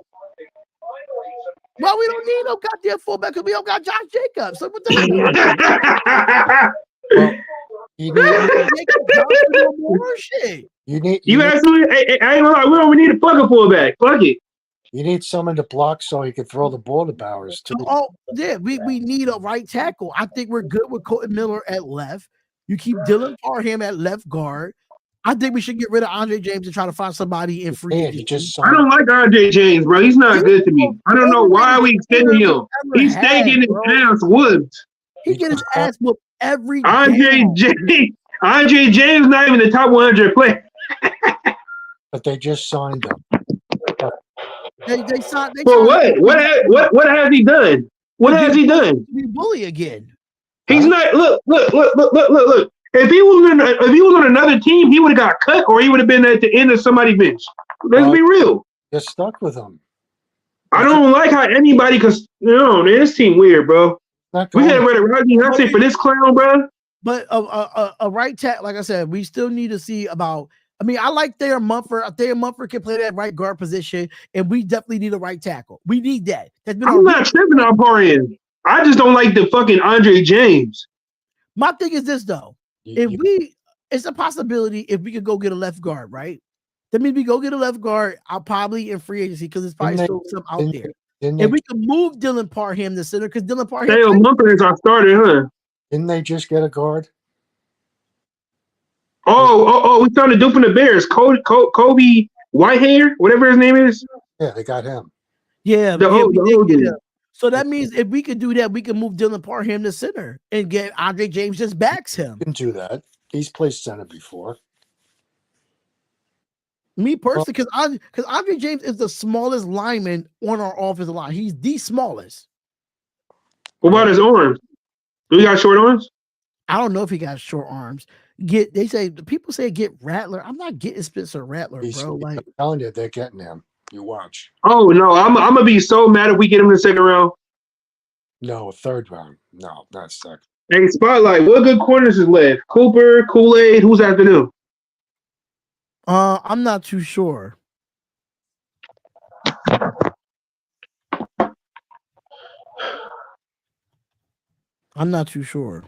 Well, we don't need no goddamn fullback because we don't got Josh Jacobs. So what the hell? You need. You absolutely. I ain't gonna lie. We don't need a fucking fullback. Fuck it. You need someone to block so he can throw the ball to Bowers too. Oh yeah, we need a right tackle. I think we're good with Colton Miller at left. You keep Dylan Parham at left guard. I think we should get rid of Andre James and try to find somebody in free agency. I don't like Andre James, bro. He's not good to me. I don't know why we extending him. He's taking his ass whooped. He get his ass whooped every Andre James not even the top 100 player. But they just signed him. They signed. For what? What has he done? What has he done? Be bully again. He's not. Look. If he was on another team, he would have got cut, or he would have been at the end of somebody's bench. Let's be real. You're stuck with him. I don't like how anybody, because man, this team weird, bro. We had rid of Rodney Hudson for this clown, bro. But a right tackle, like I said, we still need to see about. I mean, I like Thayer Mumford. Thayer Mumford can play that right guard position, and we definitely need a right tackle. We need that. I'm not tripping on Parham. I just don't like the fucking Andre James. My thing is this though. It's a possibility if we could go get a left guard, right? That means we go get a left guard. I'll probably in free agency because it's probably still some out there. And we can move Dylan Parham to center because Dylan Parham. Thayer Mumford is our starter, huh? Didn't they just get a guard? Oh, we found a dude from the Bears, Kobe Whitehair, whatever his name is. Yeah, they got him. Yeah, so that means if we could do that, we can move Dylan Parham to center and get Andre James just backs him. You can do that. He's played center before. Me personally, because Andre James is the smallest lineman on our offensive line. He's the smallest. What about his arms? Do he got short arms? I don't know if he got short arms. People say get Rattler. I'm not getting Spencer Rattler, bro. Like, I'm telling you, they're getting him. You watch. Oh no, I'm gonna be so mad if we get him in the second round. No, third round. No, not second. Hey, Spotlight, what good corners is left? Cooper, Kool-Aid, who's after them? I'm not too sure. I'm not too sure.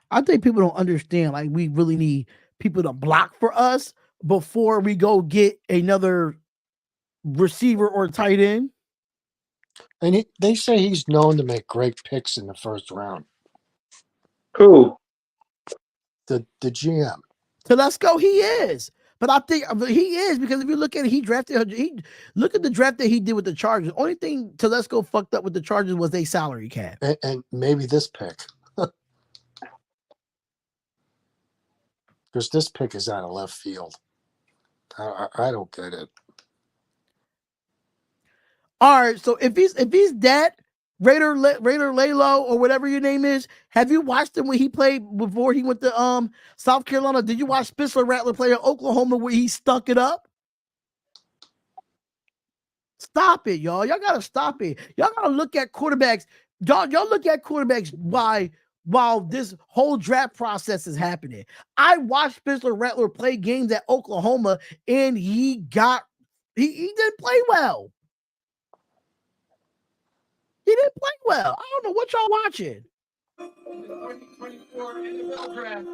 I think people don't understand. Like, we really need people to block for us before we go get another receiver or tight end. And they say he's known to make great picks in the first round. Cool. The GM. So let's go. He is. But I think he is because if you look at it, look at the draft that he did with the Chargers. Only thing Telesco fucked up with the Chargers was a salary cap. And maybe this pick. Because this pick is out of left field. I don't get it. All right, so if he's that Raider Lalo or whatever your name is, have you watched him when he played before he went to South Carolina? Did you watch Spencer Rattler play in Oklahoma where he stuck it up? Stop it, y'all. Y'all gotta stop it. Y'all gotta look at quarterbacks. Y'all look at quarterbacks while this whole draft process is happening. I watched Spencer Rattler play games at Oklahoma, and he didn't play well. He didn't play well. I don't know what y'all watching. 2024 NFL Draft.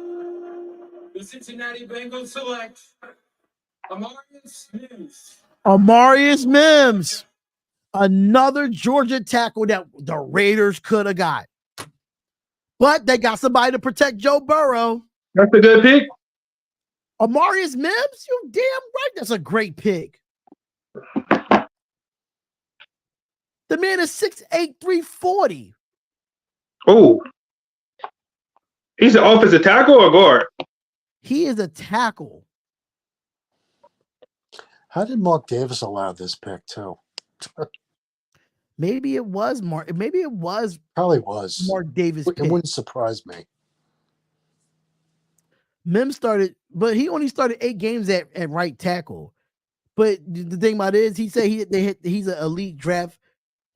The Cincinnati Bengals select Amarius Mims. Amarius Mims, another Georgia tackle that the Raiders could have got. But they got somebody to protect Joe Burrow. That's a good pick. Amarius Mims, you damn right. That's a great pick. The man is 6'8", 340. Oh. He's an offensive tackle or guard? He is a tackle. How did Mark Davis allow this pick too? Maybe it was Mark. Maybe it was. Probably was. Mark Davis It pick. wouldn't surprise me. Mims started, but he only started 8 games at right tackle. But the thing about it is, he said he's an elite draft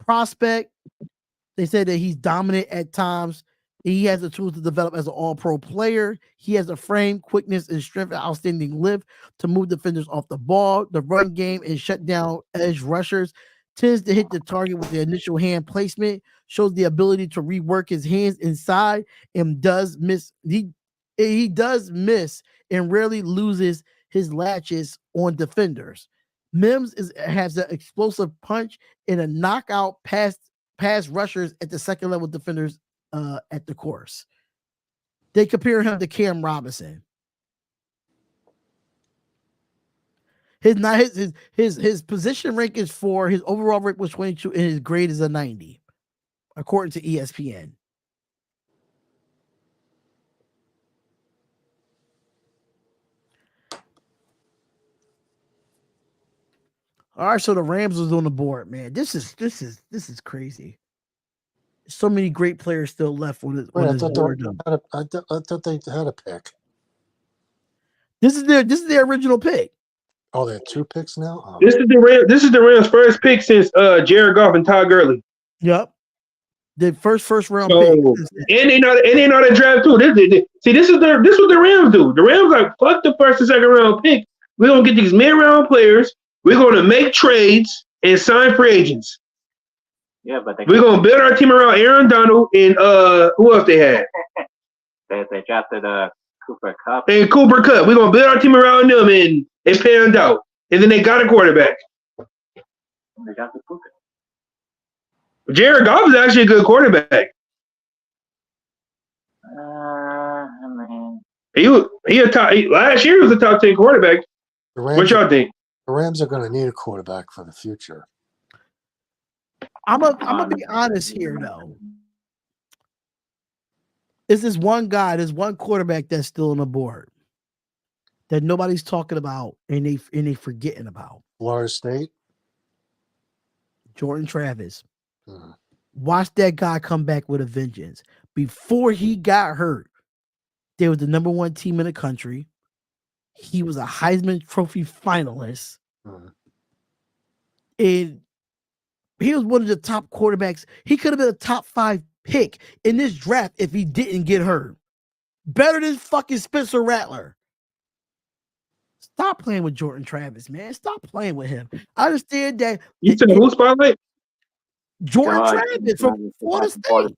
prospect. They said that he's dominant at times. He has the tools to develop as an all-pro player. He has a frame, quickness, and strength, and outstanding lift to move defenders off the ball. The run game and shut down edge rushers. Tends to hit the target with the initial hand placement. Shows the ability to rework his hands inside and does miss. He does miss and rarely loses his latches on defenders. Mims has an explosive punch and a knockout past rushers at the second level defenders at the course. They compare him to Cam Robinson. His position rank is 4. His overall rank was 22, and his grade is a 90, according to ESPN. All right, so the Rams was on the board, man. This is crazy. So many great players still left on this board. I thought they had a pick. This is their original pick. Oh, they have 2 picks now. Oh. This is the Rams' first pick since Jared Goff and Todd Gurley. Yep, the first round pick. And they know that draft too. This is what the Rams do. The Rams like fuck the first and second round pick. We're gonna get these mid round players. We're gonna make trades and sign free agents. Yeah, but we're gonna build our team around Aaron Donald and who else they had? they drafted Cooper Kupp. And Cooper Kupp. We're gonna build our team around them, and it panned out. And then they got a quarterback. They got the Cooper. Jared Goff is actually a good quarterback. Man. Last year he was a top 10 quarterback. What y'all think? The Rams are going to need a quarterback for the future. I'm gonna be honest here, though. Is this one guy, there's one quarterback that's still on the board that nobody's talking about and they forgetting about? Florida State. Jordan Travis. Watch that guy come back with a vengeance. Before he got hurt, they were the number 1 team in the country. He was a Heisman Trophy finalist. And he was one of the top quarterbacks. He could have been a top 5 pick in this draft if he didn't get hurt. Better than fucking Spencer Rattler. Stop playing with Jordan Travis, man. Stop playing with him. I understand that. You said who spotlight? Jordan Travis from Florida State.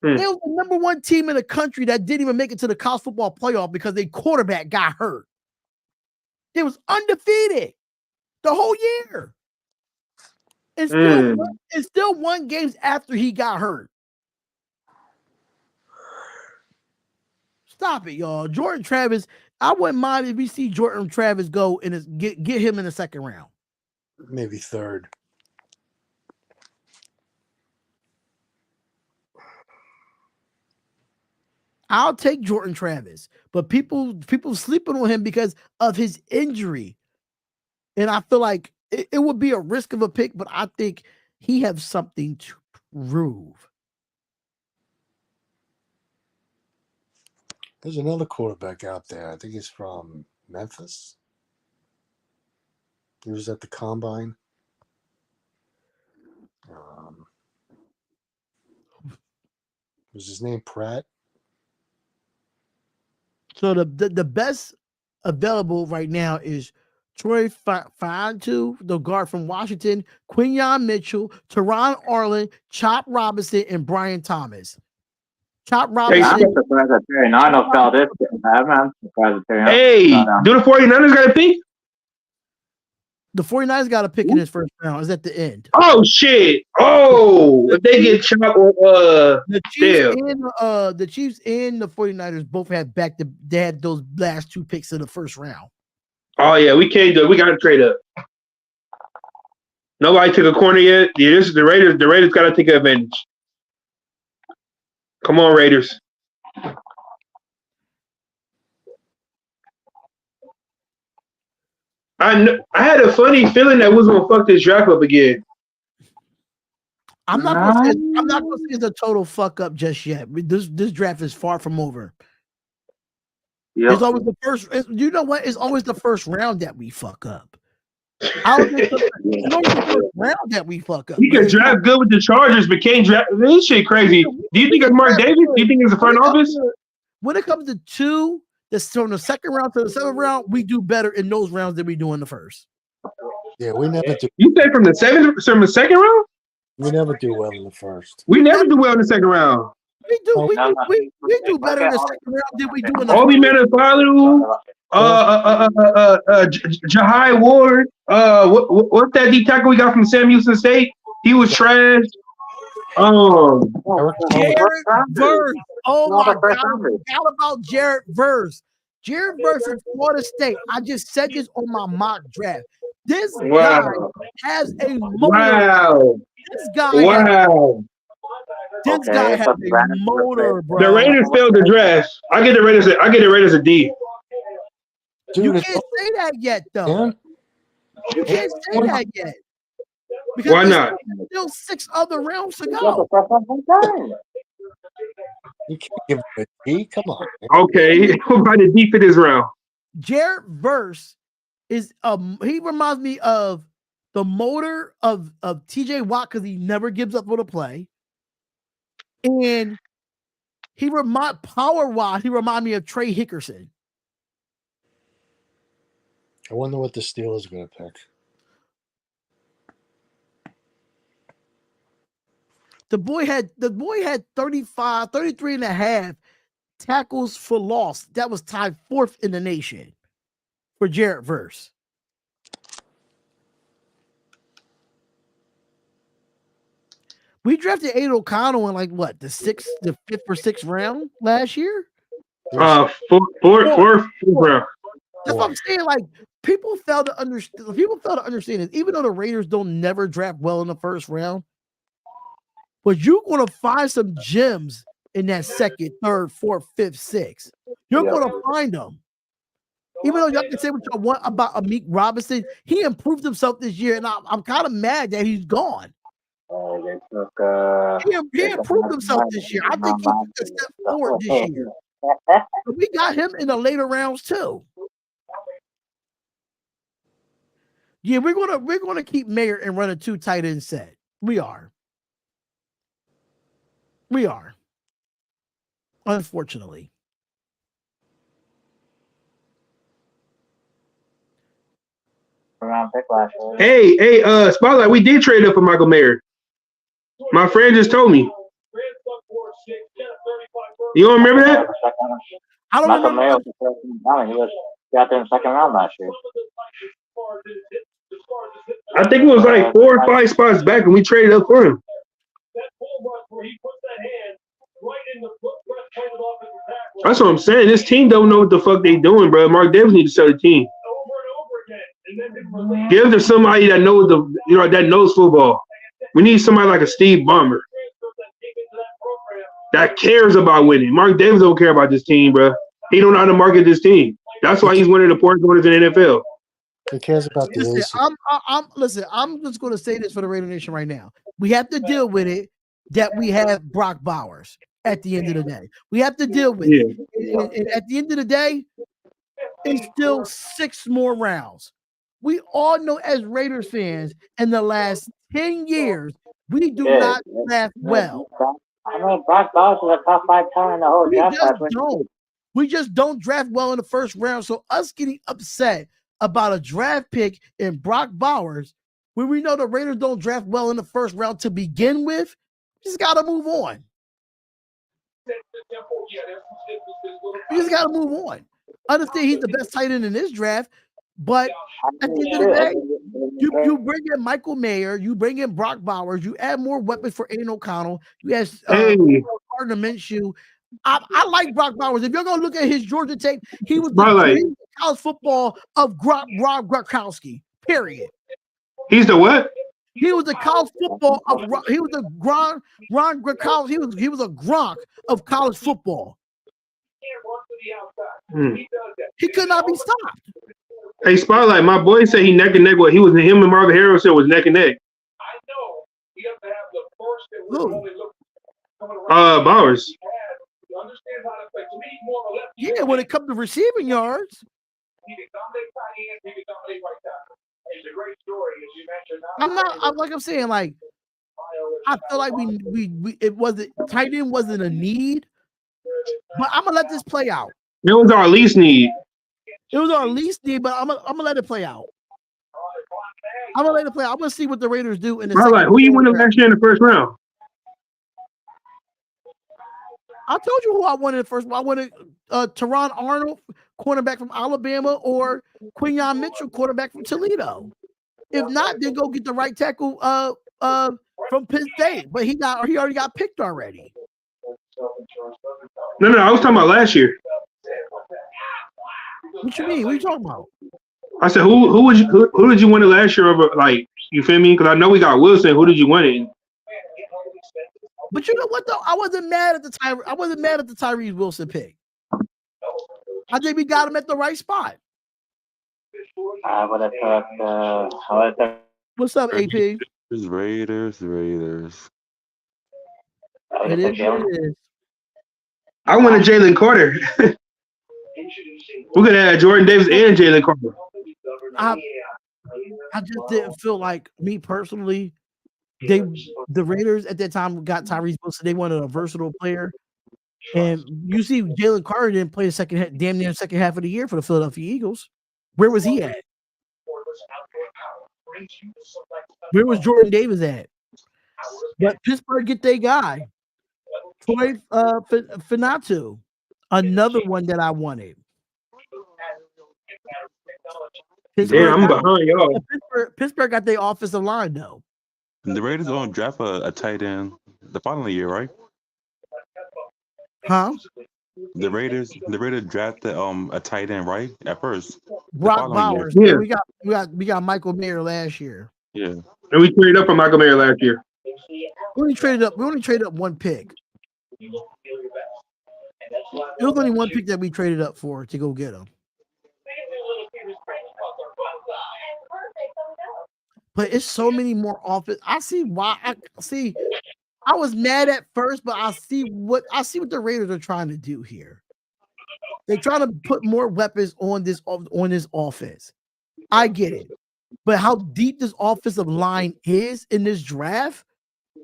They were the number 1 team in the country that didn't even make it to the college football playoff because their quarterback got hurt. They was undefeated the whole year. And still won games after he got hurt. Stop it, y'all. Jordan Travis, I wouldn't mind if we see Jordan Travis go and get him in the second round. Maybe third. I'll take Jordan Travis, but people sleeping on him because of his injury. And I feel like it would be a risk of a pick, but I think he has something to prove. There's another quarterback out there. I think he's from Memphis. He was at the combine. Was his name Pratt? So the best available right now is Troy Fautanu, the guard from Washington, Quinyon Mitchell, Terrion Arnold, Chop Robinson, and Brian Thomas. Chop Robinson. I'm surprised that Terrion Arnold fell this game. I'm surprised that Terrion. Hey, do the 49ers got a pick? The 49ers got a pick in his first round. Is at the end. Oh shit! Oh, if they get chopped, the Chiefs and the 49ers both had they had those last two picks in the first round. Oh yeah, we can't do it. We got to trade up. Nobody took a corner yet. Yeah, this is the Raiders. The Raiders got to take advantage. Come on, Raiders. I had a funny feeling that was gonna fuck this draft up again. I'm not gonna say it's a total fuck up just yet. This draft is far from over. Yep. It's always the first. You know what? It's always the first round that we fuck up. It's always the first round that we fuck up. He can draft good with the Chargers, but can't draft. This shit crazy. Do you think it's Mark Davis? Do you think it's the front office? When it comes to two, from the second round to the seventh round, we do better in those rounds than we do in the first. Yeah, we never do. You say from the second round? We never do well in the first. We never do well in the second round. We do. We do better in the second round than we do in the Obi Fautanu, Jahai Ward. What's that D tackle we got from Sam Houston State? He was trash. Jared Verse. Oh my God! How about Jared Verse? Jared Verse from Florida State. I just said this on my mock draft. This guy has a motor. Wow. This guy. Wow. This guy has a motor, bro. The Raiders failed the draft. I get the Raiders a D. You can't say that yet, though. You can't say that yet. Because why not? Still 6 other rounds to go. You can't give him a D. Come on. Okay, by the D for this round. Jared Verse is he reminds me of the motor of TJ Watt because he never gives up on a play. And he remind me of Trey Hickerson. I wonder what the Steelers are going to pick. The boy had 33 and a half tackles for loss. That was tied 4th in the nation for Jared Verse. We drafted Aiden O'Connell in the 5th or 6th round last year. Fourth round. That's what I'm saying. People fail to understand this. Even though the Raiders don't never draft well in the first round, but you're going to find some gems in that 2nd, 3rd, 4th, 5th, 6th. You're going to find them. Even though y'all can say what y'all want about Amik Robinson, he improved himself this year, and I'm kind of mad that he's gone. He improved himself this year. I think he took a step forward this year. But we got him in the later rounds too. Yeah, we're gonna keep Mayer and run a 2 tight end set. We are. Unfortunately. Hey, Spotlight, we did trade up for Michael Mayer. My friend just told me. You don't remember that? I don't remember. Mayer was got there in the 2nd round last year. I think it was 4 or 5 spots back and we traded up for him. That's what I'm saying. This team don't know what the fuck they doing, bro. Mark Davis needs to sell the team. Give to somebody that knows that knows football. We need somebody like a Steve Ballmer that cares about winning. Mark Davis don't care about this team, bro. He don't know how to market this team. That's why he's one of the poorest owners in the NFL. He cares about the Listen, AC. I'm just going to say this for the Raider Nation right now. We have to deal with it that we have Brock Bowers at the end of the day. We have to deal with it. And at the end of the day, it's still 6 more rounds. We all know as Raiders fans in the last 10 years, we do not draft well. I mean, Brock Bowers is a top 5 talent in the whole draft class. We just don't draft well in the first round. So us getting upset about a draft pick in Brock Bowers, when we know the Raiders don't draft well in the first round to begin with, just got to move on. We just got to move on. Understand he's the best tight end in this draft, but at the end of the day, you bring in Michael Mayer, you bring in Brock Bowers, you add more weapons for Aiden O'Connell, you add Gardner Minshew. I like Brock Bowers. If you're going to look at his Georgia tape, he was the college football of Rob Gronkowski, period. He's the what? He was the college football of he was the Ron Gronkowski. He was a Gronk of college football. He could not be stopped. Hey, Spotlight, my boy said he neck and neck. What he was him and Marvin Harris said was neck and neck. Bowers. Yeah, when it comes to receiving yards. I'm saying, like, I feel like it wasn't tight end wasn't a need, but I'm gonna let this play out. It was our least need. It was our least need, but I'm gonna let it play out. I'm gonna let it play out. I'm gonna see what the Raiders do in the second. Like, who you wanted last year in the first round? I told you who I wanted in the first. I wanted Terrion Arnold, cornerback from Alabama, or Quinyon Mitchell, quarterback from Toledo. If not, then go get the right tackle from Penn State. But he already got picked already. No, I was talking about last year. What you mean? What are you talking about? I said, who did you want it last year over? Like, you feel me? Because I know we got Wilson. Who did you want it? But you know what though? I wasn't mad at the Tyrese Wilson pick. I think we got him at the right spot. I would have thought. What's up, AP? Raiders. It is. I wanted Jalen Carter. We're gonna add Jordan Davis and Jalen Carter. I just didn't feel like, me personally, the Raiders at that time got Tyrese Wilson. They wanted a versatile player, and you see Jalen Carter didn't play damn near the second half of the year for the Philadelphia Eagles. Where was he at? Where was Jordan Davis at? But Pittsburgh get their guy, Troy Fautanu, another one that I wanted. I'm behind y'all. Pittsburgh got their offensive line though. The Raiders don't draft a tight end the following year, right? Huh? The Raiders drafted a tight end, right? At first. Brock Bowers. Yeah. We got Michael Mayer last year. Yeah. And we traded up for Michael Mayer last year. We only traded up one pick. It was only one pick that we traded up for to go get him. But it's so many more offense. I see why. I was mad at first, but I see what the Raiders are trying to do here. They're trying to put more weapons on this offense. I get it, but how deep this offensive line is in this draft,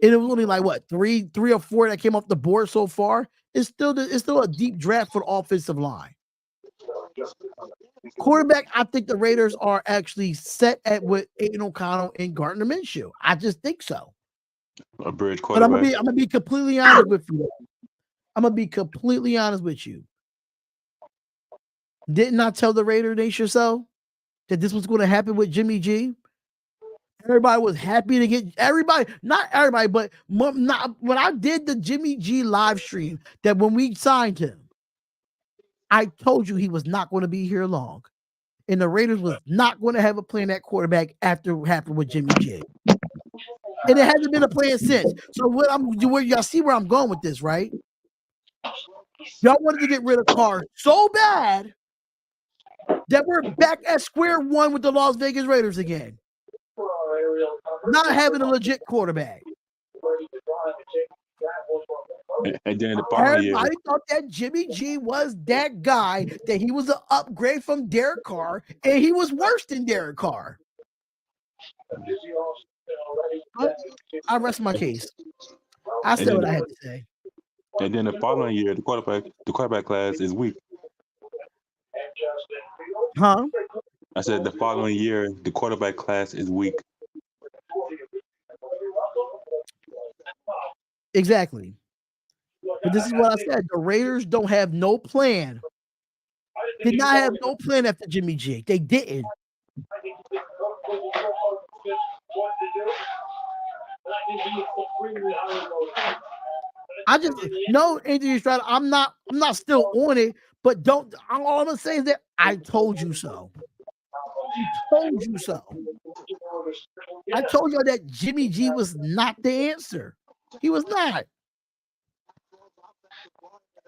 and it was only like what three or four that came off the board so far. It's still a deep draft for the offensive line. Quarterback, I think the Raiders are actually set at with Aiden O'Connell and Gardner Minshew. I just think so. A bridge But quarterback. I'm gonna be completely honest with you. I'm gonna be completely honest with you. Didn't I tell the Raider Nation so that this was going to happen with Jimmy G? Everybody was happy to get not everybody, but when I did the Jimmy G live stream, that when we signed him, I told you he was not going to be here long. And the Raiders was not going to have a plan at quarterback after what happened with Jimmy G. And it hasn't been a plan since. So y'all see where I'm going with this, right? Y'all wanted to get rid of Carr so bad that we're back at square one with the Las Vegas Raiders again. Not having a legit quarterback. And then the following year, Everybody thought that Jimmy G was that guy, that he was an upgrade from Derek Carr, and he was worse than Derek Carr. But I rest my case. I said what I had to say. and then the following year, the quarterback class is weak. Huh? I said the following year, the quarterback class is weak. Exactly. But this is what I said. The Raiders don't have no plan. Did not have no plan after Jimmy G. They didn't. I just no Anthony Stroud. I'm not still on it, but don't. All I'm gonna say is that I told you so. I told you so. I told you that Jimmy G was not the answer. He was not.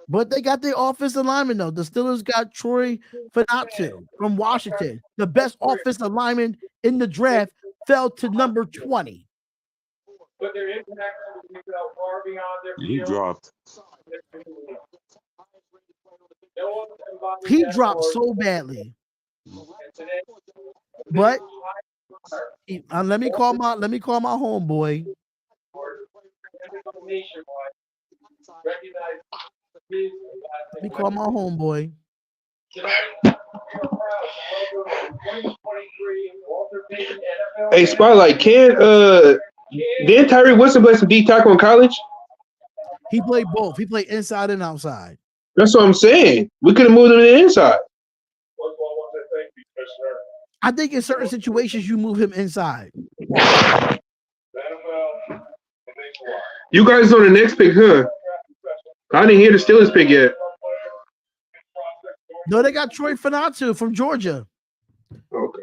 But they got the offensive lineman though. The Steelers got Troy Fautanu from Washington. The best offensive lineman in the draft fell to number 20. He dropped. He dropped so badly. But let me call my homeboy. Let me call my homeboy. Hey, Spotlight, didn't Tyree Wilson play some D tackle in college? He played both. He played inside and outside. That's what I'm saying. We could have moved him to the inside. I think in certain situations you move him inside. You guys on the next pick, huh? I didn't hear the Steelers pick yet. No, they got Troy Fautanu from Georgia. Okay.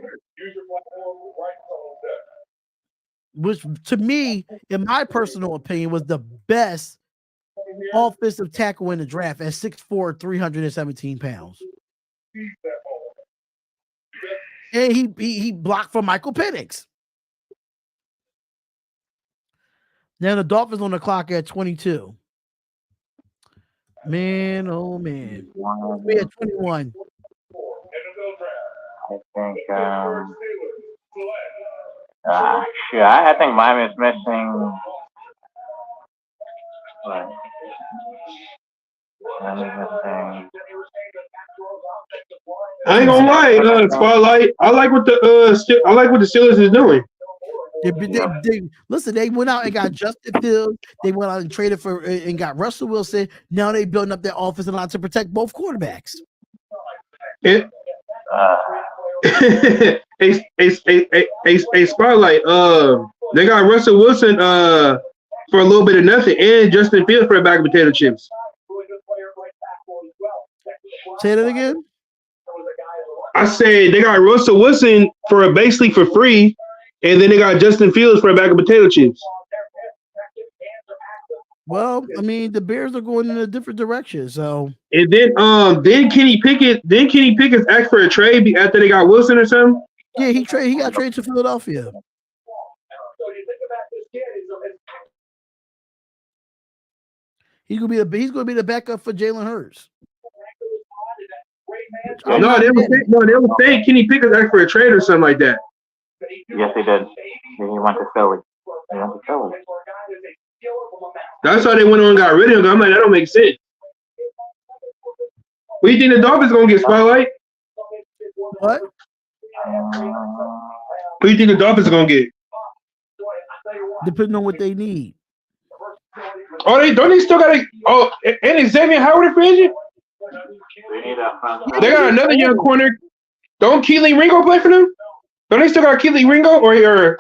Which, to me, in my personal opinion, was the best offensive tackle in the draft at 6'4", 317 pounds. And he blocked for Michael Penix. Now the Dolphins on the clock at 22. Man, oh man. We at 21. I think Miami's missing. I ain't gonna lie, Spotlight. I like what the Steelers is doing. Listen, they went out and got Justin Fields. They went out and traded for and got Russell Wilson. Now they building up their offensive line to protect both quarterbacks. A Spotlight. They got Russell Wilson for a little bit of nothing, and Justin Fields for a bag of potato chips. Say that again. I said they got Russell Wilson for basically for free, and then they got Justin Fields for a bag of potato chips. Well, I mean, the Bears are going in a different direction. So, and then Kenny Pickett asked for a trade after they got Wilson or something. Yeah, he got traded to Philadelphia. He's gonna be the backup for Jalen Hurts. No, they were saying Kenny Pickett asked for a trade or something like that. Yes, he did. He went to Philly. That's why they went on and got rid of him. I'm like, that don't make sense. What do you think the Dolphins gonna get, Spotlight? What? What do you think the Dolphins are gonna get? Depending on what they need. Oh, don't they still got and Xavier Howard a free agent? They got another young corner. Don't Keely Ringo play for them? Don't they still got Keely Ringo or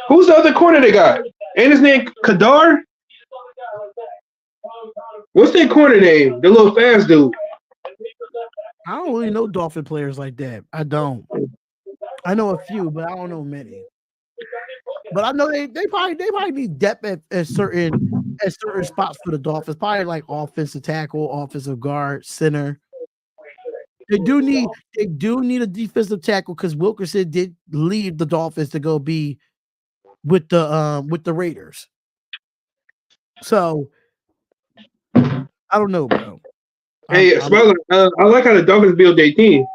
who's the other corner they got? Ain't his name Kadar? What's their corner name? The little fast dude. I don't really know Dolphin players like that. I don't. I know a few, but I don't know many. But I know they probably need depth at certain spots for the Dolphins. Probably like offensive tackle, offensive guard, center. They do need a defensive tackle because Wilkerson did leave the Dolphins to go be with the Raiders. So I don't know, bro. Hey, Spotlight, I like how the Dolphins build their team.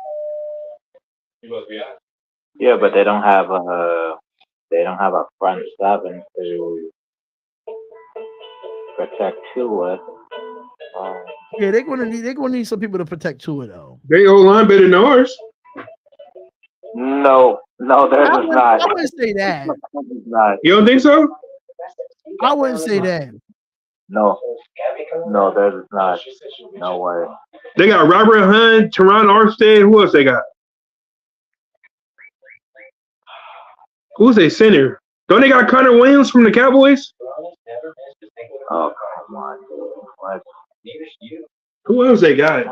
Yeah, but they don't have a front seven to protect Tua. Yeah, they're gonna need some people to protect Tua though. They O-line better than ours. No, there's not. I wouldn't say that. You don't think so? I wouldn't say that. No, there's not. No way. They got Robert Hunt, Teron Armstead. Who else they got? Who's their center? Don't they got Connor Williams from the Cowboys? Oh, come on. What? Who else they got?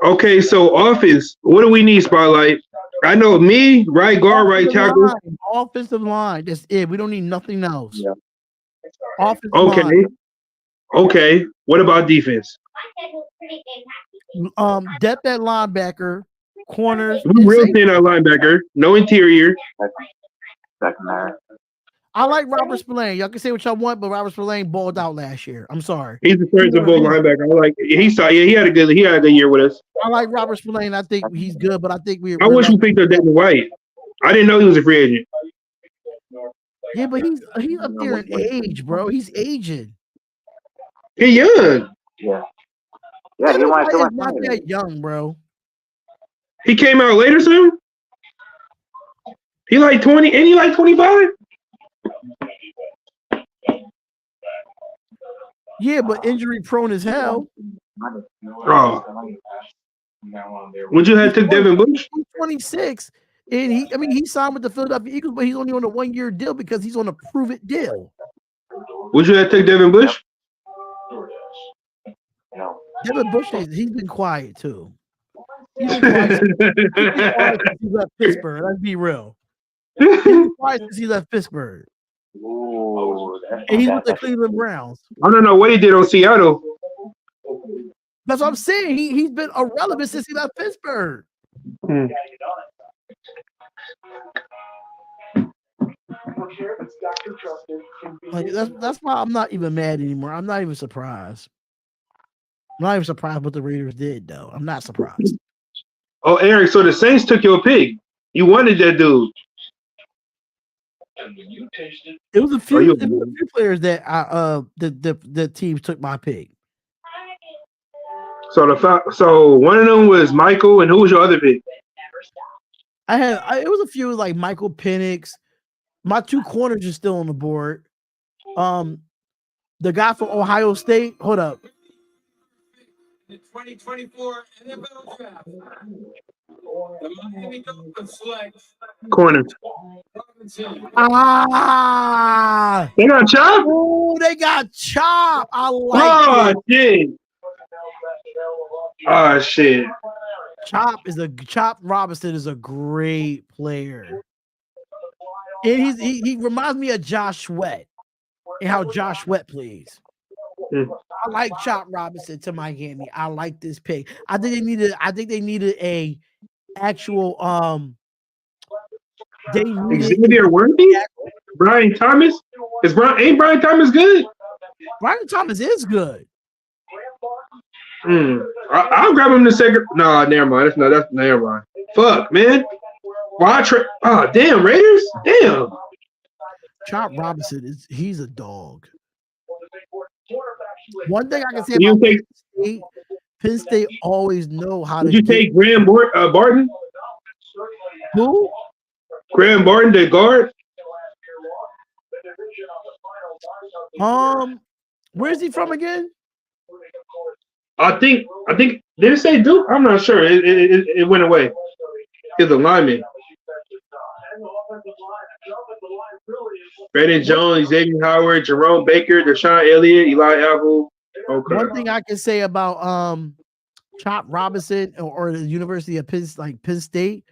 Okay, so offense. What do we need, Spotlight? I know me, right guard, right tackle. Offensive line. That's it. We don't need nothing else. Yeah. Offensive Okay. line. Okay. What about defense? Depth at linebacker, corners. We real thin at linebacker. No interior. Secondary. I like Robert Spillane. Y'all can say what y'all want, but Robert Spillane balled out last year. I'm sorry. He's a serviceable linebacker. I like. He had a good year with us. I like Robert Spillane. I think he's good, but I think I wish we picked up David White. I didn't know he was a free agent. Yeah, but he's up there in age, bro. He's aging. He's young. Yeah. Yeah, he not that young, bro. He came out later, soon. He like 20, and he like 25. Yeah, but injury prone as hell. Oh. Would you have took Devin Bush? He's 26, and he signed with the Philadelphia Eagles, but he's only on a 1-year deal because he's on a prove-it deal. Would you have took Devin Bush? Devin Bush, he's been quiet too. He's been quiet since he left Pittsburgh. Let's be real. He's been quiet since he left Pittsburgh. And he's with the Cleveland Browns. I don't know what he did on Seattle. That's what I'm saying. He's been irrelevant since he left Pittsburgh. Like that's why I'm not even mad anymore. I'm not even surprised. I'm not even surprised what the Raiders did, though. I'm not surprised. Oh, Eric, so the Saints took your pick. You wanted that dude. It was a few players that the teams took my pick. So one of them was Michael, and who was your other pick? It was a few like Michael Penix. My 2 corners are still on the board. The guy from Ohio State. Hold up. The 2024 NFL Draft. The Miami Dolphins select Corner. They got Chop? Oh, they got Chop. I like it. Oh, shit. Chop Robinson is a great player. And he reminds me of Josh Sweat and how Josh Sweat plays. I like Chop Robinson to Miami. I like this pick. I think they needed a actual Xavier Worthy? Brian Thomas? Ain't Brian Thomas good? Brian Thomas is good. I'll grab him in the second. No, never mind. That's never mind. Fuck, man. Damn, Raiders? Damn. Chop Robinson he's a dog. One thing I can say about Penn State always know how to. Did you take Graham Barton? Who? Graham Barton, the guard. Where's he from again? I think did it say Duke? I'm not sure. It went away. He's a lineman. Brandon Jones, Xavier Howard, Jerome Baker, Deshaun Elliott, Eli Apple. Okay. One thing I can say about Chop Robinson or the University of Penn State,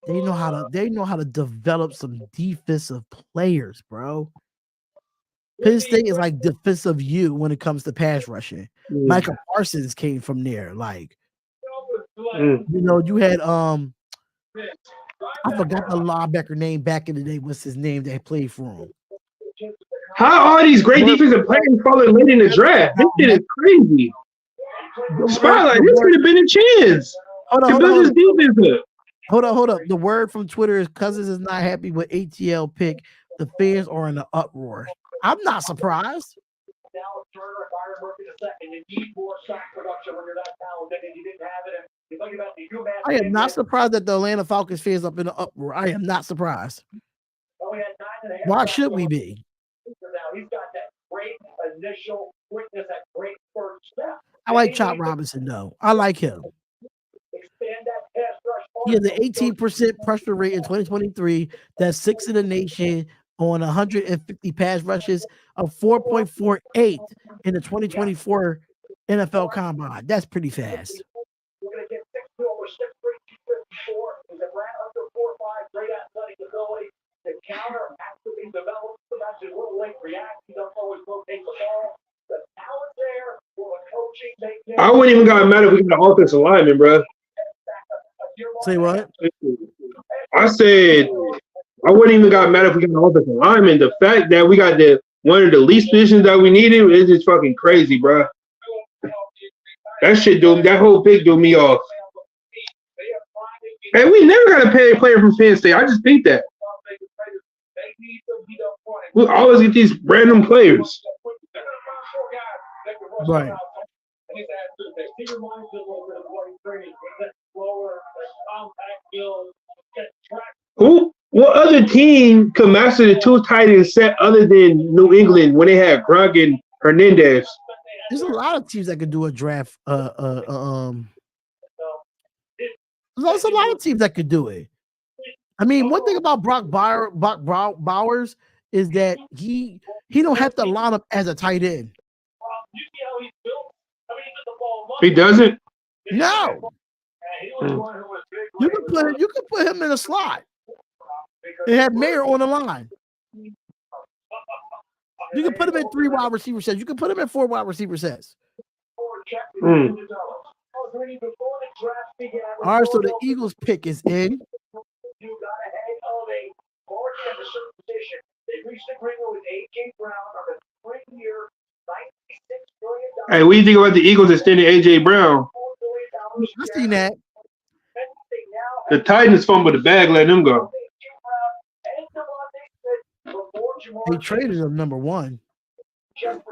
they know how to develop some defensive players, bro. Penn State is like defensive U when it comes to pass rushing. Michael Parsons came from there. Like, you know, you had I forgot the linebacker name back in the day. What's his name that played for him? How are these great defensive players falling late in the draft? This shit is crazy. Spotlight, this could have been a chance to build his defense up. Hold up. The word from Twitter is Cousins is not happy with ATL pick. The fans are in an uproar. I'm not surprised. I am not surprised that the Atlanta Falcons fans up in an uproar. I am not surprised. Why should we be? I like Chop Robinson though. I like him. He has an 18% pressure rate in 2023. That's 6th in the nation on 150 pass rushes, of 4.48 in the 2024 NFL Combine. That's pretty fast. I wouldn't even got mad if we got an offensive lineman, bro. Say what? I said I wouldn't even got mad if we got an offensive lineman. The fact that we got one of the least positions that we needed is just fucking crazy, bro. That whole pick threw me off. And we never got to pay a player from Penn State. I just think that. We always get these random players. Right. What other team could master the two tight end set other than New England when they had Gronk and Hernandez? There's a lot of teams that could do a draft. There's a lot of teams that could do it. I mean, one thing about Brock Bowers is that he don't have to line up as a tight end. He doesn't? No. You can put him in a slot. They have Maye on the line. You can put him in 3 wide receiver sets. You can put him in 4 wide receiver sets. All right, so the Eagles pick is in. Hey, what do you think about the Eagles extending A.J. Brown? I seen that. The Titans fumbled the bag, letting them go. They traded him number 1. All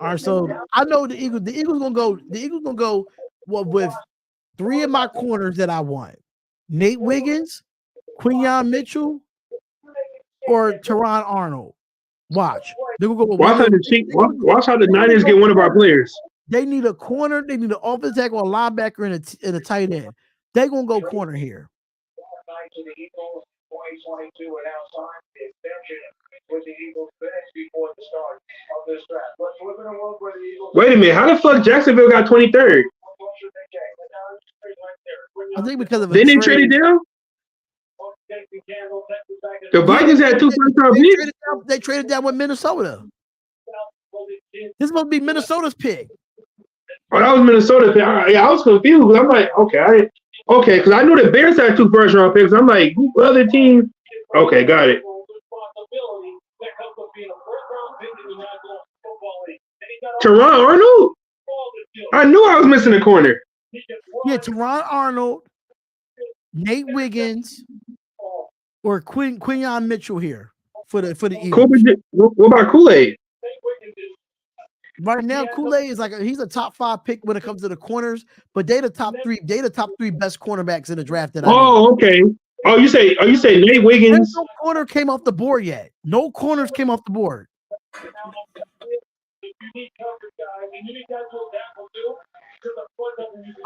right, so I know the Eagles gonna go with 3 of my corners that I want: Nate Wiggins, Quinyon Mitchell, or Terrion Arnold. Watch. They're gonna go with watch how the Niners get one of our players. They need a corner. They need an offensive tackle, a linebacker, and a tight end. They're gonna go corner here. Wait a minute, how the fuck Jacksonville got 23rd? I think because of they didn't trade it down. The Vikings had 2 first-round picks. They traded down with Minnesota. This must be Minnesota's pick. Oh, that was Minnesota pick. I was confused. I'm like, okay, because I knew the Bears had 2 first-round picks. I'm like, who other team? Okay, got it. Terrion Arnold? I knew I was missing a corner. Yeah, Terrion Arnold, Nate Wiggins, or Quinyon Mitchell here for the Eagles. What about Kool-Aid? Right now, Kool-Aid is he's a top 5 pick when it comes to the corners, but they the top 3 best cornerbacks in the draft that I know. Okay. Oh, you say Nate Wiggins? No corner came off the board yet. No corners came off the board.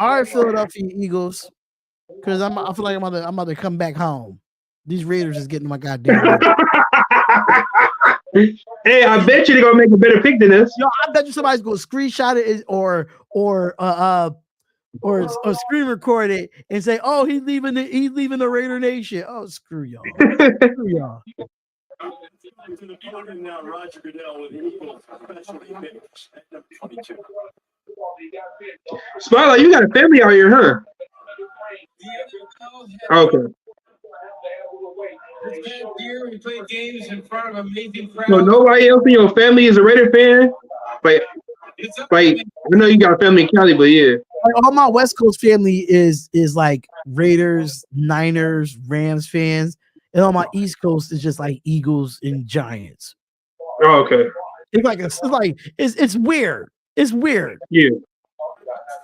All right, Philadelphia Eagles, because I feel like I'm about to come back home. These Raiders is getting my goddamn. Hey, I bet you they're gonna make a better pick than us. Yo, I bet you somebody's gonna screenshot it or screen record it and say, "Oh, he's leaving the Raider Nation." Oh, screw y'all. Screw y'all. To the podium now, Roger Goodell with Eagles specialty picks at number 22. Spotlight, you got a family out here, huh? Okay. This past year, we played games in front of amazing crowds. So nobody else in your family is a Raider fan? Like I know you got a family in Cali, but yeah. Like, all my West Coast family is like Raiders, Niners, Rams fans, and on my East Coast is just like Eagles and Giants. Oh, okay. It's weird. It's weird. Yeah.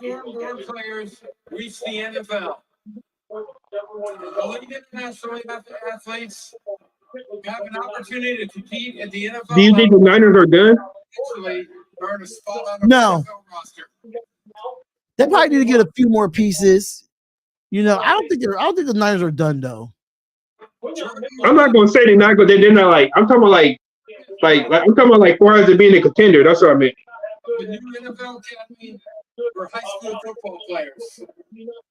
Four players reach the NFL. Elite international athletes have an opportunity to compete at the NFL. Do you think the Niners are done? Earn a spot on the No. NFL roster. They probably need to get a few more pieces. You know, I don't think the Niners are done though. I'm not gonna say they're not good. They're not like I'm talking about like I'm talking about like far as it being a contender. That's what I meant. The new NFL Academy for high school football players.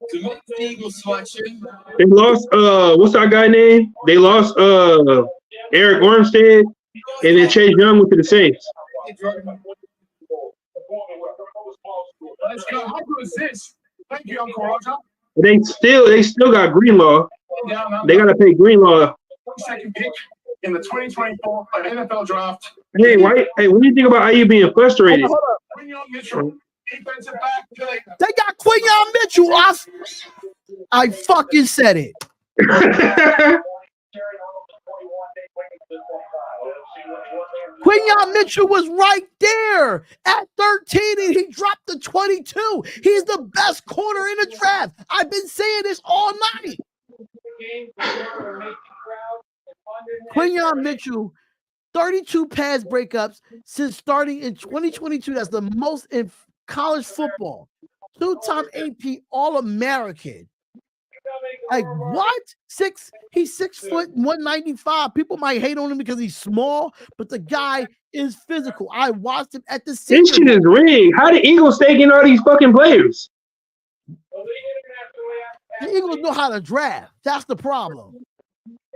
To make the Eagles selection. They lost what's that guy name? They lost Eric Armstead and then Chase Young went to the Saints. Let's go. How good is this? Thank you, Uncle Roger. They still got Greenlaw. They gotta pay Greenlaw. Second pick in the 2024 NFL draft. Hey, what do you think about IU being frustrated? Hold up. Quinyon Mitchell, defensive back. They got Quinyon Mitchell. I fucking said it. Quinyon Mitchell was right there at 13 and he dropped to 22. He's the best corner in the draft. I've been saying this all night. Quinyon Mitchell, 32 pass breakups since starting in 2022. That's the most in college football. Two-time AP All-American. Like what? He's 6 foot 195. People might hate on him because he's small, but the guy is physical. I watched him at the This shit is rigged. How the Eagles taking all these fucking players? The Eagles know how to draft. That's the problem.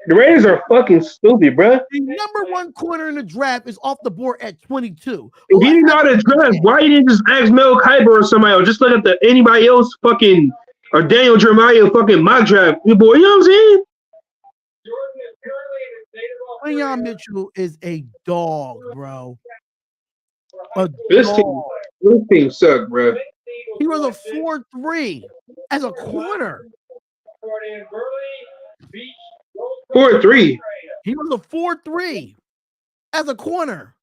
The Raiders are fucking stupid, bro. The number one corner in the draft is off the board at 22. If you didn't know how to draft, why you didn't just ask Mel Kiper or somebody else? Just look at anybody else fucking or Daniel Jeremiah fucking mock draft. Boy, you know what I'm saying? Quinyon Mitchell is a dog, bro. This team suck, bro. He was a 4-3 as a corner. 4-3. He was a 4-3 as a corner.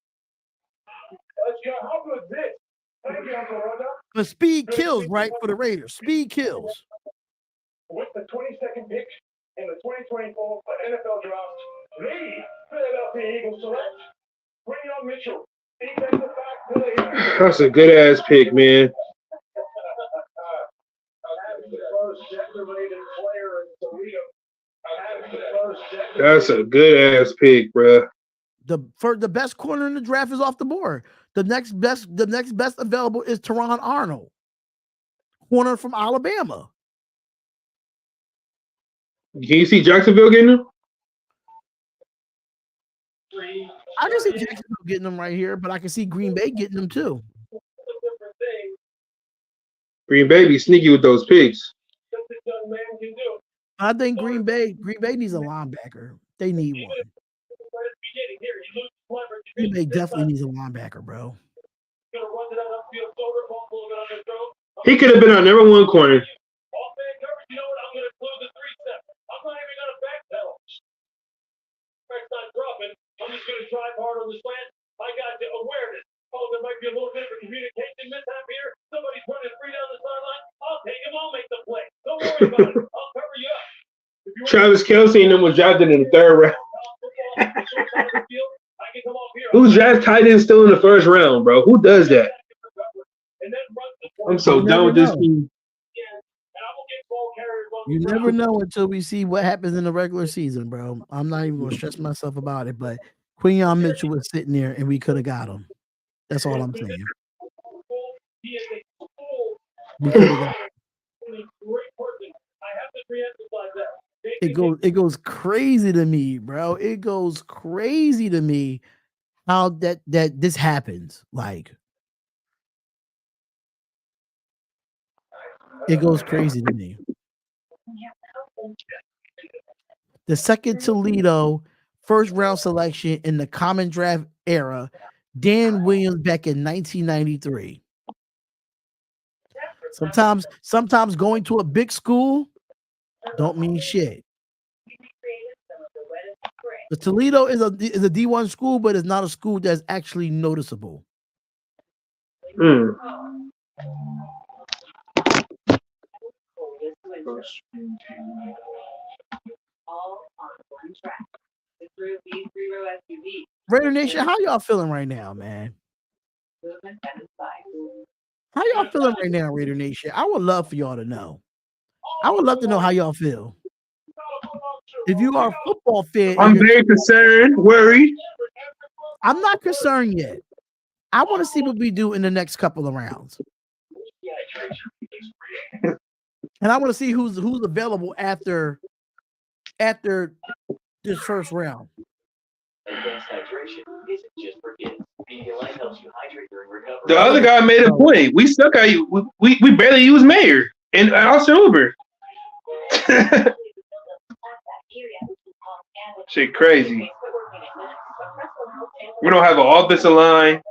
But speed kills, right, for the Raiders. Speed kills. With the 22nd pick in the 2024 NFL draft, the Philadelphia Eagles select Quinyon Mitchell, defensive back. That's a good ass pick, man. That's a good ass pick, bro. The best corner in the draft is off the board. The next best available is Terrion Arnold, corner from Alabama. Can you see Jacksonville getting him? I can see Jacksonville getting them right here, but I can see Green Bay getting them too. Green Bay be sneaky with those picks. I think Green Bay needs a linebacker. They need one. Green Bay definitely needs a linebacker, bro. He could have been our number one corner. I'm just going to drive hard on the slant. I got the awareness. Oh, there might be a little bit of a communication mishap here. Somebody's running free down the sideline. I'll take him. I'll make the play. Don't worry about it. I'll cover you up. Travis Kelce and them was drafted in the third round. Who drafts tight ends still in the first round, bro? Who does that? I'm so done with this team. You never know until we see what happens in the regular season, bro. I'm not even going to stress myself about it, but Quinyon Mitchell was sitting there and we could have got him. That's all I'm saying. We could have got him. It goes crazy to me, bro. It goes crazy to me how that this happens. Like, it goes crazy to me. The second Toledo first round selection in the common draft era, Dan Williams back in 1993. Sometimes going to a big school don't mean shit. The Toledo is a D1 school, but it's not a school that's actually noticeable. Raider Nation, how y'all feeling right now, man? How y'all feeling right now, Raider Nation? I would love for y'all to know. I would love to know how y'all feel. If you are a football fan, I'm very concerned, worried. I'm not concerned yet. I want to see what we do in the next couple of rounds. And I want to see who's available after this first round. The other guy made a point. We suck at you. We barely use Mayer and Austin Hoover. Shit crazy. We don't have an offensive line.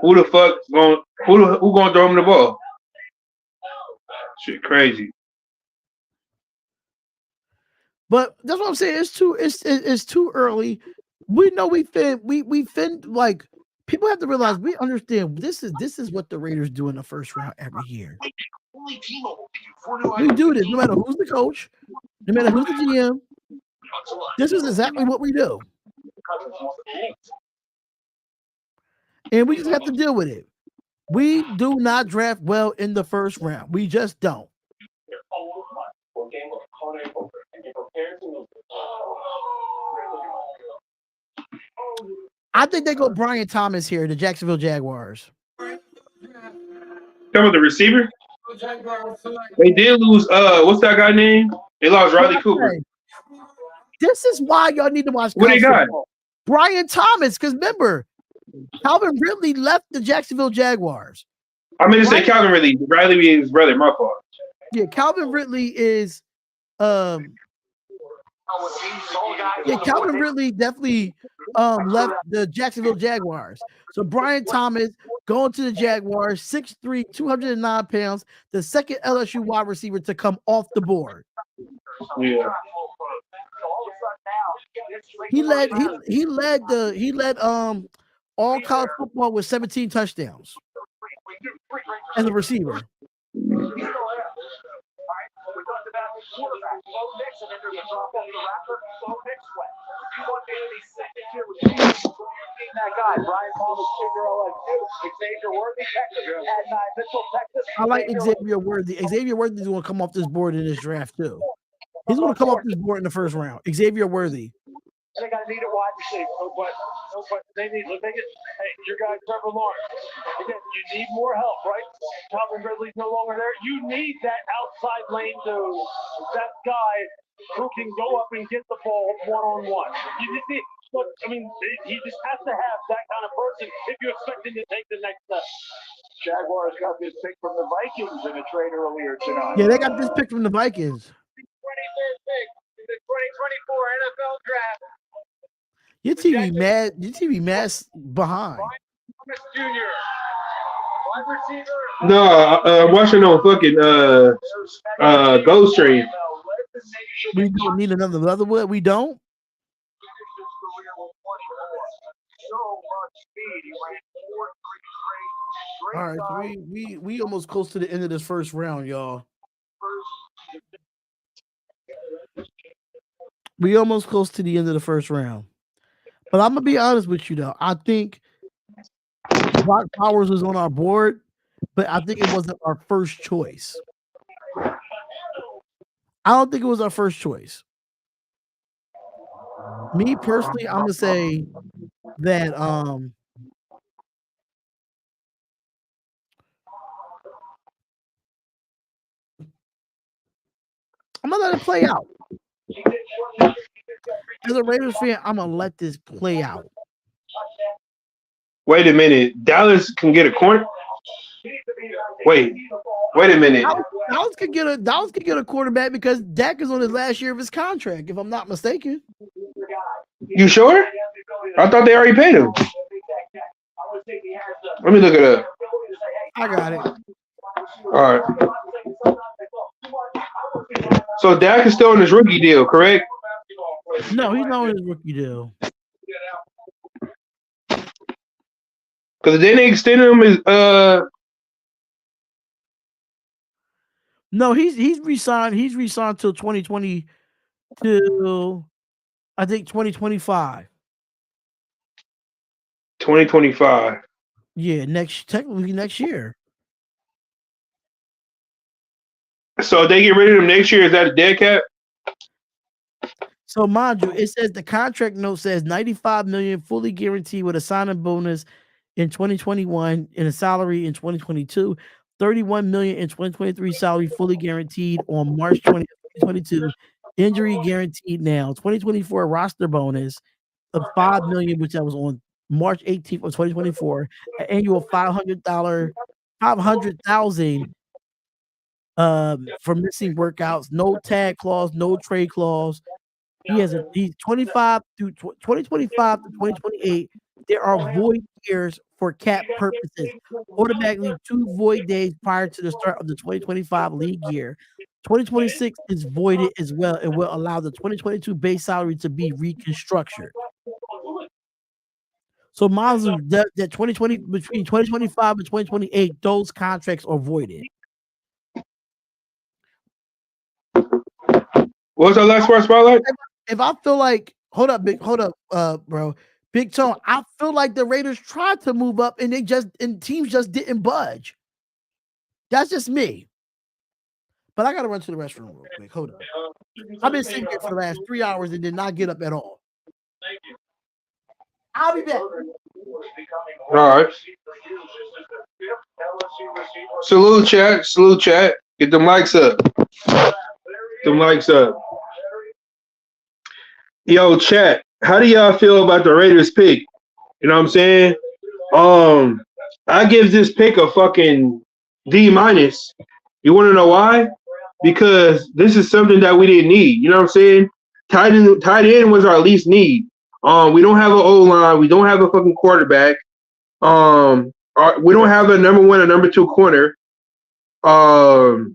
Who the fuck who gonna throw him the ball? Shit crazy. But that's what I'm saying. It's too early. We know we like people have to realize we understand this is what the Raiders do in the first round every year. We do this no matter who's the coach, no matter who's the GM. This is exactly what we do. And we just have to deal with it. We do not draft well in the first round. We just don't. I think they go Brian Thomas here, the Jacksonville Jaguars. Talking about the receiver? They did lose what's that guy name? They lost Riley Cooper. This is why y'all need to watch. What they got? Brian Thomas, because remember, Calvin Ridley left the Jacksonville Jaguars. I mean to say Calvin Ridley. Riley being his brother, my fault. Yeah, Calvin Ridley is Calvin Ridley definitely left the Jacksonville Jaguars. So Brian Thomas going to the Jaguars, 6'3", 209 pounds, the second LSU wide receiver to come off the board. Yeah. He led all college football with 17 touchdowns as a receiver. I like Xavier Worthy. Xavier Worthy is going to come off this board in this draft too. He's going to come off this board in the first round. Xavier Worthy. They got to need a wide receiver, but they need. Hey, your guy Trevor Lawrence. Again, you need more help, right? Calvin Ridley's no longer there. You need that outside lane dude, that guy who can go up and get the ball one-on-one. You just need. Look, I mean, he just has to have that kind of person if you expect him to take the next step. Jaguars got this pick from the Vikings in a trade earlier tonight. Yeah, they got this pick from the Vikings. 23rd pick in the 2024 NFL Draft. Your TV mad. Your TV mad behind. No, I'm watching on fucking Ghost Train. We don't need another Leatherwood. We don't. All right, so we almost close to the end of this first round, y'all. We almost close to the end of the first round. But I'm gonna be honest with you though. I think Brock Powers was on our board, but I think it wasn't our first choice. I don't think it was our first choice. Me personally, I'm gonna say that I'm gonna let it play out. As a Raiders fan, I'm gonna let this play out. Wait a minute. Dallas can get a corner. Wait a minute. Dallas could get a quarterback because Dak is on his last year of his contract, if I'm not mistaken. You sure? I thought they already paid him. Let me look it up. I got it. All right. So Dak is still on his rookie deal, correct? No, he's not on his rookie deal. Because then they extended him his No, he's re-signed. He's re-signed till 2020 till I think 2025. 2025. Yeah, technically next year. So if they get rid of him next year, is that a dead cap? So mind you, it says the contract note says $95 million fully guaranteed with a signing bonus in 2021 and a salary in 2022, $31 million in 2023 salary fully guaranteed on March 20, 2022, injury guaranteed now, 2024 roster bonus of $5 million, which that was on March 18th of 2024, an annual $500,000 for missing workouts, no tag clause, no trade clause. He's 25 through 2025 to 2028. There are void years for cap purposes. Automatically 2 void days prior to the start of the 2025 league year. 2026 is voided as well. It will allow the 2022 base salary to be reconstructed. So Mazu, that 2020 between 2025 and 2028, those contracts are voided. What was our last part spotlight? If I feel like, hold up, bro. Big Tone, I feel like the Raiders tried to move up and teams just didn't budge. That's just me. But I gotta run to the restroom real quick. Hold up. I've been sitting here for the last 3 hours and did not get up at all. I'll be back. All right. Salute chat. Get the mics up. Yo, chat. How do y'all feel about the Raiders pick? You know what I'm saying? I give this pick a fucking D-. You want to know why? Because this is something that we didn't need. You know what I'm saying? Tight end was our least need. We don't have an O-line. We don't have a fucking quarterback. We don't have a number 1 or number 2 corner. We're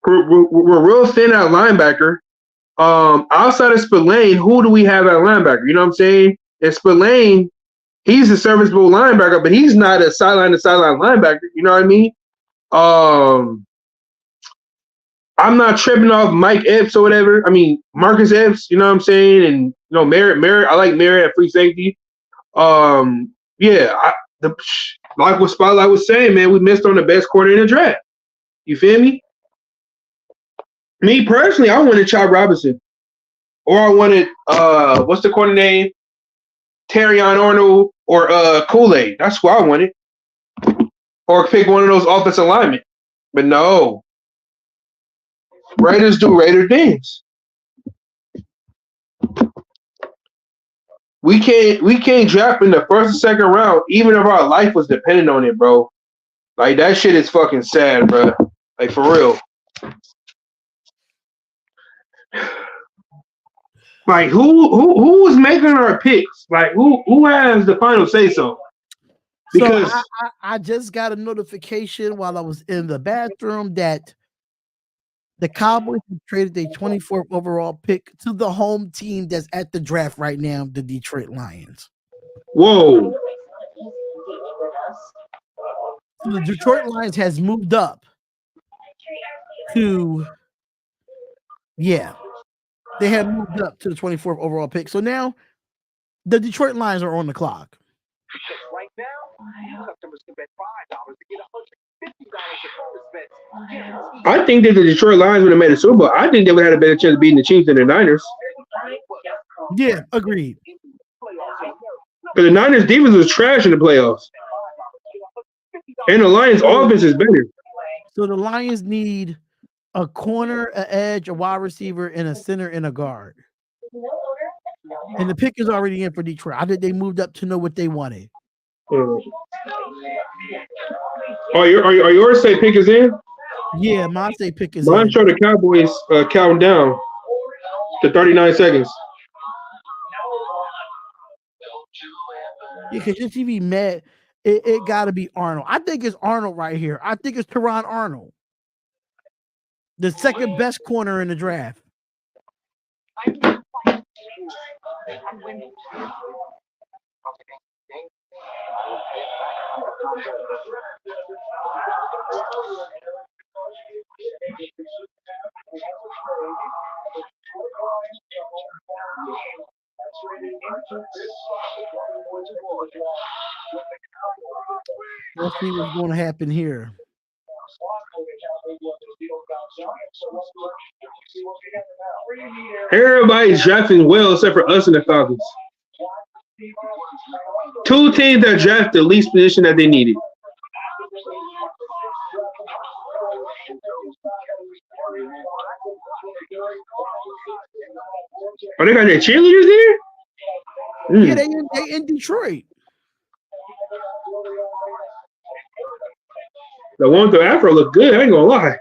real thin at linebacker. Outside of Spillane, who do we have at linebacker? You know what I'm saying? And Spillane, he's a serviceable linebacker, but he's not a sideline-to-sideline linebacker. You know what I mean? I'm not tripping off Mike Epps or whatever. I mean, Marcus Epps, you know what I'm saying? And, you know, Merritt, I like Merritt at free safety. Like what Spotlight was saying, man, we missed on the best corner in the draft. You feel me? Me personally, I wanted Chop Robinson. Or I wanted, what's the corner name? Terrion Arnold or Kool-Aid. That's who I wanted. Or pick one of those offensive linemen. But no. Raiders do Raider things. We can't draft in the first and second round, even if our life was dependent on it, bro. Like, that shit is fucking sad, bro. Like, for real. Like, who was making our picks? Like, who has the final say so? Because so I just got a notification while I was in the bathroom that the Cowboys traded their 24th overall pick to the home team that's at the draft right now, the Detroit Lions. Whoa. So the Detroit Lions has moved up to, they have moved up to the 24th overall pick. So now the Detroit Lions are on the clock. Right now, customers can bet $5 to get $150 of bonus bets. I think that the Detroit Lions would have made a Super Bowl. I think they would have had a better chance of beating the Chiefs than the Niners. Yeah, agreed. Because the Niners' defense was trash in the playoffs. And the Lions' offense is better. So the Lions need a corner, an edge, a wide receiver, and a center and a guard. And the pick is already in for Detroit. I think they moved up to know what they wanted. Oh, yours say pick is in? Yeah, mine say pick is Mine in. show the Cowboys counting down to 39 seconds. Yeah, because your TV mad. It got to be Arnold. I think it's Arnold right here. I think it's Terrion Arnold, the second best corner in the draft. Let's see what's going to happen here. Everybody's drafting well except for us and the Falcons. Two teams that draft the least position that they needed. Oh, they got their cheerleaders there? Yeah, they in Detroit. The one with the afro look good. I ain't gonna lie.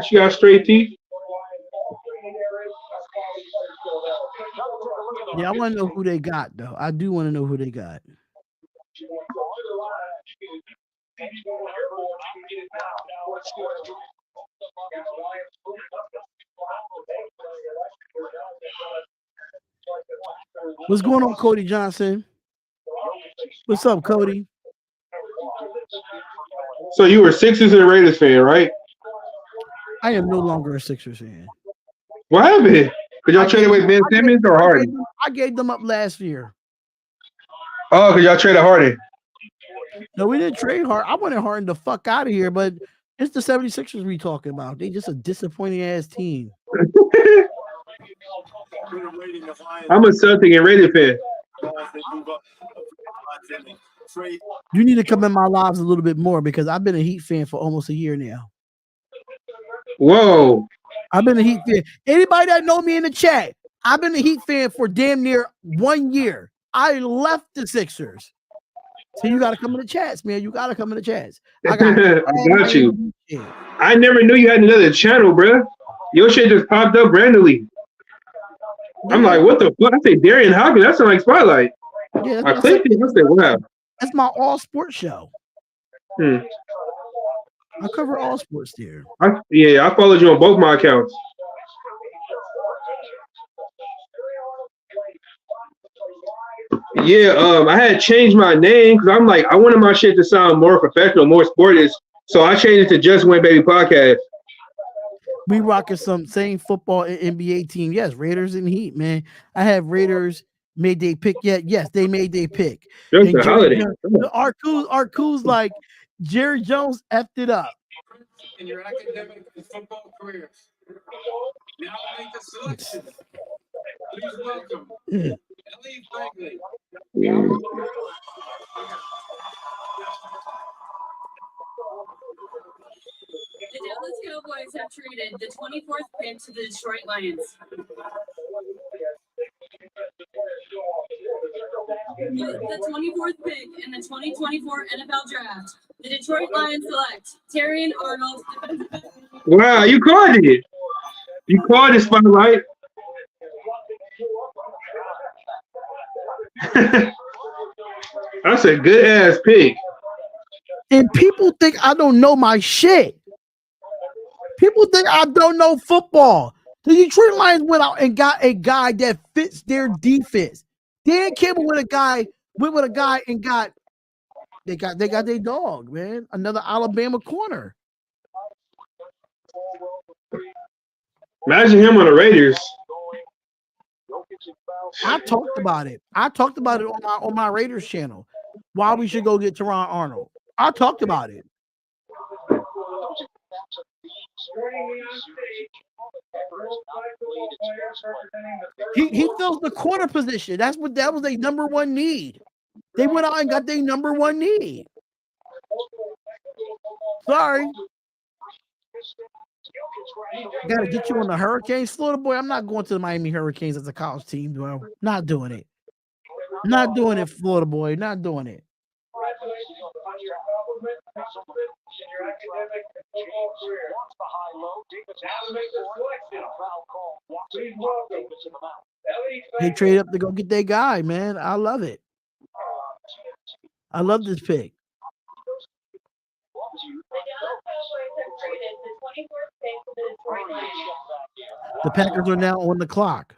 She got straight teeth. Yeah, I want to know who they got, though. I do want to know who they got. What's going on, Cody Johnson? What's up, Cody? So you were Sixers and a Raiders fan, right? I am no longer a Sixers fan. What happened? Because y'all traded away Ben Simmons or Harden? I gave them up last year. Oh, because y'all traded Harden. No, we didn't trade Harden. I wanted Harden the fuck out of here, but it's the 76ers we talking about. They just a disappointing ass team. I'm a Celtic and Raiders fan. You need to come in my lives a little bit more because I've been a Heat fan for almost a year now. Whoa. I've been a Heat fan. Anybody that know me in the chat, I've been a Heat fan for damn near 1 year. I left the Sixers. So you got to come in the chats, man. You got to come in the chats. I got you. I never knew you had another channel, bro. Your shit just popped up randomly. I'm like, what the fuck? I say Darian Hopkins. That sounds like Spotlight. Yeah, I clicked it. I said, wow. That's my all sports show. Hmm. I cover all sports there. I followed you on both my accounts. Yeah, I had changed my name because I'm like, I wanted my shit to sound more professional, more sportish. So I changed it to Just Win Baby Podcast. We rocking some same football and NBA team. Yes, Raiders and Heat, man. I have Raiders made they pick yet. Yes, they made their pick. Just a holiday. Arku's like Jerry Jones effed it up. In your academic and football careers. Now make the selection. Please welcome Ellie Begley. The Dallas Cowboys have traded the 24th pick to the Detroit Lions. The 24th pick in the 2024 NFL Draft, the Detroit Lions select Terrion Arnold. Wow, you called it. You called it, Spotlight. That's a good ass pick. And people think I don't know my shit. People think I don't know football. The Detroit Lions went out and got a guy that fits their defense. Dan Campbell went with a guy and got their dog, man. Another Alabama corner. Imagine him on the Raiders. I talked about it. I talked about it on my Raiders channel. Why we should go get Terrion Arnold. I talked about it. He fills the corner position. That was their number one need. They went out and got their number one need. Sorry. Got to get you on the Hurricanes, Florida boy. I'm not going to the Miami Hurricanes as a college team, bro. Not doing it. Not doing it, Florida boy. Not doing it. They trade up to go get their guy, man. I love it. I love this pick. The Packers are now on the clock.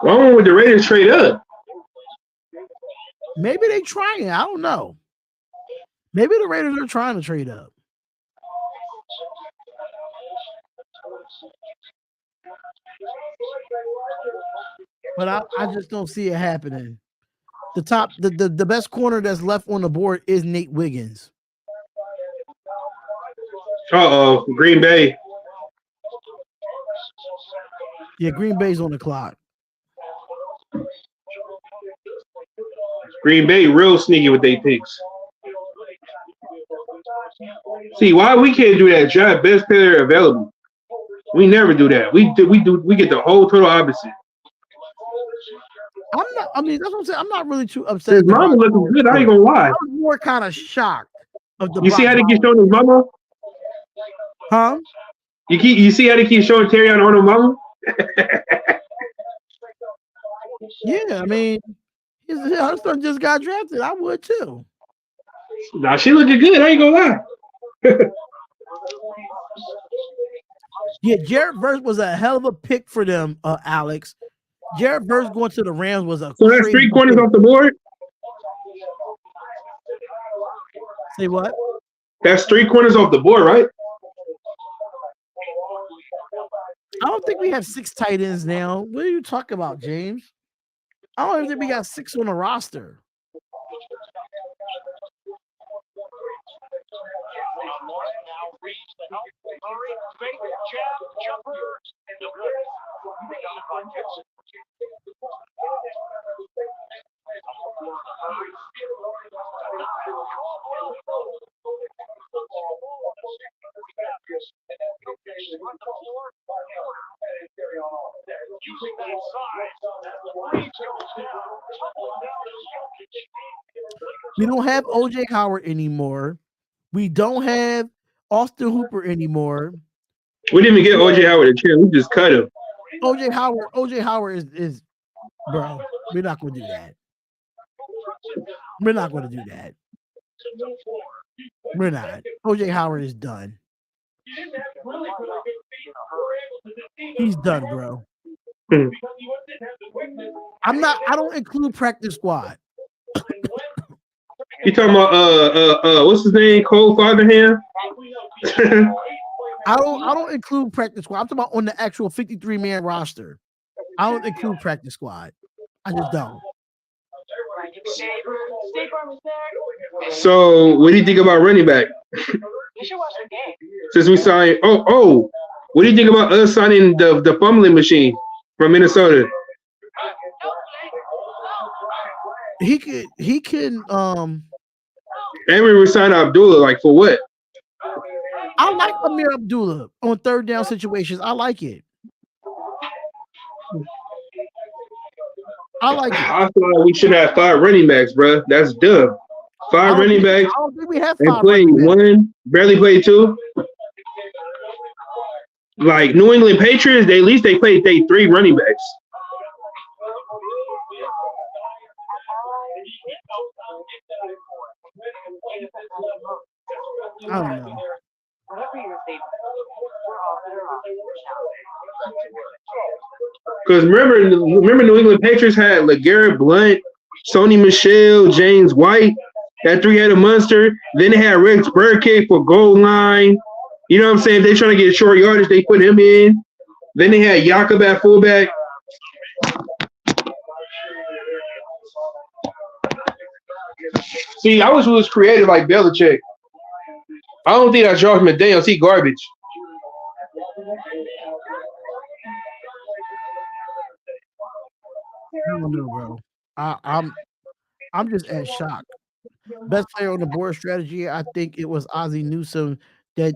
Why would the Raiders trade up? Maybe they trying. I don't know. Maybe the Raiders are trying to trade up. But I just don't see it happening. The best corner that's left on the board is Nate Wiggins. Green Bay. Yeah, Green Bay's on the clock. Green Bay real sneaky with their picks. See, why we can't do that? Draft best player available. We never do that. We get the whole total opposite. I mean, that's what I'm saying. I'm not really too upset. His mama looking good. I ain't gonna lie. I was more kind of shocked of the. You see how they keep showing his mama? Huh? You see how they keep showing Terrion on her mama? Yeah, I mean, her son just got drafted. I would too. Nah, she looking good. I ain't gonna lie. Yeah, Jared Verse was a hell of a pick for them, Alex. Jared Verse going to the Rams was a. So that's 3 corners off the board. Say what? That's 3 corners off the board, right? I don't think we have 6 tight ends now. What are you talking about, James? I don't even think we got 6 on the roster. We don't have OJ Howard anymore. We don't have Austin Hooper anymore. We didn't even get OJ Howard a chance. We just cut him. OJ Howard is bro. We're not going to do that. We're not going to do that. We're not. OJ Howard is done. He's done, bro. I don't include practice squad. You talking about what's his name? Cole Fatherham? I don't include practice squad. I'm talking about on the actual 53-man roster. I don't include practice squad. I just don't. So what do you think about running back? Since we signed what do you think about us signing the fumbling machine from Minnesota? He can and we signed Abdullah, like for what? I like Amir Abdullah on third down situations. I like it. I like it. I feel like we should have 5 running backs, bro. That's dumb. 5 running backs. I don't think we have 5 and played one, barely played 2. Like New England Patriots, they at least they played 3 running backs. I don't know. Because remember New England Patriots had LeGarrette Blount, Sony Michel, James White, that 3-headed monster. Then they had Rex Burkhead for goal line. You know what I'm saying? If they trying to get short yardage, they put him in. Then they had Jakob at fullback. See, I wish we was creative like Belichick. I don't think that's Josh McDaniels. He garbage. I don't know, bro. I'm just as shocked. Best player on the board strategy, I think it was Ozzie Newsome that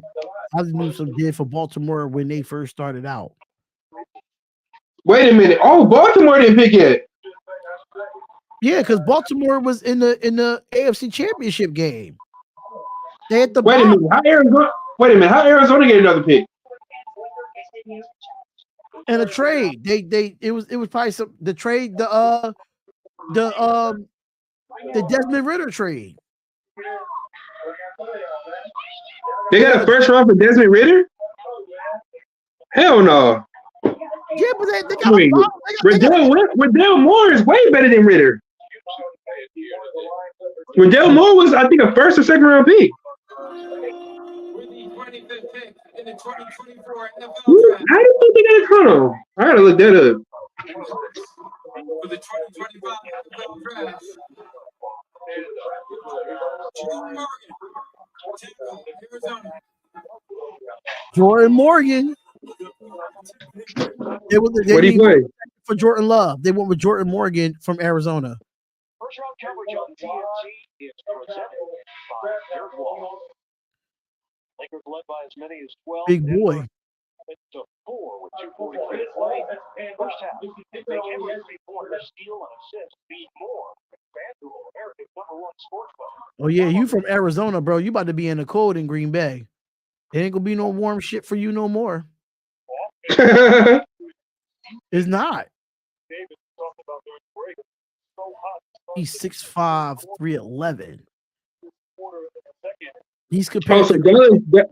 Ozzie Newsome did for Baltimore when they first started out. Wait a minute. Oh, Baltimore didn't pick yet. Yeah, because Baltimore was in the AFC Championship game. They had the Wait a minute. How Arizona get another pick? And a trade. It was probably the trade the Desmond Ritter trade. They got a first round for Desmond Ritter? Hell no. Yeah, but they got Riddell Moore is way better than Ritter. Riddell Moore was, I think, a first or second round pick. How do you think they got a tunnel? I gotta look that up. For the 2025 NFL Draft, Jordan Morgan. What do you play? For Jordan Love. They went with Jordan Morgan from Arizona. First round coverage on TNT is presented by Fairwall. Lakers led by as many as 12. Big boy. To 4 with 2:43 to play. First half, make every 3-pointer, steal and assist, beat more. FanDuel, America's #1 sportsbook. Oh yeah, you from Arizona, bro. You about to be in the cold in Green Bay. It ain't gonna be no warm shit for you no more. It's not. He's 6'5", 311. He's compared So to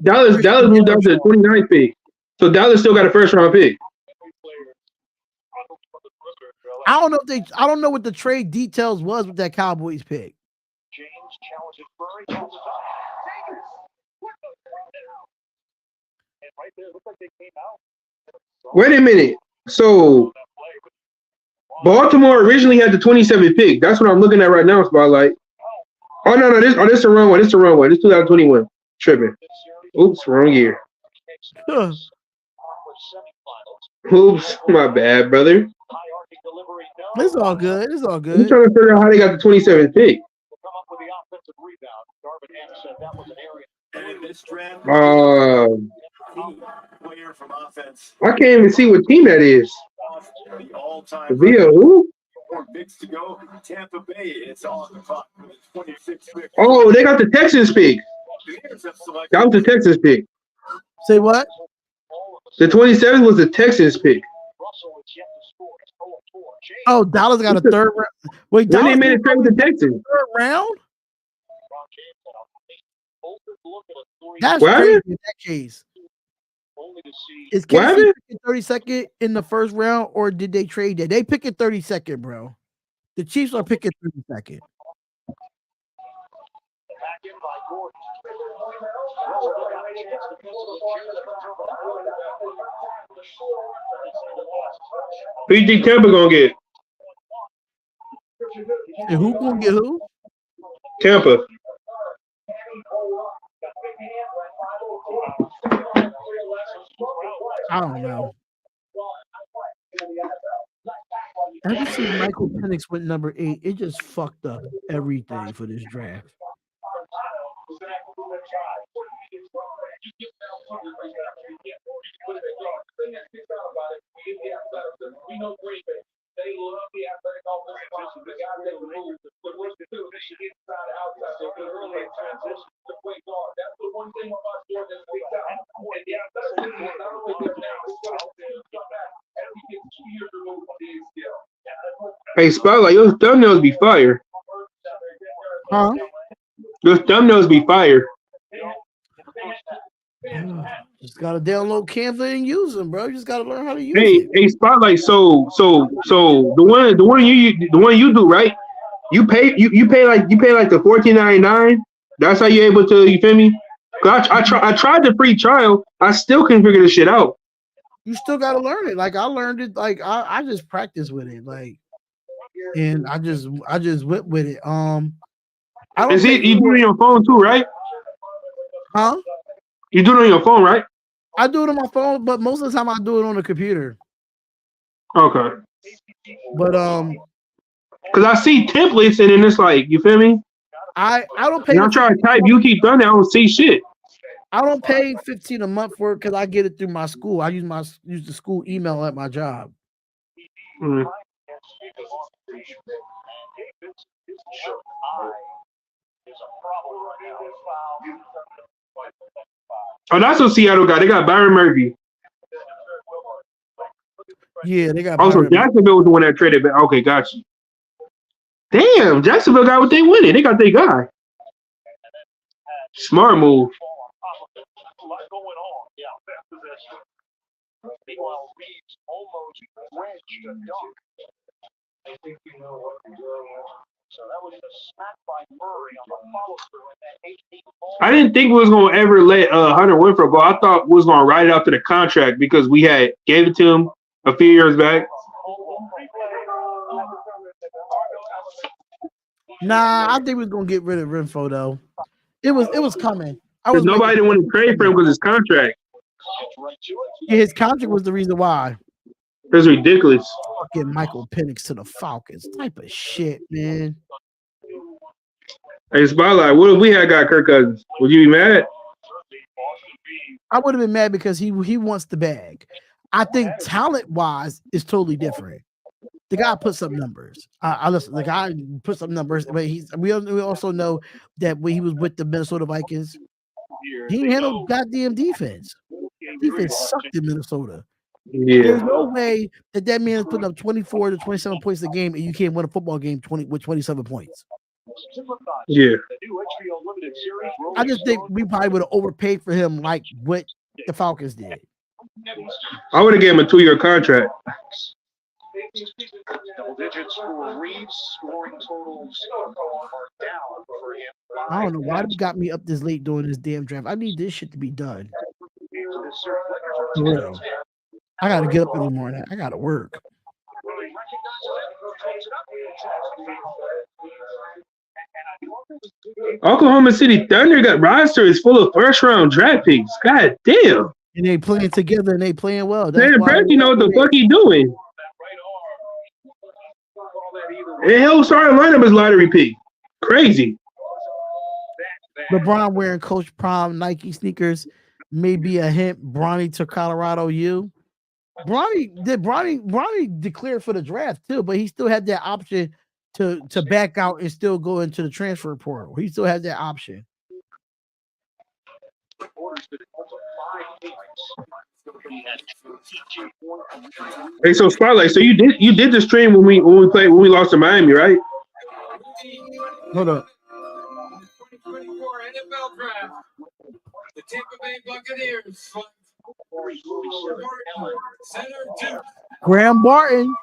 Dallas moved down to the 29th pick. So Dallas still got a first round pick. I don't know what the trade details was with that Cowboys pick. James challenges Murray. And right there, looks like they came out. Wait a minute. So Baltimore originally had the 27th pick. That's what I'm looking at right now, Spotlight. Oh no, this the wrong one. This 2021. Tripping. Oops, wrong year. Oops, my bad, brother. It's all good. It's all I'm good. trying to figure out how they got the 27th pick. And this draft, player from offense, I can't even see what team that is. the all-time Via who? 4 picks to go. Tampa Bay, it's all on the clock with the 26th pick. Oh, they got the Texans pick. That was the Texans pick. Say what? The 27th was the Texans pick. Oh, Dallas got a third round. Wait, When Dallas they made a trade with the Texans. third round? That's What crazy happened? in that case. Is What KC happened? picking 32nd in the first round, or did they trade that? They pick it 32nd, bro. The Chiefs are picking 32nd. Who you think Tampa gonna get? And who gonna get who? Tampa. I don't know. Ever since Michael Penix went number 8, it just fucked up everything for this draft. Hey, Spotlight, your thumbnails be fire. Huh? Your thumbnails be fire. Just gotta download Canva and use them, bro. You just gotta learn how to use Hey, it. Spotlight. So the one you do, right? You pay like the $14.99. That's how you're able to. You feel me? I tried the free trial. I still couldn't figure this shit out. You still gotta learn it. Like I learned it. Like I just practiced with it. Like, and I just went with it. I don't Is it think you do it on your phone too, right? Huh? You do it on your phone, right? I do it on my phone, but most of the time I do it on the computer. Okay. But Because I see templates and then it's like, you feel me? I don't pay. And I'm trying to type, you keep done, I don't see shit. I don't pay $15 a month for it because I get it through my school. I use the school email at my job. Mm. Oh, that's what Seattle got. They got Byron Murphy. Yeah, they got. Also, Jacksonville was the one that traded. But okay, got you. Damn, Jacksonville got what they wanted. They got their guy. Smart move. I didn't think we was gonna ever let Hunter Winfrey go. I thought we was gonna write it out to the contract because we had gave it to him a few years back. Nah, I think we was gonna get rid of Renfro though. It was coming. Nobody didn't want to trade for him because his contract. Yeah, his contract was the reason why. That's ridiculous. Fucking Michael Penix to the Falcons. Type of shit, man. Hey, Spotlight, what if we had got Kirk Cousins? Would you be mad? I would have been mad because he wants the bag. I think talent-wise is totally different. The guy put some numbers. I listen. The guy put some numbers, but we also know that when he was with the Minnesota Vikings, he handled goddamn defense. Defense sucked in Minnesota. Yeah. There's no way that man is putting up 24 to 27 points a game and you can't win a football game with 27 points. Yeah. I just think we probably would have overpaid for him like what the Falcons did. I would have gave him a 2-year contract. Double digits for Reeves, scoring totals are down for him. I don't know why they got me up this late doing this damn draft. I need this shit to be done. For real. I gotta get up in the morning. I gotta work. Oklahoma City Thunder got roster is full of first-round draft picks. God damn. And they playing together and they playing well. Man, Brady know what the fuck he doing. And he'll start lineup as lottery pick. Crazy. LeBron wearing Coach Prime Nike sneakers may be a hint. Bronny to Colorado U. Bronny declared for the draft too, but he still had that option to back out and still go into the transfer portal. He still has that option. Hey, so Spotlight, so you did the stream when we lost to Miami, right? Hold up. 2024 NFL Draft. The Tampa Bay Buccaneers. Center 2. Graham Barton.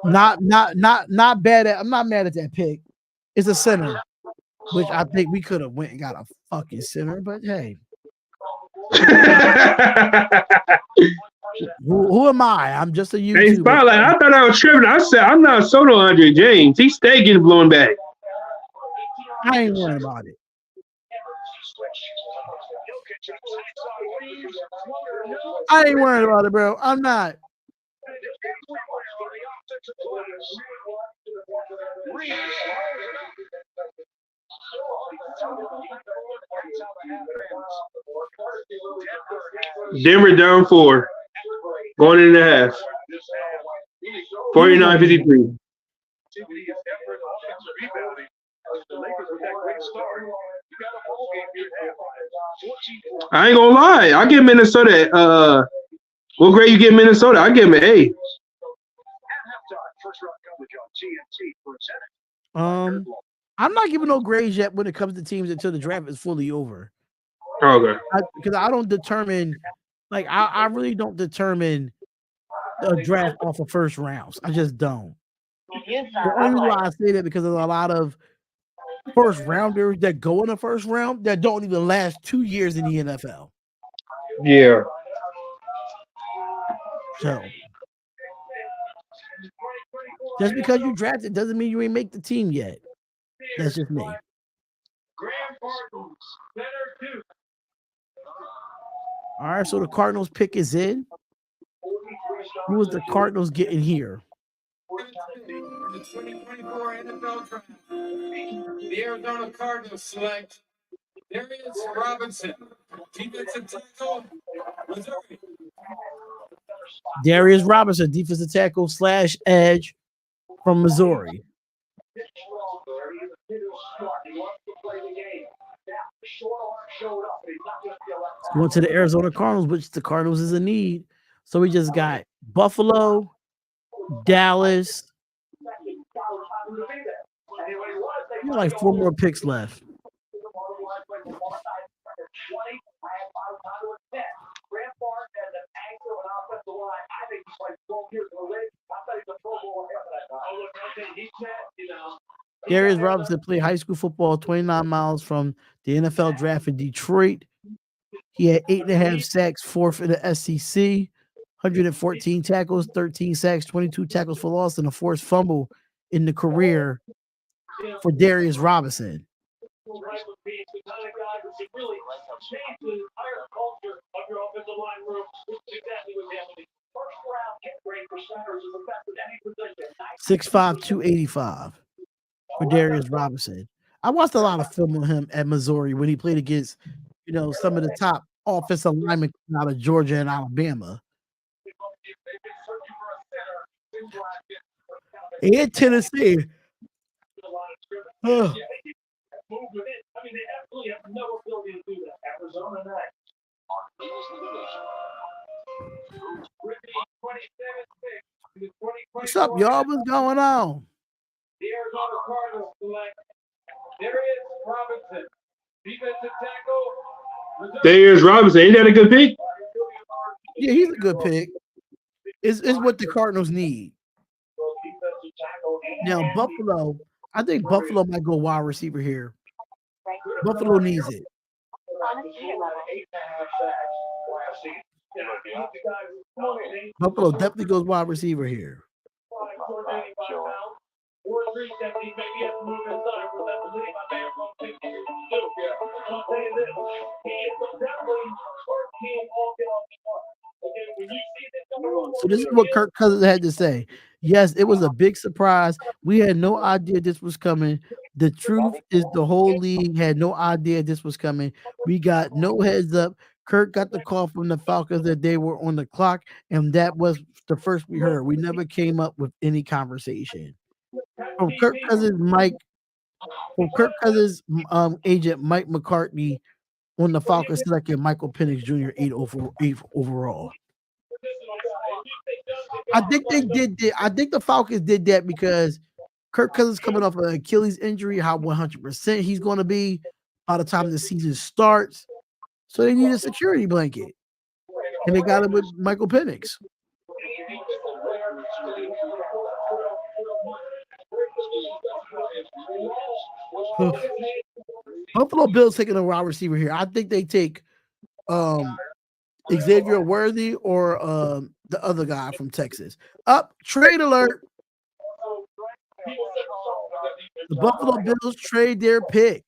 Not bad at. I'm not mad at that pick. It's a center, which I think we could have went and got a fucking center. But hey, who am I? I'm just a YouTuber. Hey, Spotlight, I thought I was tripping. I said I'm not sold on Andre James. He's stay getting blown back. I ain't worried about it. I ain't worried about it, bro. I'm not. Denver down 4. Going in the half. 49-53. I ain't gonna lie. I give Minnesota. What grade you give Minnesota? I give him an A. I'm not giving no grades yet when it comes to teams until the draft is fully over. Okay. Because I don't determine, like I really don't determine a draft off of first rounds. I just don't. The only reason why I say that because there's a lot of first rounders that go in the first round that don't even last 2 years in the NFL. Yeah. So just because you drafted doesn't mean you ain't make the team yet. That's just me. All right, so the Cardinals pick is in. Who was the Cardinals getting here? The 2024 NFL Draft. The Arizona Cardinals select Darius Robinson, defensive tackle, Missouri. Darius Robinson, defensive tackle / edge from Missouri. Going to the Arizona Cardinals, which the Cardinals is in need. So we just got Buffalo, Dallas. We got like 4 more picks left. Darius Robinson played high school football 29 miles from the NFL draft in Detroit. He had 8.5 sacks, 4th in the SEC, 114 tackles, 13 sacks, 22 tackles for loss, and a forced fumble in the career for Darius Robinson. change the entire culture of your offensive line room, which is exactly what's happening. First round hit rate for centers is the best at any position. 6'5", 285 for Darius Robinson. I watched a lot of film on him at Missouri when he played against, you know, some of the top offensive linemen out of Georgia and Alabama. And Tennessee. Ugh. What's up, y'all? What's going on? The Arizona Cardinals select Darius Robinson, defensive tackle. Darius Robinson, ain't that a good pick? Yeah, he's a good pick. It's what the Cardinals need. Now, Buffalo, I think Buffalo might go wide receiver here. Buffalo needs it. Buffalo definitely goes wide receiver here. So this is what Kirk Cousins had to say. Yes, it was a big surprise. We had no idea this was coming. The truth is the whole league had no idea this was coming. We got no heads up. Kirk got the call from the Falcons that they were on the clock, and that was the first we heard. We never came up with any conversation. From Kirk Cousins' agent Mike McCarthy on the Falcons selected Michael Penix Jr. 8th overall. I think they did that. I think the Falcons did that because Kirk Cousins coming off an Achilles injury, how 100% he's going to be by the time the season starts. So they need a security blanket. And they got it with Michael Penix. Buffalo Bills taking a wide receiver here. I think they take Xavier Worthy or the other guy from Texas. Up, trade alert. The Buffalo Bills trade their pick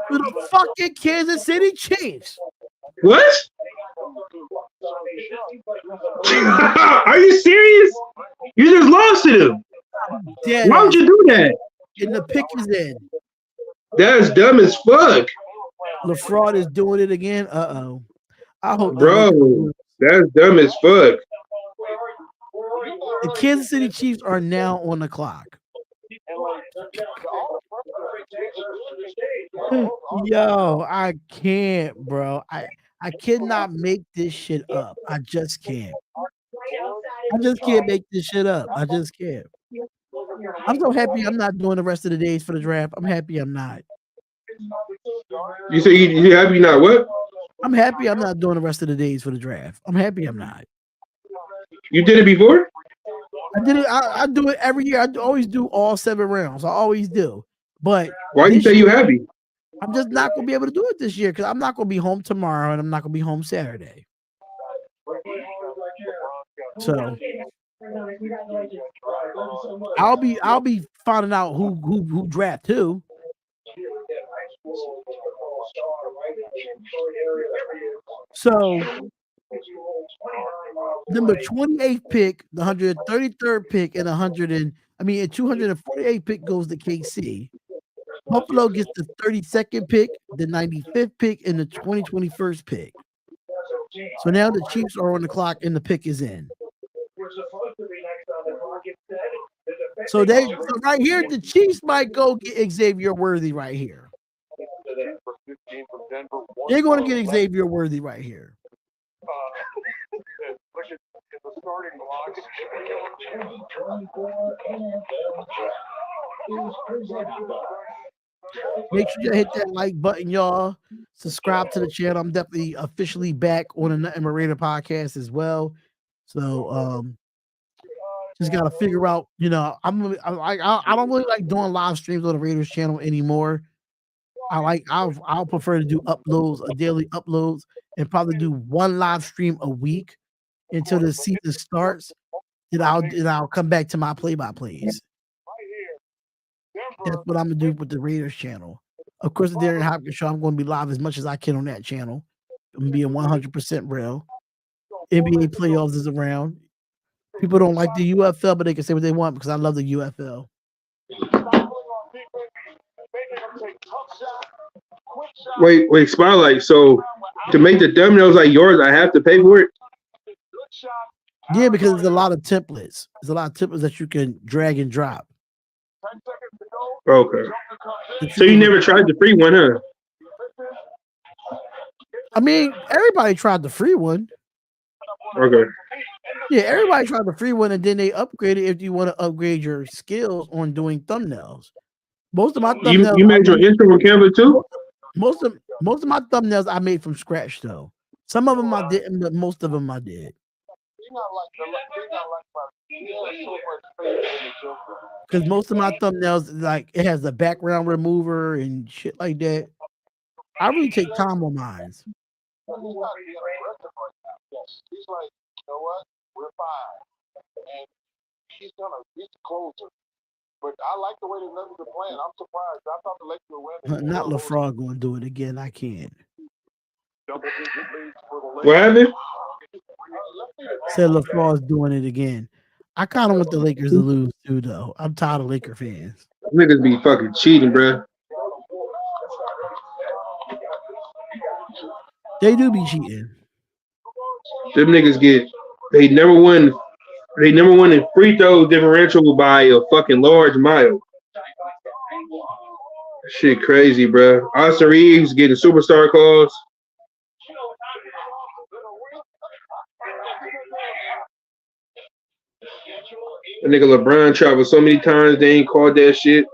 to the fucking Kansas City Chiefs. What? Are you serious? You just lost to them. Dead. Why would you do that? And the pick is in. That's dumb as fuck. LaFraud is doing it again. Uh-oh. I hope Bro, that's dumb as fuck. The Kansas City Chiefs are now on the clock. Yo, I can't, bro. I cannot make this shit up. I just can't. I just can't make this shit up. I just can't. I'm so happy I'm not doing the rest of the days for the draft. I'm happy I'm not. You say you happy not what? I'm happy I'm not doing the rest of the days for the draft. I'm happy I'm not. You did it before? I did it. I do it every year. I always do all 7 rounds. I always do. But why you say you happy? I'm just not gonna be able to do it this year because I'm not gonna be home tomorrow and I'm not gonna be home Saturday. So I'll be finding out who draft who. So Number 28th pick, the 133rd pick, and 248th pick goes to KC. Buffalo gets the 32nd pick, the 95th pick, and the 2021st pick. So now the Chiefs are on the clock and the pick is in. So right here, the Chiefs might go get Xavier Worthy right here. They're going to get Xavier Worthy right here. Make sure you hit that like button, y'all. Subscribe to the channel. I'm definitely officially back on the Nothing But Raider podcast as well. So just gotta figure out, I don't really like doing live streams on the Raiders channel anymore. I'll prefer to do daily uploads, and probably do one live stream a week until the season starts. Then I'll come back to my play-by-plays. That's what I'm gonna do with the Raiders channel. Of course, the Darren Hopkins show, I'm going to be live as much as I can on that channel. I'm being 100% real. NBA playoffs is around. People don't like the UFL, but they can say what they want because I love the UFL. Wait, Spotlight. So to make the thumbnails like yours, I have to pay for it? Yeah, because there's a lot of templates. There's a lot of templates that you can drag and drop. Okay. So you never tried the free one, huh? I mean, everybody tried the free one. Okay. Yeah, everybody tried the free one, and then they upgraded if you want to upgrade your skills on doing thumbnails. Most of my thumbnails. You made your intro on Canva too? Most of my thumbnails I made from scratch though. Some of them I didn't, but most of them I did. Because most of my thumbnails, like, it has a background remover and shit like that. I really take time on mine. He's like, you know what? We're fine. And he's the closer. But I like the way the Lakers are playing. I'm surprised. I thought the Lakers were winning. Not LaFraud going to do it again. I can't. What happened? Said LaFraud's doing it again. I kind of want the Lakers to lose too, though. I'm tired of Laker fans. Niggas be fucking cheating, bro. They do be cheating. Them niggas they never won in free throw differential by a fucking large mile. Shit crazy, bro. Austin Reeves getting superstar calls. The nigga LeBron traveled so many times they ain't called that shit.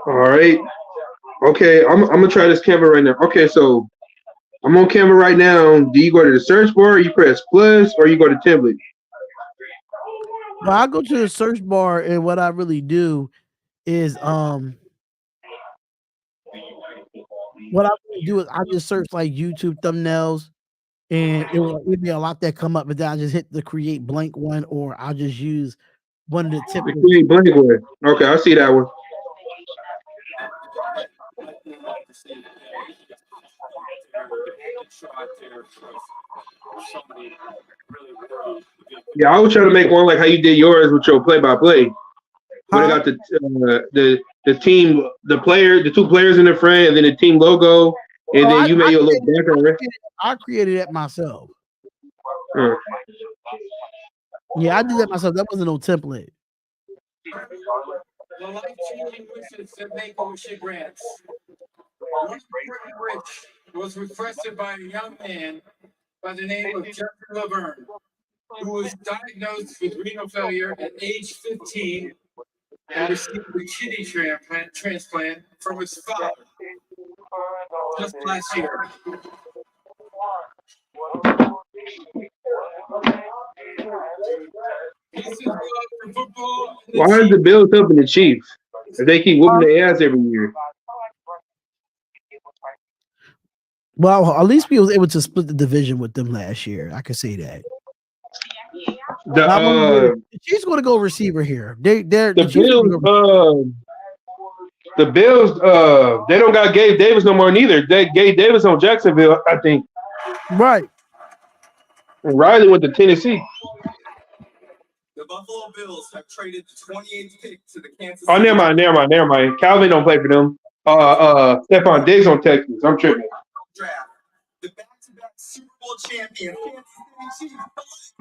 All right. Okay, I'm gonna try this camera right now. Okay, so I'm on camera right now. Do you go to the search bar, you press plus, or you go to template? Well, I go to the search bar, and what I really do is I just search like YouTube thumbnails, and it will give me a lot that come up, but then I just hit the create blank one, or I'll just use one of the typical. Create blank one. Okay, I see that one. Yeah, I was trying to make one like how you did yours with your play-by-play. But I got the team, the two players in the front, and then the team logo, and then you made your little background. I created that myself. Yeah, I did that myself. That wasn't no template. The life-changing wishes that Make-A-Wish grants. One Rich was requested by a young man by the name of Jeffrey Laverne, who was diagnosed with renal failure at age 15 and received a kidney transplant from his father just last year. Why is the Bills helping the Chiefs if they keep whooping their ass every year? Well, at least we was able to split the division with them last year. I can say that. The Chiefs going to go receiver here. The The Bills, they don't got Gabe Davis no more neither. Gabe Davis on Jacksonville, I think. Right. And Riley went to Tennessee. The Buffalo Bills have traded the 28th pick to the Kansas Oh, City. never mind. Calvin don't play for them. Stephon Diggs on Texas. I'm tripping. Draft. The back-to-back Super Bowl champion, Kansas City Chiefs.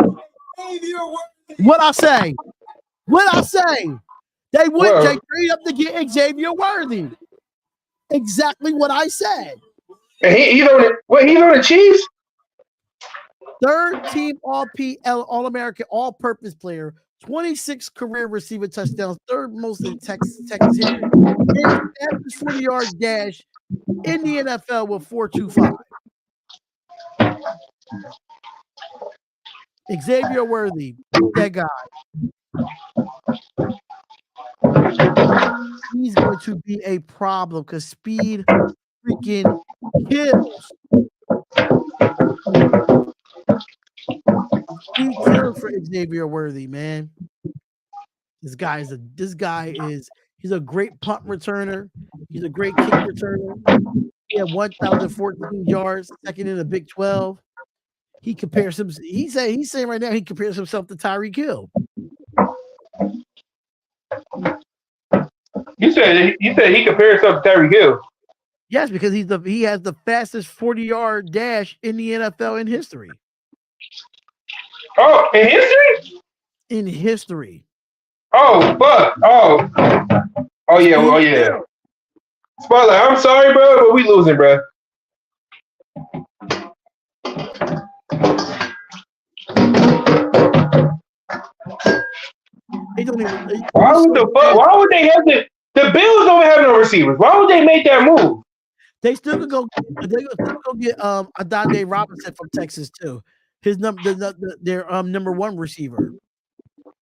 What I say? They went. They trade up to get Xavier Worthy. Exactly what I said. And he's on the Chiefs? Third team All-American, all-purpose player, 26 career receiver touchdowns, third most in Texas history. Fastest 40-yard dash in the NFL with 4.25. Xavier Worthy, that guy. He's going to be a problem because speed freaking kills. Speed kills for Xavier Worthy, man. He's a great punt returner. He's a great kick returner. He had 1,014 yards, second in the Big 12. He compares him. He's saying right now he compares himself to Tyreek Hill. You said he compares himself to Tyreek Hill. Yes, because he has the fastest 40-yard dash in the NFL in history. Oh, in history? In history. Oh, fuck. Oh yeah. Spotlight, I'm sorry, bro, but we losing, bro. Why would they have the Bills don't have no receivers? Why would they make that move? They still could go. They could still go get Odunze Robinson from Texas too. His their number one receiver.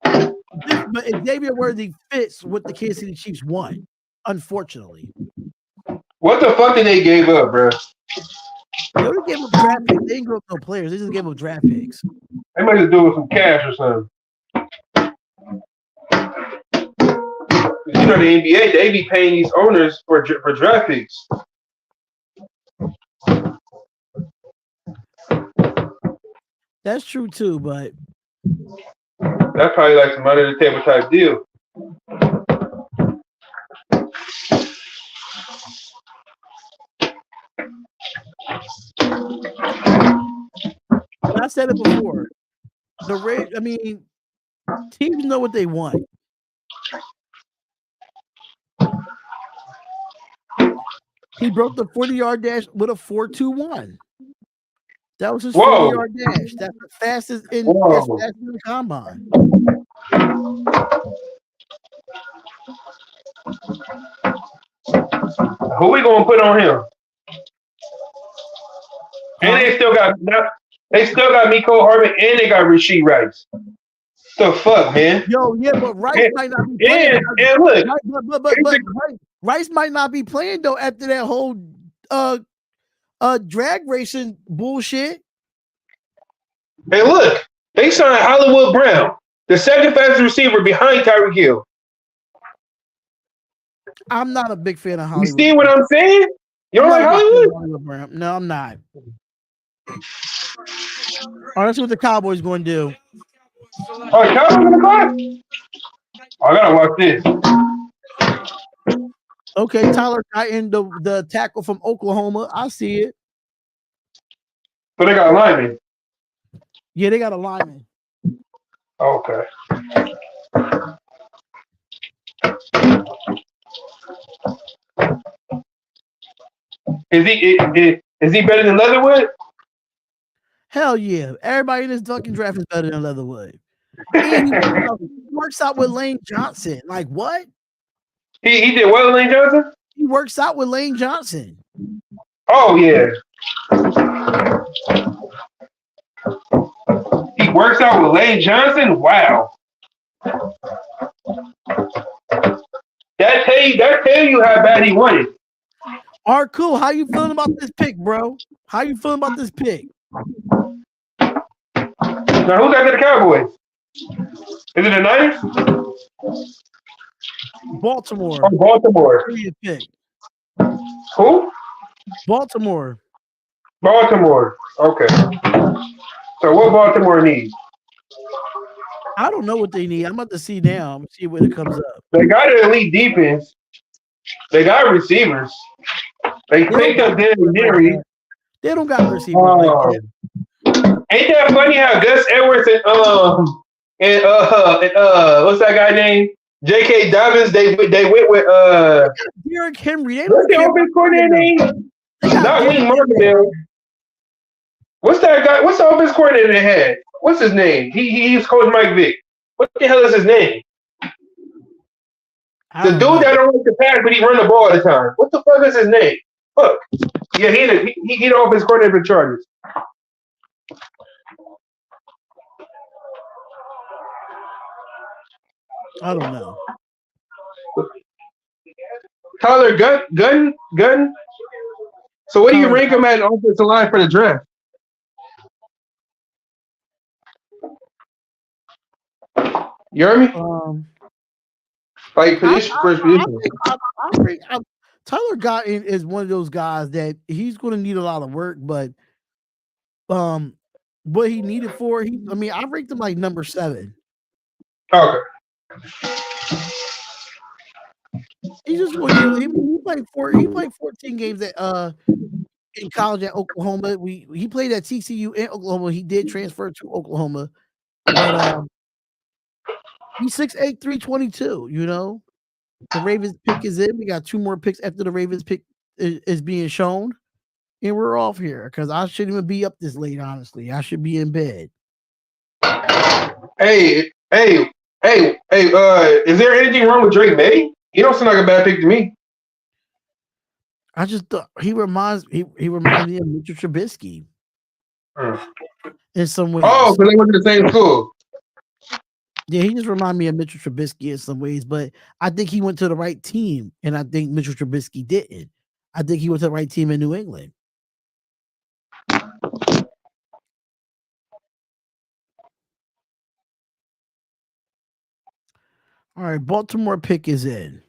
But Xavier Worthy fits what the Kansas City Chiefs want. Unfortunately, what the fuck did they give up, bro? They only gave up draft picks. They didn't give up no players. They just gave up draft picks. They might have to do with some cash or something. You know, the NBA, they be paying these owners for draft picks. That's true too, but that's probably like some under the table type deal. I said it before. Teams know what they want. He broke the 40-yard dash with a 4.21. That was his 40-yard dash. That's the fastest in the combine. Who we gonna put on him? And they still got Mecole Hardman and they got Rasheed Rice. The fuck, man? Yo, yeah, but Rice might not be playing. And look, but Rice might not be playing though after that whole drag racing bullshit. Hey, look, they signed Hollywood Brown, the second fastest receiver behind Tyreek Hill. I'm not a big fan of Hollywood. You see what I'm saying? You don't like Hollywood Brown? No, I'm not. Oh, that's what the Cowboys going to do. Oh, the Cowboys in the car? I gotta watch this. Okay, Tyler Guyton, the tackle from Oklahoma. I see it. So they got a lineman. Yeah, they got a lineman. Okay. Is he better than Leatherwood? Hell yeah. Everybody in this fucking draft is better than Leatherwood. And he works out with Lane Johnson. Like what? He did well with Lane Johnson? He works out with Lane Johnson. Oh yeah. He works out with Lane Johnson? Wow. That tell you how bad he wanted. All right, cool. How you feeling about this pick, bro? How you feeling about this pick? Now, who's after the Cowboys? Is it the Niners? Baltimore. Oh, Baltimore. Who do you pick? Who? Baltimore. Baltimore. Okay. So what Baltimore needs? I don't know what they need. I'm about to see now. I'm gonna see when it comes up. They got an elite defense. They got receivers. They picked up Derrick Henry. They don't got receivers like that. Ain't that funny how Gus Edwards and what's that guy named? J.K. Dobbins, they went with Derrick Henry. They what's don't the offense coordinator name? Not Lee Marvin. What's that guy? What's the offense coordinator they had? What's his name? He was coach Mike Vick. What the hell is his name? The dude that don't like to pass, but he run the ball all the time. What the fuck is his name? Fuck. Yeah, he the offense coordinator for the Chargers. I don't know. Tyler Gunn. So what do you rank him at an offensive line for the draft? You hear me? Like position, first position. Tyler Guyton is one of those guys that he's going to need a lot of work, but what he needed for I ranked him like number 7. Okay. He just he played 14 games at in college at Oklahoma. He played at TCU in Oklahoma. He did transfer to Oklahoma, but he's 6'8", 322. You know, the Ravens pick is in. We got 2 more picks after the Ravens pick is being shown, and we're off here because I shouldn't even be up this late. Honestly, I should be in bed. Hey! Is there anything wrong with Drake May? He don't sound like a bad pick to me. I just thought he reminds me of Mitchell Trubisky in some ways. Oh, because they went to the same school. Yeah, he just reminded me of Mitchell Trubisky in some ways, but I think he went to the right team, and I think Mitchell Trubisky didn't. I think he went to the right team in New England. All right, Baltimore pick is in.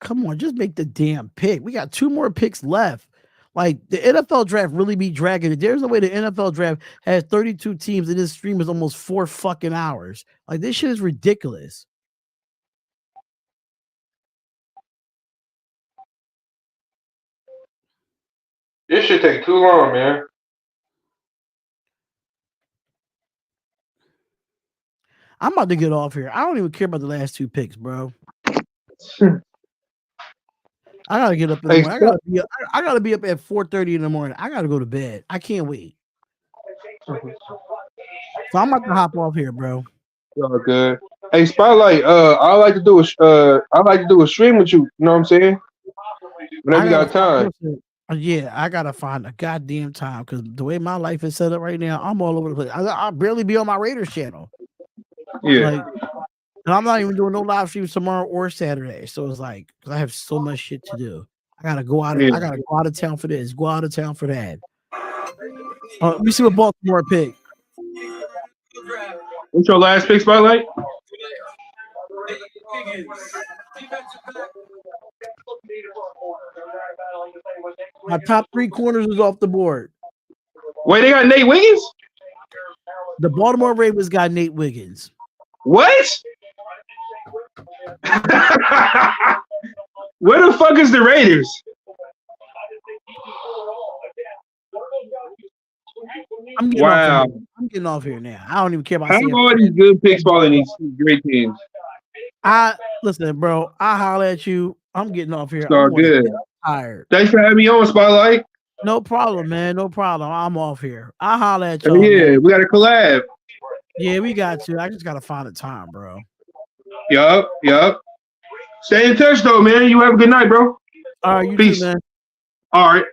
Come on, just make the damn pick. We got 2 more picks left. Like, the NFL draft really be dragging it. There's no way the NFL draft has 32 teams and this stream is almost 4 fucking hours. Like, this shit is ridiculous. This should take too long, man. I'm about to get off here. I don't even care about the last 2 picks, bro. I gotta get up in the morning. I gotta be up at 4:30 in the morning. I gotta go to bed. I can't wait. So I'm about to hop off here, bro. Oh, good. Hey, Spotlight. I like to do a stream with you. You know what I'm saying? Whenever you got time. Yeah, I gotta find a goddamn time because the way my life is set up right now, I'm all over the place. I barely be on my Raiders channel. Yeah. And I'm not even doing no live streams tomorrow or Saturday. So it's like, because I have so much shit to do. I gotta go out. I gotta go out of town for this. Go out of town for that. Let me see what Baltimore pick. What's your last pick, Spotlight? My top 3 corners is off the board. Wait, they got Nate Wiggins? The Baltimore Ravens got Nate Wiggins. What? Where the fuck is the Raiders? I'm getting off here now. I don't even care about I have all these good picks following these great teams. Listen, bro. I holler at you. I'm getting off here. It's all good. I'm tired. Thanks for having me on, Spotlight. No problem, man. No problem. I'm off here. I holler at you. Yeah, man. We got to collab. Yeah, we got to. I just gotta find a time, bro. Yup. Stay in touch though, man. You have a good night, bro. All right, you Peace. too, man. All right.